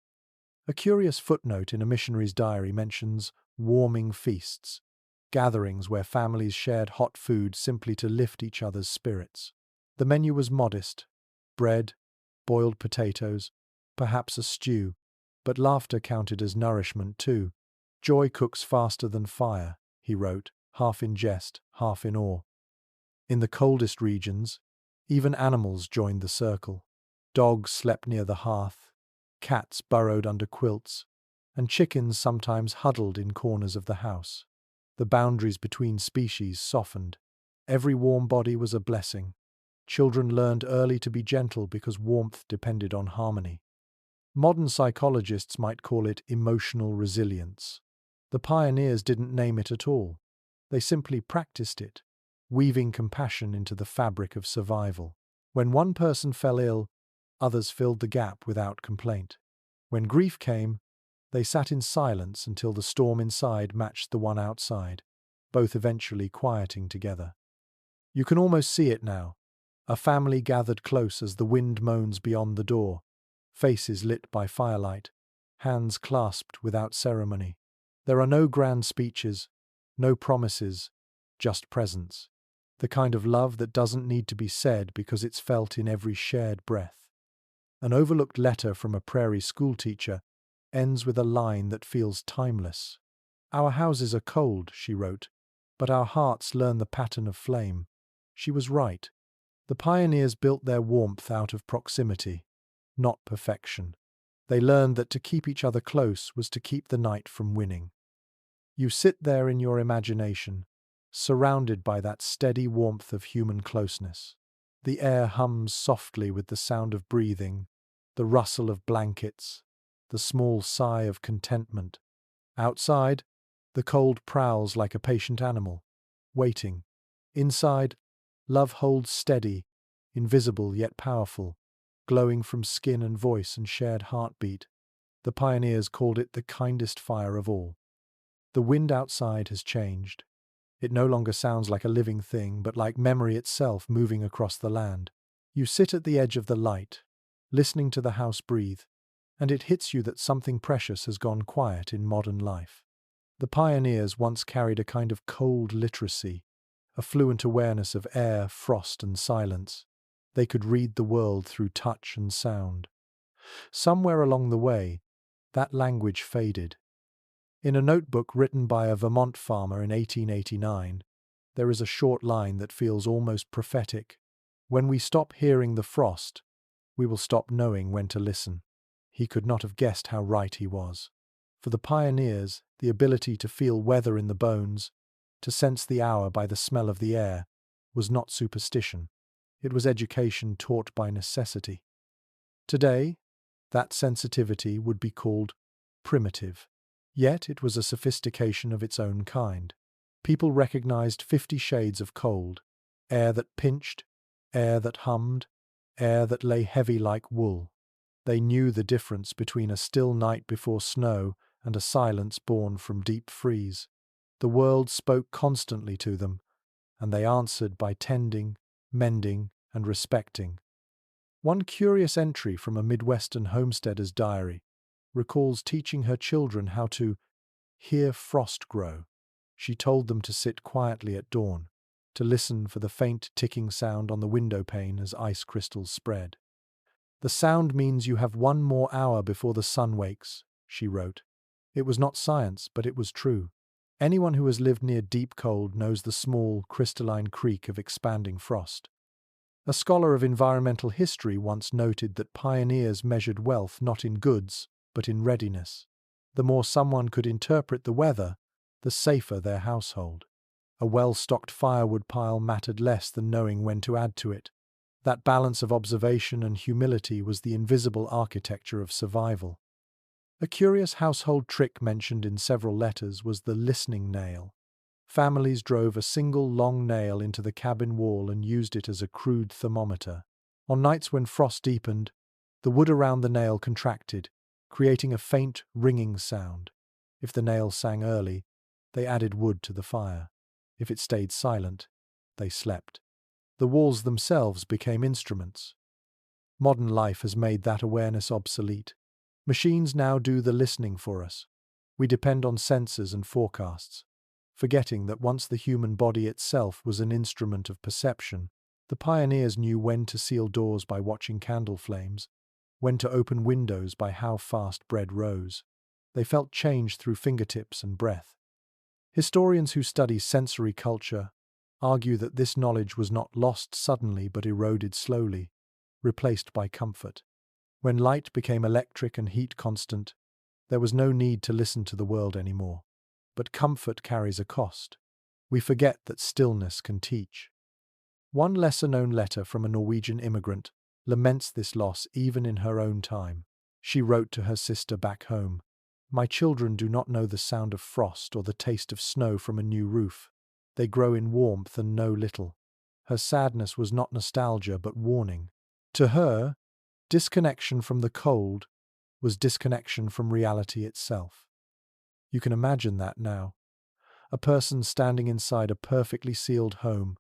A curious footnote in a missionary's diary mentions warming feasts, gatherings where families shared hot food simply to lift each other's spirits. The menu was modest: bread, boiled potatoes, perhaps a stew, but laughter counted as nourishment too. "Joy cooks faster than fire," he wrote, half in jest, half in awe. In the coldest regions, even animals joined the circle. Dogs slept near the hearth, cats burrowed under quilts, and chickens sometimes huddled in corners of the house. The boundaries between species softened. Every warm body was a blessing. Children learned early to be gentle because warmth depended on harmony. Modern psychologists might call it emotional resilience. The pioneers didn't name it at all. They simply practiced it, weaving compassion into the fabric of survival. When one person fell ill, others filled the gap without complaint. When grief came, they sat in silence until the storm inside matched the one outside, both eventually quieting together. You can almost see it now. A family gathered close as the wind moans beyond the door, faces lit by firelight, hands clasped without ceremony. There are no grand speeches, no promises, just presence. The kind of love that doesn't need to be said because it's felt in every shared breath. An overlooked letter from a prairie schoolteacher ends with a line that feels timeless. "Our houses are cold," she wrote, "but our hearts learn the pattern of flame." She was right. The pioneers built their warmth out of proximity. not perfection. They learned that to keep each other close was to keep the night from winning. You sit there in your imagination, surrounded by that steady warmth of human closeness. The air hums softly with the sound of breathing, the rustle of blankets, the small sigh of contentment. Outside, the cold prowls like a patient animal, waiting. Inside, love holds steady, invisible yet powerful, glowing from skin and voice and shared heartbeat. The pioneers called it the kindest fire of all. The wind outside has changed. It no longer sounds like a living thing, but like memory itself moving across the land. You sit at the edge of the light, listening to the house breathe, and it hits you that something precious has gone quiet in modern life. The pioneers once carried a kind of cold literacy, a fluent awareness of air, frost, and silence. They could read the world through touch and sound. Somewhere along the way, that language faded. In a notebook written by a Vermont farmer in 1889, there is a short line that feels almost prophetic. When we stop hearing the frost, we will stop knowing when to listen. He could not have guessed how right he was. For the pioneers, the ability to feel weather in the bones, to sense the hour by the smell of the air, was not superstition. It was education taught by necessity. Today, that sensitivity would be called primitive. Yet it was a sophistication of its own kind. People recognized 50 shades of cold: air that pinched, air that hummed, air that lay heavy like wool. They knew the difference between a still night before snow and a silence born from deep freeze. The world spoke constantly to them, and they answered by tending, mending, and respecting. One curious entry from a Midwestern homesteader's diary recalls teaching her children how to hear frost grow. She told them to sit quietly at dawn, to listen for the faint ticking sound on the window pane as ice crystals spread. "The sound means you have one more hour before the sun wakes," she wrote. It was not science, but it was true. Anyone who has lived near deep cold knows the small, crystalline creak of expanding frost. A scholar of environmental history once noted that pioneers measured wealth not in goods, but in readiness. The more someone could interpret the weather, the safer their household. A well-stocked firewood pile mattered less than knowing when to add to it. That balance of observation and humility was the invisible architecture of survival. A curious household trick mentioned in several letters was the listening nail. Families drove a single long nail into the cabin wall and used it as a crude thermometer. On nights when frost deepened, the wood around the nail contracted, creating a faint, ringing sound. If the nail sang early, they added wood to the fire. If it stayed silent, they slept. The walls themselves became instruments. Modern life has made that awareness obsolete. Machines now do the listening for us. We depend on sensors and forecasts, forgetting that once the human body itself was an instrument of perception. The pioneers knew when to seal doors by watching candle flames, when to open windows by how fast bread rose. They felt change through fingertips and breath. Historians who study sensory culture argue that this knowledge was not lost suddenly but eroded slowly, replaced by comfort. When light became electric and heat constant, there was no need to listen to the world anymore. But comfort carries a cost. We forget that stillness can teach. One lesser-known letter from a Norwegian immigrant laments this loss even in her own time. She wrote to her sister back home, "My children do not know the sound of frost or the taste of snow from a new roof. They grow in warmth and know little." Her sadness was not nostalgia but warning. To her, disconnection from the cold was disconnection from reality itself. You can imagine that now. A person standing inside a perfectly sealed home,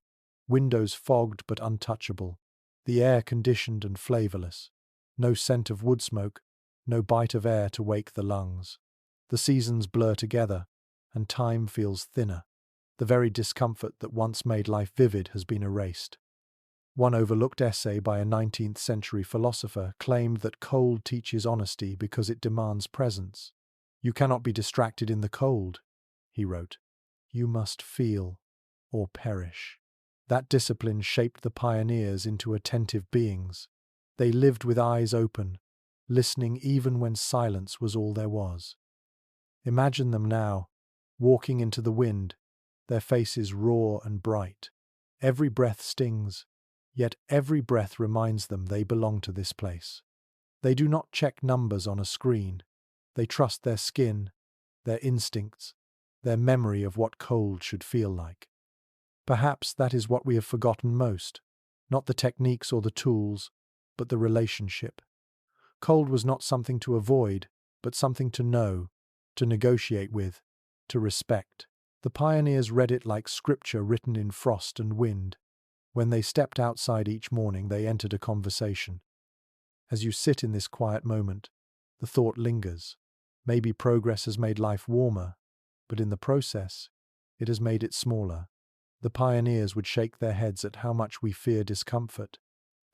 windows fogged but untouchable, the air conditioned and flavorless, no scent of wood smoke, no bite of air to wake the lungs. The seasons blur together, and time feels thinner. The very discomfort that once made life vivid has been erased. One overlooked essay by a 19th century philosopher claimed that cold teaches honesty because it demands presence. "You cannot be distracted in the cold," he wrote. "You must feel or perish." That discipline shaped the pioneers into attentive beings. They lived with eyes open, listening even when silence was all there was. Imagine them now, walking into the wind, their faces raw and bright. Every breath stings, yet every breath reminds them they belong to this place. They do not check numbers on a screen. They trust their skin, their instincts, their memory of what cold should feel like. Perhaps that is what we have forgotten most, not the techniques or the tools, but the relationship. Cold was not something to avoid, but something to know, to negotiate with, to respect. The pioneers read it like scripture written in frost and wind. When they stepped outside each morning, they entered a conversation. As you sit in this quiet moment, the thought lingers. Maybe progress has made life warmer, but in the process, it has made it smaller. The pioneers would shake their heads at how much we fear discomfort.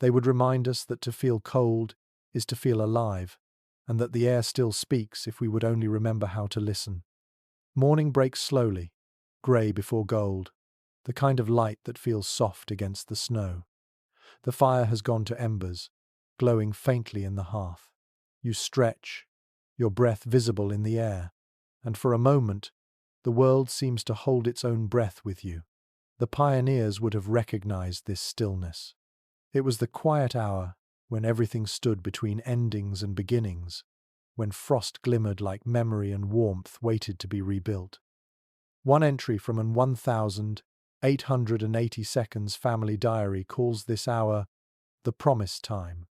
They would remind us that to feel cold is to feel alive, and that the air still speaks if we would only remember how to listen. Morning breaks slowly, grey before gold, the kind of light that feels soft against the snow. The fire has gone to embers, glowing faintly in the hearth. You stretch, your breath visible in the air, and for a moment, the world seems to hold its own breath with you. The pioneers would have recognized this stillness. It was the quiet hour when everything stood between endings and beginnings, when frost glimmered like memory and warmth waited to be rebuilt. One entry from an 1880 seconds family diary calls this hour the promised time.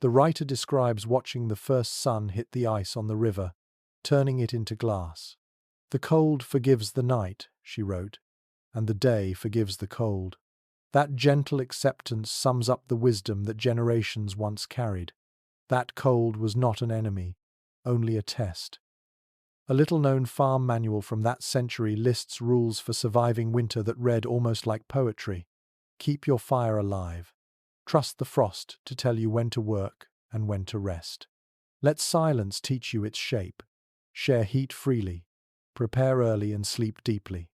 The writer describes watching the first sun hit the ice on the river, turning it into glass. "The cold forgives the night," she wrote, "and the day forgives the cold." That gentle acceptance sums up the wisdom that generations once carried. That cold was not an enemy, only a test. A little-known farm manual from that century lists rules for surviving winter that read almost like poetry. Keep your fire alive. Trust the frost to tell you when to work and when to rest. Let silence teach you its shape. Share heat freely. Prepare early and sleep deeply.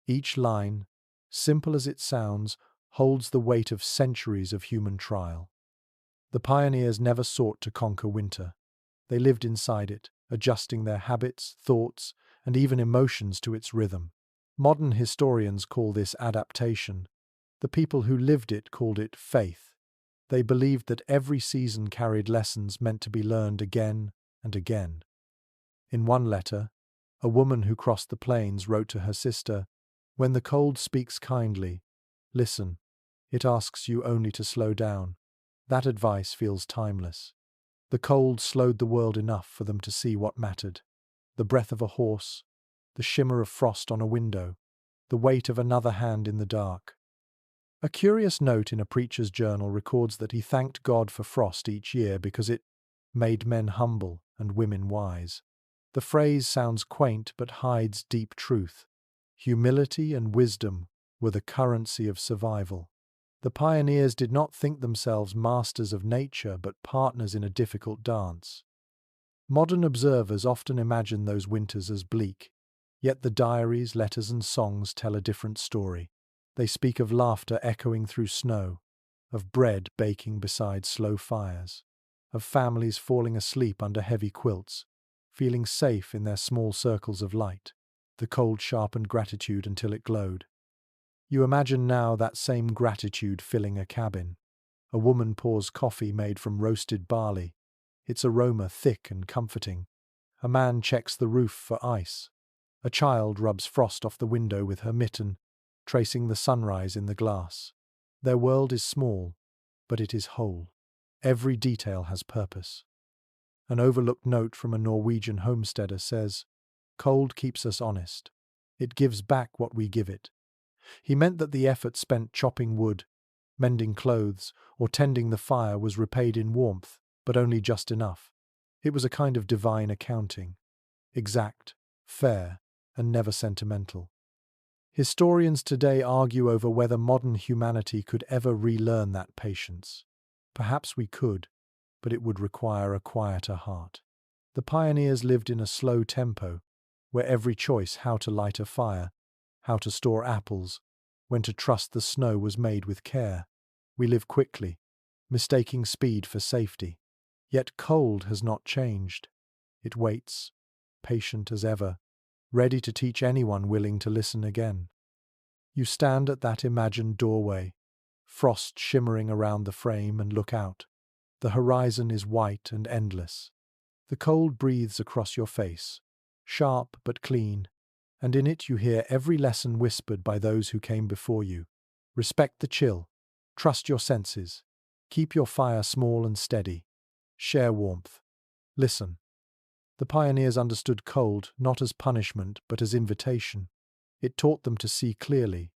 Each line, simple as it sounds, holds the weight of centuries of human trial. The pioneers never sought to conquer winter. They lived inside it, adjusting their habits, thoughts, and even emotions to its rhythm. Modern historians call this adaptation. The people who lived it called it faith. They believed that every season carried lessons meant to be learned again and again. In one letter, a woman who crossed the plains wrote to her sister, "When the cold speaks kindly, listen. It asks you only to slow down." That advice feels timeless. The cold slowed the world enough for them to see what mattered. The breath of a horse, the shimmer of frost on a window, the weight of another hand in the dark. A curious note in a preacher's journal records that he thanked God for frost each year because it made men humble and women wise. The phrase sounds quaint but hides deep truth. Humility and wisdom were the currency of survival. The pioneers did not think themselves masters of nature but partners in a difficult dance. Modern observers often imagine those winters as bleak, yet the diaries, letters and songs tell a different story. They speak of laughter echoing through snow, of bread baking beside slow fires, of families falling asleep under heavy quilts, feeling safe in their small circles of light. The cold sharpened gratitude until it glowed. You imagine now that same gratitude filling a cabin. A woman pours coffee made from roasted barley, its aroma thick and comforting. A man checks the roof for ice. A child rubs frost off the window with her mitten, tracing the sunrise in the glass. Their world is small, but it is whole. Every detail has purpose. An overlooked note from a Norwegian homesteader says, "Cold keeps us honest. It gives back what we give it." He meant that the effort spent chopping wood, mending clothes, or tending the fire was repaid in warmth, but only just enough. It was a kind of divine accounting, exact, fair, and never sentimental. Historians today argue over whether modern humanity could ever relearn that patience. Perhaps we could, but it would require a quieter heart. The pioneers lived in a slow tempo, where every choice how to light a fire, how to store apples, when to trust the snow was made with care. We live quickly, mistaking speed for safety. Yet cold has not changed. It waits, patient as ever, ready to teach anyone willing to listen again. You stand at that imagined doorway, frost shimmering around the frame, and look out. The horizon is white and endless. The cold breathes across your face, sharp but clean, and in it you hear every lesson whispered by those who came before you. Respect the chill. Trust your senses. Keep your fire small and steady. Share warmth. Listen. The pioneers understood cold not as punishment but as invitation. It taught them to see clearly,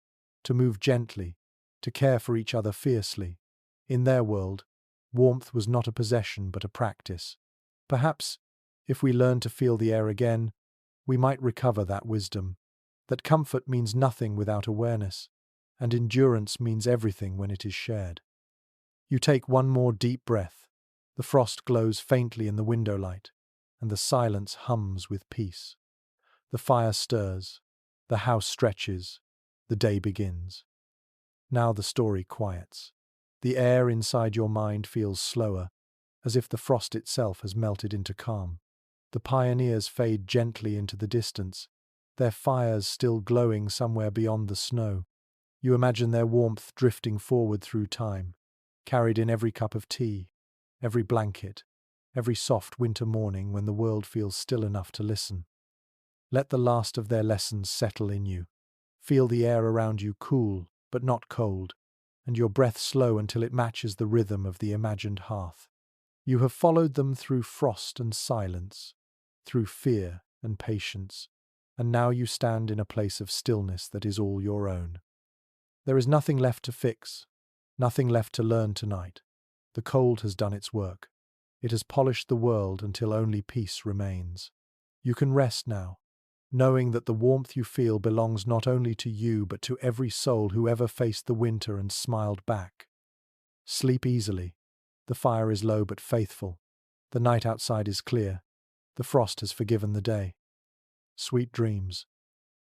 to move gently, to care for each other fiercely. In their world, warmth was not a possession but a practice. Perhaps, if we learn to feel the air again, we might recover that wisdom, that comfort means nothing without awareness, and endurance means everything when it is shared. You take one more deep breath. The frost glows faintly in the window light, and the silence hums with peace. The fire stirs, the house stretches, the day begins. Now the story quiets. The air inside your mind feels slower, as if the frost itself has melted into calm. The pioneers fade gently into the distance, their fires still glowing somewhere beyond the snow. You imagine their warmth drifting forward through time, carried in every cup of tea, every blanket, every soft winter morning when the world feels still enough to listen. Let the last of their lessons settle in you. Feel the air around you cool, but not cold, and your breath slow until it matches the rhythm of the imagined hearth. You have followed them through frost and silence, through fear and patience, and now you stand in a place of stillness that is all your own. There is nothing left to fix, nothing left to learn tonight. The cold has done its work. It has polished the world until only peace remains. You can rest now, knowing that the warmth you feel belongs not only to you but to every soul who ever faced the winter and smiled back. Sleep easily. The fire is low but faithful. The night outside is clear. The frost has forgiven the day. Sweet dreams.